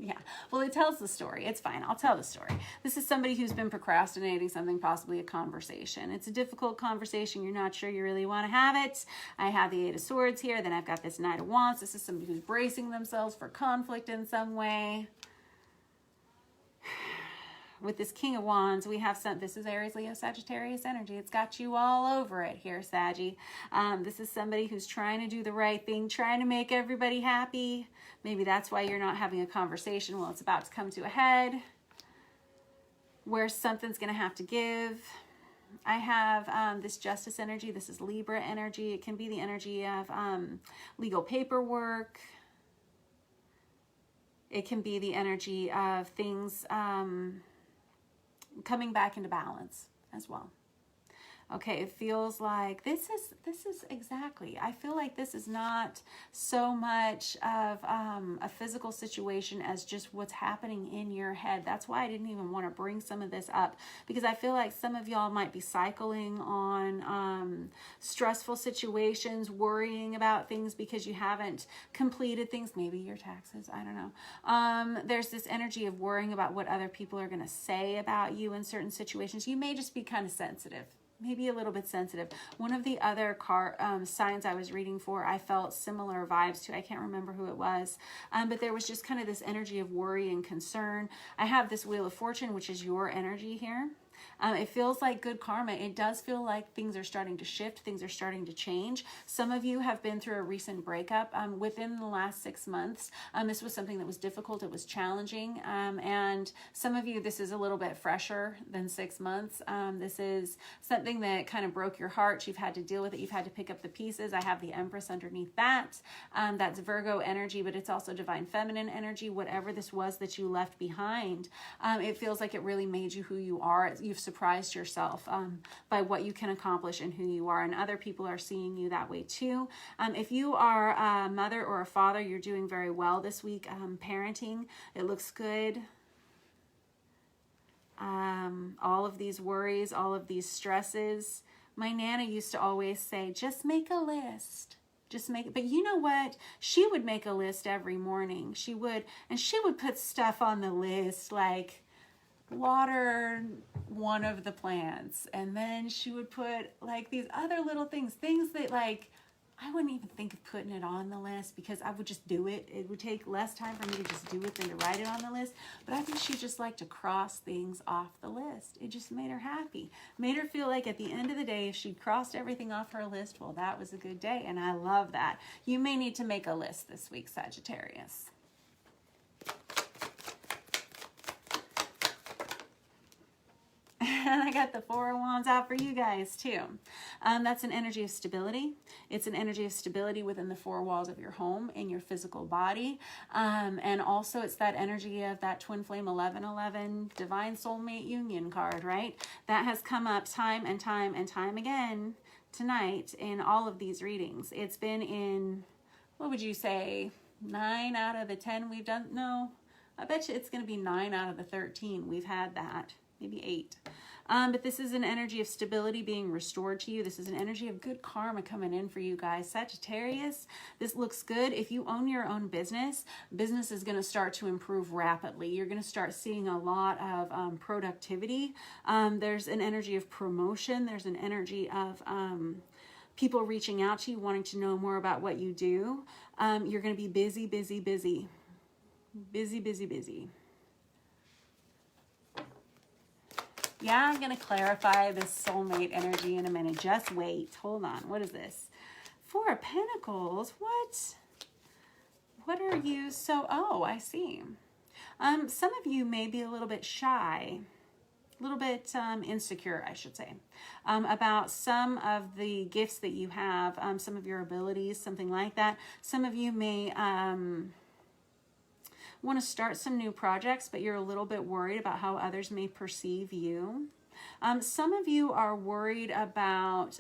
Yeah, well, it tells the story. It's fine. I'll tell the story. This is somebody who's been procrastinating something, possibly a conversation. It's a difficult conversation. You're not sure you really want to have it. I have the Eight of Swords here. Then I've got this Knight of Wands. This is somebody who's bracing themselves for conflict in some way. With this King of Wands, we have this is Aries, Leo, Sagittarius energy. It's got you all over it here, Saggy. This is somebody who's trying to do the right thing, trying to make everybody happy. Maybe that's why you're not having a conversation. Well, it's about to come to a head where something's going to have to give. I have this Justice energy. This is Libra energy. It can be the energy of legal paperwork. It can be the energy of things coming back into balance as well. Okay, it feels like this is exactly, I feel like this is not so much of a physical situation as just what's happening in your head. That's why I didn't even want to bring some of this up, because I feel like some of y'all might be cycling on stressful situations, worrying about things because you haven't completed things, maybe your taxes, I don't know. There's this energy of worrying about what other people are going to say about you in certain situations. You may just be kind of sensitive. Maybe a little bit sensitive. One of the other signs I was reading for, I felt similar vibes to. I can't remember who it was. But there was just kind of this energy of worry and concern. I have this Wheel of Fortune, which is your energy here. It feels like good karma. It does feel like things are starting to shift. Things are starting to change. Some of you have been through a recent breakup within the last 6 months. This was something that was difficult. It was challenging. And some of you, this is a little bit fresher than 6 months. This is something that kind of broke your heart. You've had to deal with it. You've had to pick up the pieces. I have the Empress underneath that. That's Virgo energy, but it's also divine feminine energy. Whatever this was that you left behind, it feels like it really made you who you are. You've surprised yourself by what you can accomplish and who you are, and other people are seeing you that way too. If you are a mother or a father, you're doing very well this week. Parenting, it looks good. All of these worries, all of these stresses. My Nana used to always say, just make a list. Just make it. But you know what? She would make a list every morning. She would, and she would put stuff on the list like water one of the plants, and then she would put like these other little things that like I wouldn't even think of putting it on the list, because I would just do it. It would take less time for me to just do it than to write it on the list. But I think she just liked to cross things off the list. It just made her happy. Made her feel like at the end of the day, if she'd crossed everything off her list, well, that was a good day. And I love that. You may need to make a list this week, Sagittarius. And I got the Four of Wands out for you guys too. That's an energy of stability. It's an energy of stability within the four walls of your home, in your physical body. And also it's that energy of that twin flame 1111 divine soulmate union card, right? That has come up time and time and time again tonight in all of these readings. It's been in, what would you say, 9 out of the 10 we've done? No, I bet you it's going to be 9 out of the 13 we've had that. Maybe 8. But this is an energy of stability being restored to you. This is an energy of good karma coming in for you guys. Sagittarius, this looks good. If you own your own business, business is going to start to improve rapidly. You're going to start seeing a lot of productivity. There's an energy of promotion. There's an energy of people reaching out to you, wanting to know more about what you do. You're going to be busy, busy, busy. Busy, busy, busy. Yeah, I'm going to clarify this soulmate energy in a minute. Just wait. Hold on. What is this? Four of Pentacles. What? What are you so... Oh, I see. Some of you may be a little bit shy. A little bit insecure, I should say, about some of the gifts that you have, some of your abilities, something like that. Some of you may... want to start some new projects, but you're a little bit worried about how others may perceive you. Some of you are worried about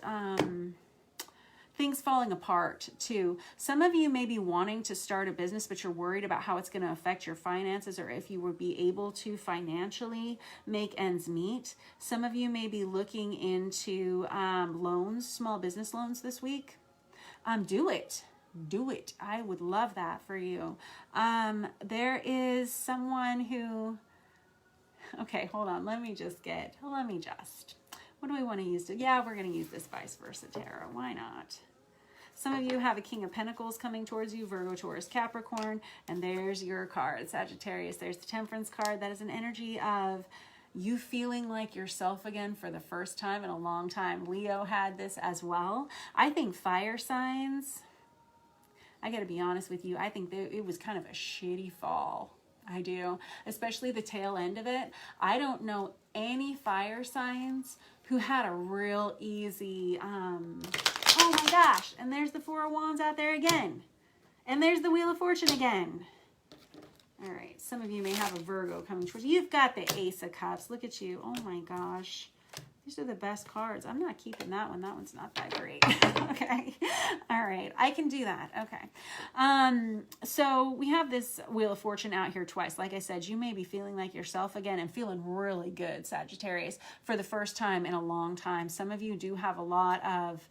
things falling apart too. Some of you may be wanting to start a business, but you're worried about how it's going to affect your finances, or if you will be able to financially make ends meet. Some of you may be looking into loans, small business loans this week. Do it. Do it. I would love that for you. There is someone who, okay, hold on. What do we want to use? Yeah, we're going to use this vice versa tarot. Why not? Some of you have a King of Pentacles coming towards you, Virgo, Taurus, Capricorn, and there's your card, Sagittarius. There's the Temperance card. That is an energy of you feeling like yourself again for the first time in a long time. Leo had this as well. I think fire signs... I got to be honest with you, I think that it was kind of a shitty fall. I do, especially the tail end of it. I don't know any fire signs who had a real easy, oh my gosh, and there's the Four of Wands out there again. And there's the Wheel of Fortune again. All right, some of you may have a Virgo coming towards you. You've got the Ace of Cups. Look at you. Oh my gosh. These are the best cards. I'm not keeping that one. That one's not that great. Okay. All right. I can do that. Okay. So we have this Wheel of Fortune out here twice. Like I said, you may be feeling like yourself again and feeling really good, Sagittarius, for the first time in a long time. Some of you do have a lot of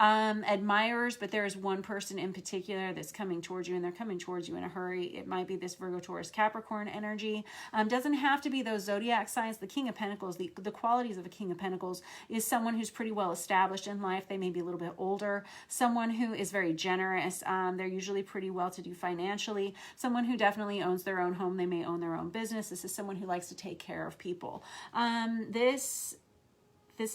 admirers, but there is one person in particular that's coming towards you, and they're coming towards you in a hurry. It might be this Virgo, Taurus, Capricorn energy. Doesn't have to be those zodiac signs. The King of Pentacles, the qualities of a King of Pentacles is someone who's pretty well established in life. They may be a little bit older. Someone who is very generous. They're usually pretty well to do financially. Someone who definitely owns their own home. They may own their own business. This is someone who likes to take care of people. This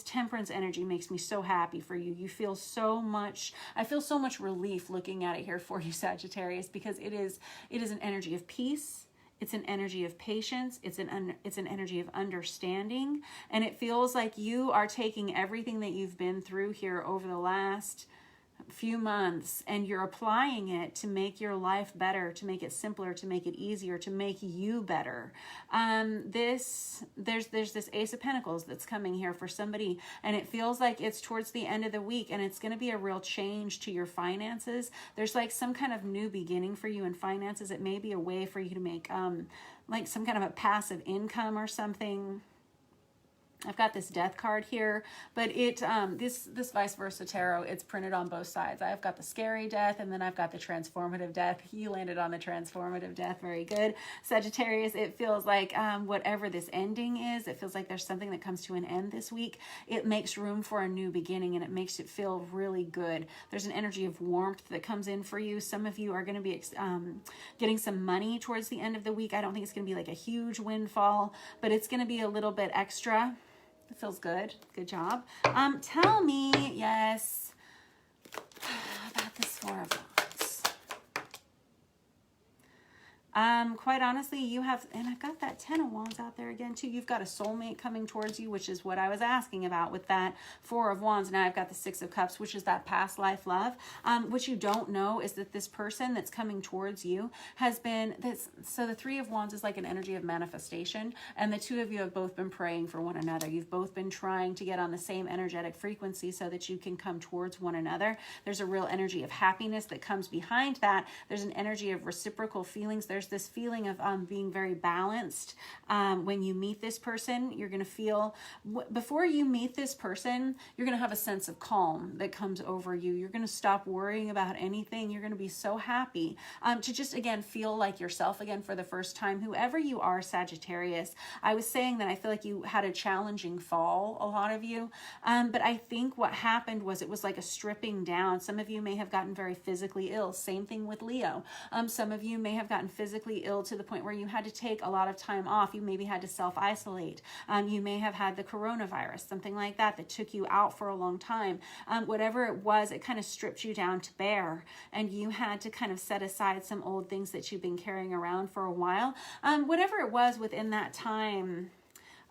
Temperance energy makes me so happy for you. You feel so much, I feel so much relief looking at it here for you, Sagittarius, because it is an energy of peace. It's an energy of patience. It's an energy of understanding. And it feels like you are taking everything that you've been through here over the last few months, and you're applying it to make your life better, to make it simpler, to make it easier, to make you better. There's this Ace of Pentacles that's coming here for somebody, and it feels like it's towards the end of the week, and it's going to be a real change to your finances. There's like some kind of new beginning for you in finances. It may be a way for you to make like some kind of a passive income or something. I've got this Death card here, but this Vice Versa Tarot, it's printed on both sides. I've got the scary death, and then I've got the transformative death. You landed on the transformative death. Very good. Sagittarius, it feels like whatever this ending is, it feels like there's something that comes to an end this week. It makes room for a new beginning, and it makes it feel really good. There's an energy of warmth that comes in for you. Some of you are going to be getting some money towards the end of the week. I don't think it's going to be like a huge windfall, but it's going to be a little bit extra. It feels good. Good job. Tell me, yes, about this Four of Wands. Quite honestly, you have, and I've got that Ten of Wands out there again too. You've got a soulmate coming towards you, which is what I was asking about with that Four of Wands. Now I've got the Six of Cups, which is that past life love. What you don't know is that this person that's coming towards you has been this. So the Three of Wands is like an energy of manifestation, and the two of you have both been praying for one another. You've both been trying to get on the same energetic frequency so that you can come towards one another. There's a real energy of happiness that comes behind that. There's an energy of reciprocal feelings. There's this feeling of being very balanced. When you meet this person, you're going to feel, before you meet this person, you're going to have a sense of calm that comes over you. You're going to stop worrying about anything. You're going to be so happy to just, again, feel like yourself again for the first time. Whoever you are, Sagittarius, I was saying that I feel like you had a challenging fall, a lot of you. But I think what happened was it was like a stripping down. Some of you may have gotten very physically ill. Same thing with Leo. Some of you may have gotten physically ill to the point where you had to take a lot of time off. You maybe had to self-isolate. You may have had the coronavirus, something like that, that took you out for a long time. Whatever it was, it kind of stripped you down to bare, and you had to kind of set aside some old things that you've been carrying around for a while. Whatever it was within that time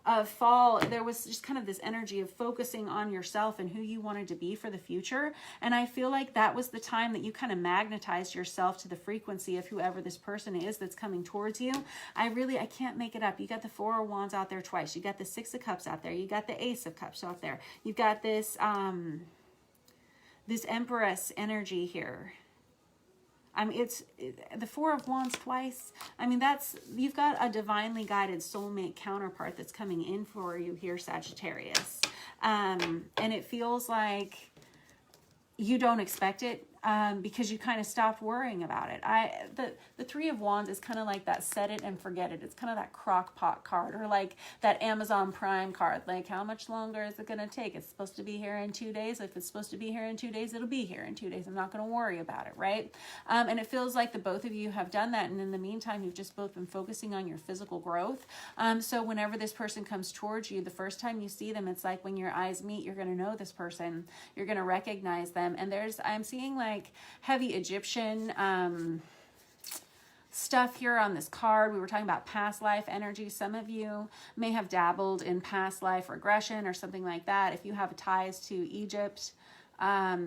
of fall, there was just kind of this energy of focusing on yourself and who you wanted to be for the future. And I feel like that was the time that you kind of magnetized yourself to the frequency of whoever this person is that's coming towards you. I can't make it up. You got the Four of Wands out there twice. You got the Six of Cups out there. You got the Ace of Cups out there. You've got this, this Empress energy here. It's the Four of Wands twice. You've got a divinely guided soulmate counterpart that's coming in for you here, Sagittarius. And it feels like you don't expect it. Because you kind of stopped worrying about it. The Three of Wands is kind of like that set it and forget it. It's kind of that crock pot card, or like that Amazon Prime card. Like, how much longer is it going to take? It's supposed to be here in 2 days. If it's supposed to be here in 2 days, it'll be here in 2 days. I'm not going to worry about it, right? And it feels like the both of you have done that. And in the meantime, you've just both been focusing on your physical growth. So whenever this person comes towards you, the first time you see them, it's like when your eyes meet, you're going to know this person. You're going to recognize them. And I'm seeing like heavy Egyptian stuff here on this card. We were talking about past life energy. Some of you may have dabbled in past life regression or something like that. If you have ties to Egypt,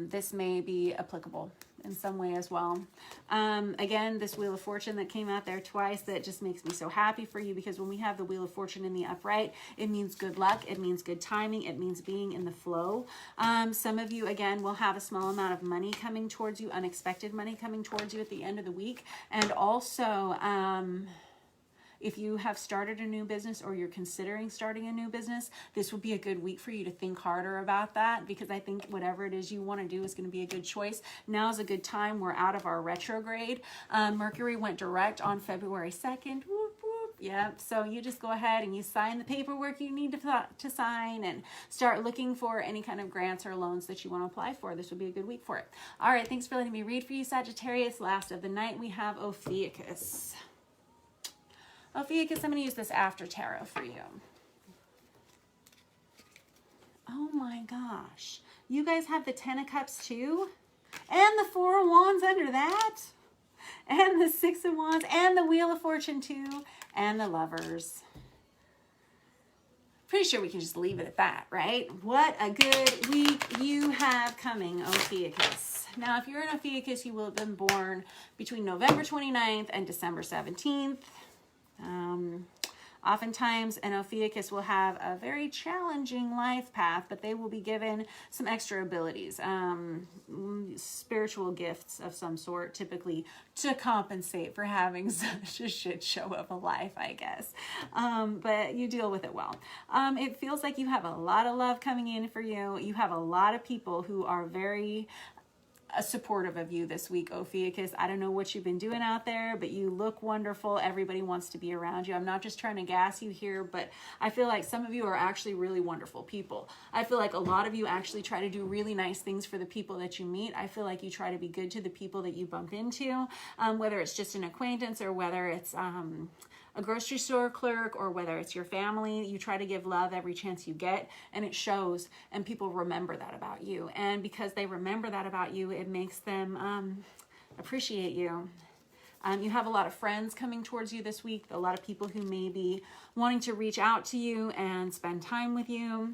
this may be applicable. in some way as well. Again, this Wheel of Fortune that came out there twice, that just makes me so happy for you, because when we have the Wheel of Fortune in the upright, it means good luck, it means good timing, it means being in the flow. Some of you, again, will have a small amount of money coming towards you, unexpected money coming towards you at the end of the week. And also, if you have started a new business or you're considering starting a new business, this would be a good week for you to think harder about that, because I think whatever it is you want to do is going to be a good choice. Now is a good time. We're out of our retrograde. Mercury went direct on February 2nd. Whoop, whoop. Yeah, so you just go ahead and you sign the paperwork you need to sign, and start looking for any kind of grants or loans that you want to apply for. This would be a good week for it. All right, thanks for letting me read for you, Sagittarius. Last of the night, we have Ophiuchus. Ophiuchus, I'm going to use this after tarot for you. Oh my gosh. You guys have the Ten of Cups too? And the Four of Wands under that? And the Six of Wands? And the Wheel of Fortune too? And the Lovers. Pretty sure we can just leave it at that, right? What a good week you have coming, Ophiuchus. Now, if you're an Ophiuchus, you will have been born between November 29th and December 17th. Oftentimes an Ophiuchus will have a very challenging life path, but they will be given some extra abilities, spiritual gifts of some sort, typically to compensate for having such a shit show of a life, I guess. But you deal with it well. It feels like you have a lot of love coming in for you. You have a lot of people who are very supportive of you this week, Ophiuchus. I don't know what you've been doing out there, but you look wonderful. Everybody wants to be around you. I'm not just trying to gas you here, but I feel like some of you are actually really wonderful people. I feel like a lot of you actually try to do really nice things for the people that you meet. I feel like you try to be good to the people that you bump into, whether it's just an acquaintance or whether it's a grocery store clerk or whether it's your family. You try to give love every chance you get, and it shows, and people remember that about you. And because they remember that about you, it makes them appreciate you. You have a lot of friends coming towards you this week, a lot of people who may be wanting to reach out to you and spend time with you.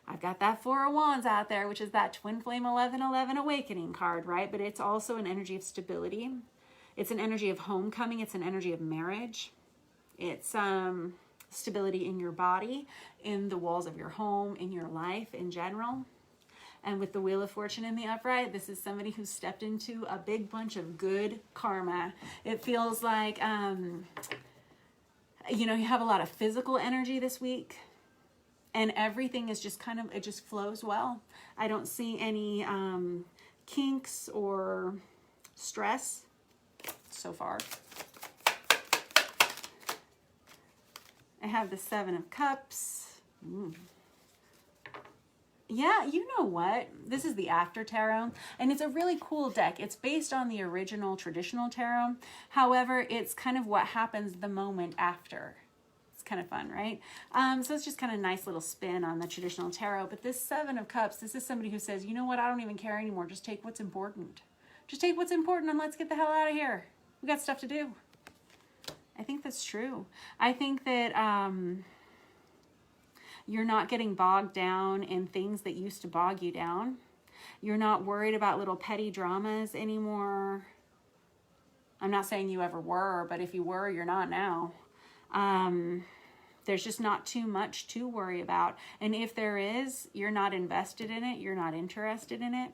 I've got that Four of Wands out there, which is that Twin Flame 1111 Awakening card, right? But it's also an energy of stability. It's an energy of homecoming. It's an energy of marriage. It's stability in your body, in the walls of your home, in your life in general. And with the Wheel of Fortune in the upright, this is somebody who's stepped into a big bunch of good karma. It feels like, you know, you have a lot of physical energy this week, and everything is just kind of, it just flows well. I don't see any kinks or stress so far. I have the Seven of Cups. Yeah, you know what? This is the After Tarot, and it's a really cool deck. It's based on the original traditional tarot. However, it's kind of what happens the moment after. It's kind of fun, right? So it's just kind of a nice little spin on the traditional tarot. But this Seven of Cups, this is somebody who says, you know what? I don't even care anymore. Just take what's important. Just take what's important and let's get the hell out of here. We got stuff to do. I think that's true. I think that you're not getting bogged down in things that used to bog you down. You're not worried about little petty dramas anymore. I'm not saying you ever were, but if you were, you're not now. There's just not too much to worry about. And if there is, you're not invested in it. You're not interested in it.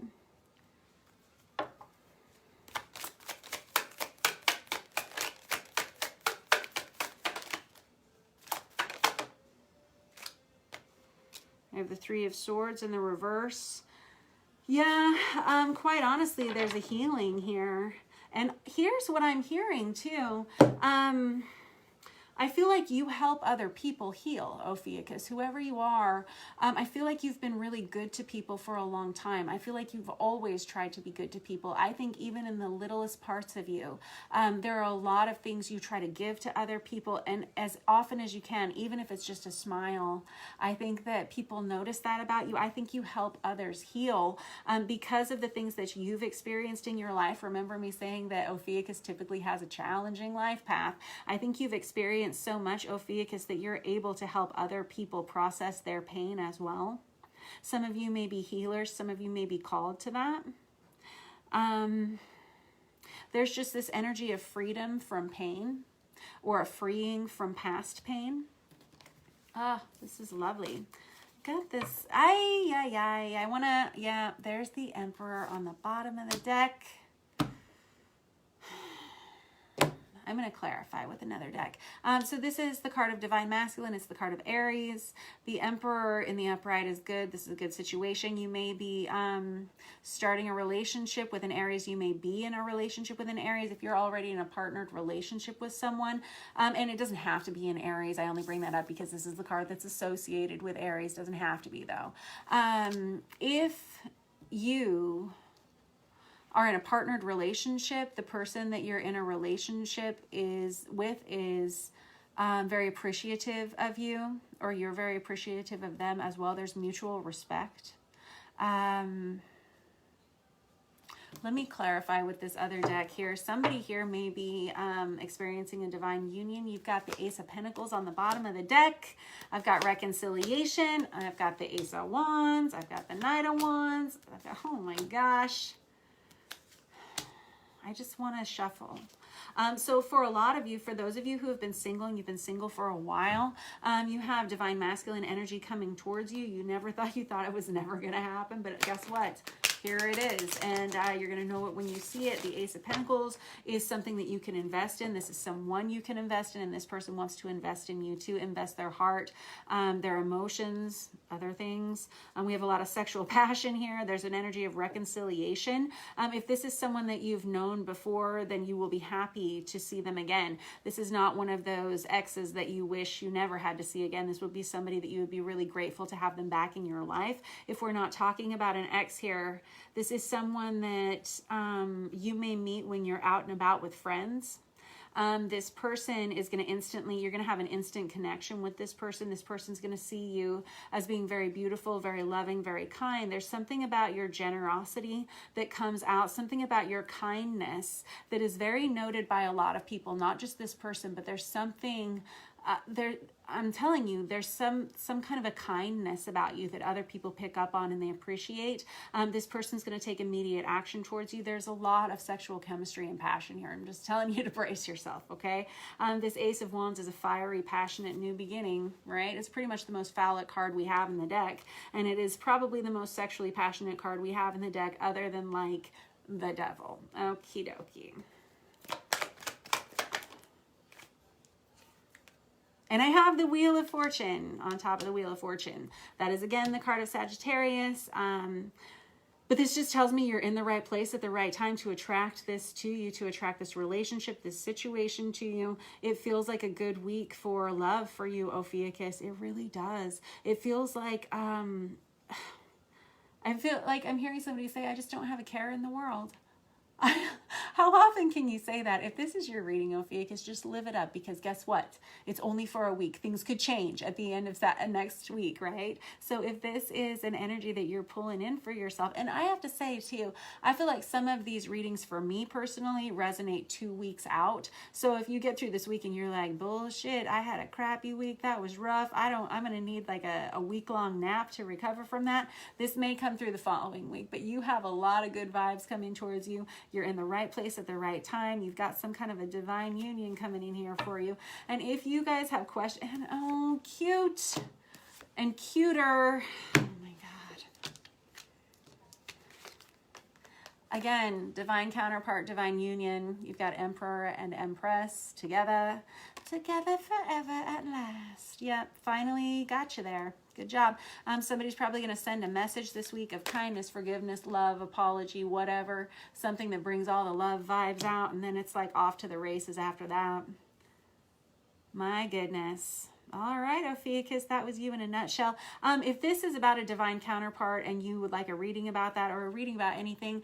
I have the Three of Swords in the reverse. Yeah, quite honestly, there's a healing here. And here's what I'm hearing too. I feel like you help other people heal, Ophiuchus, whoever you are. I feel like you've been really good to people for a long time. I feel like you've always tried to be good to people. I think even in the littlest parts of you, there are a lot of things you try to give to other people, and as often as you can, even if it's just a smile. I think that people notice that about you. I think you help others heal because of the things that you've experienced in your life. Remember me saying that Ophiuchus typically has a challenging life path. I think you've experienced so much, Ophiuchus, that you're able to help other people process their pain as well. Some of you may be healers. Some of you may be called to that. There's just this energy of freedom from pain, or a freeing from past pain. Ah, this is lovely. Got this. I want to, yeah, there's the Emperor on the bottom of the deck. I'm going to clarify with another deck. So this is the card of Divine Masculine. It's the card of Aries. The Emperor in the upright is good. This is a good situation. You may be starting a relationship with an Aries. You may be in a relationship with an Aries if you're already in a partnered relationship with someone. And it doesn't have to be an Aries. I only bring that up because this is the card that's associated with Aries. Doesn't have to be, though. If you are in a partnered relationship, the person that you're in a relationship is very appreciative of you, or you're very appreciative of them as well. There's mutual respect. Let me clarify with this other deck here. Somebody here may be experiencing a divine union. You've got the Ace of Pentacles on the bottom of the deck. I've got reconciliation. I've got the Ace of Wands. I've got the Knight of Wands. Oh my gosh. I just want to shuffle. So for a lot of you, for those of you who have been single and you've been single for a while, you have Divine Masculine energy coming towards you. You thought it was never going to happen, but guess what? Here it is, and you're going to know it when you see it. The Ace of Pentacles is something that you can invest in. This is someone you can invest in, and this person wants to invest in you too. Invest their heart, their emotions, other things. We have a lot of sexual passion here. There's an energy of reconciliation. If this is someone that you've known before, then you will be happy to see them again. This is not one of those exes that you wish you never had to see again. This would be somebody that you would be really grateful to have them back in your life. If we're not talking about an ex here, this is someone that you may meet when you're out and about with friends. This person is going to you're going to have an instant connection with this person. This person's going to see you as being very beautiful, very loving, very kind. There's something about your generosity that comes out, something about your kindness that is very noted by a lot of people, not just this person, but there's something I'm telling you, there's some kind of a kindness about you that other people pick up on and they appreciate. This person's going to take immediate action towards you. There's a lot of sexual chemistry and passion here. I'm just telling you to brace yourself, okay? This Ace of Wands is a fiery, passionate new beginning, right? It's pretty much the most phallic card we have in the deck, and it is probably the most sexually passionate card we have in the deck other than, like, the Devil. Okie dokie. And I have the Wheel of Fortune on top of the Wheel of Fortune. That is, again, the card of Sagittarius. But this just tells me you're in the right place at the right time to attract this to you, to attract this relationship, this situation to you. It feels like a good week for love for you, Ophiuchus. It really does. It feels like, I feel like I'm hearing somebody say, I just don't have a care in the world. How often can you say that? If this is your reading, Ophiuchus, just live it up, because guess what? It's only for a week. Things could change at the end of that next week, right? So if this is an energy that you're pulling in for yourself, and I have to say too, I feel like some of these readings for me personally resonate 2 weeks out. So if you get through this week and you're like, bullshit, I had a crappy week, that was rough, I'm going to need like a week-long nap to recover from that. This may come through the following week, but you have a lot of good vibes coming towards you. You're in the right place at the right time. You've got some kind of a divine union coming in here for you. And if you guys have questions, and oh, cute and cuter. Oh my God. Again, divine counterpart, divine union. You've got Emperor and Empress together forever at last. Yep, finally got you there. Good job. Somebody's probably going to send a message this week of kindness, forgiveness, love, apology, whatever. Something that brings all the love vibes out, and then it's like off to the races after that. My goodness. All right, Ophiuchus, that was you in a nutshell. If this is about a divine counterpart and you would like a reading about that or a reading about anything,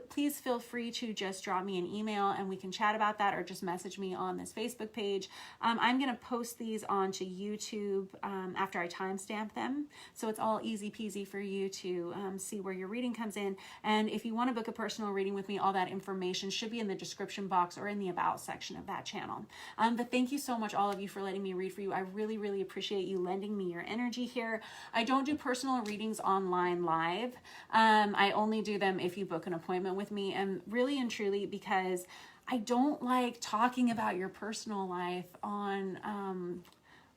please feel free to just drop me an email and we can chat about that, or just message me on this Facebook page. I'm going to post these onto YouTube after I timestamp them, so it's all easy peasy for you to see where your reading comes in. And if you want to book a personal reading with me, all that information should be in the description box or in the About section of that channel. But thank you so much, all of you, for letting me read for you. I I really, really appreciate you lending me your energy here. I don't do personal readings online live. I only do them if you book an appointment with me, and really and truly because I don't like talking about your personal life on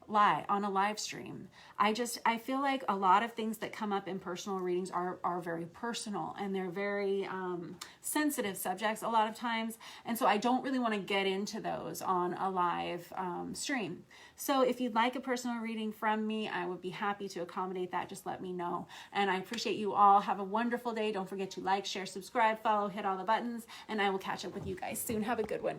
a live stream. I feel like a lot of things that come up in personal readings are very personal, and they're very sensitive subjects a lot of times. And so I don't really want to get into those on a live stream. So if you'd like a personal reading from me, I would be happy to accommodate that. Just let me know. And I appreciate you all. Have a wonderful day. Don't forget to like, share, subscribe, follow, hit all the buttons, and I will catch up with you guys soon. Have a good one.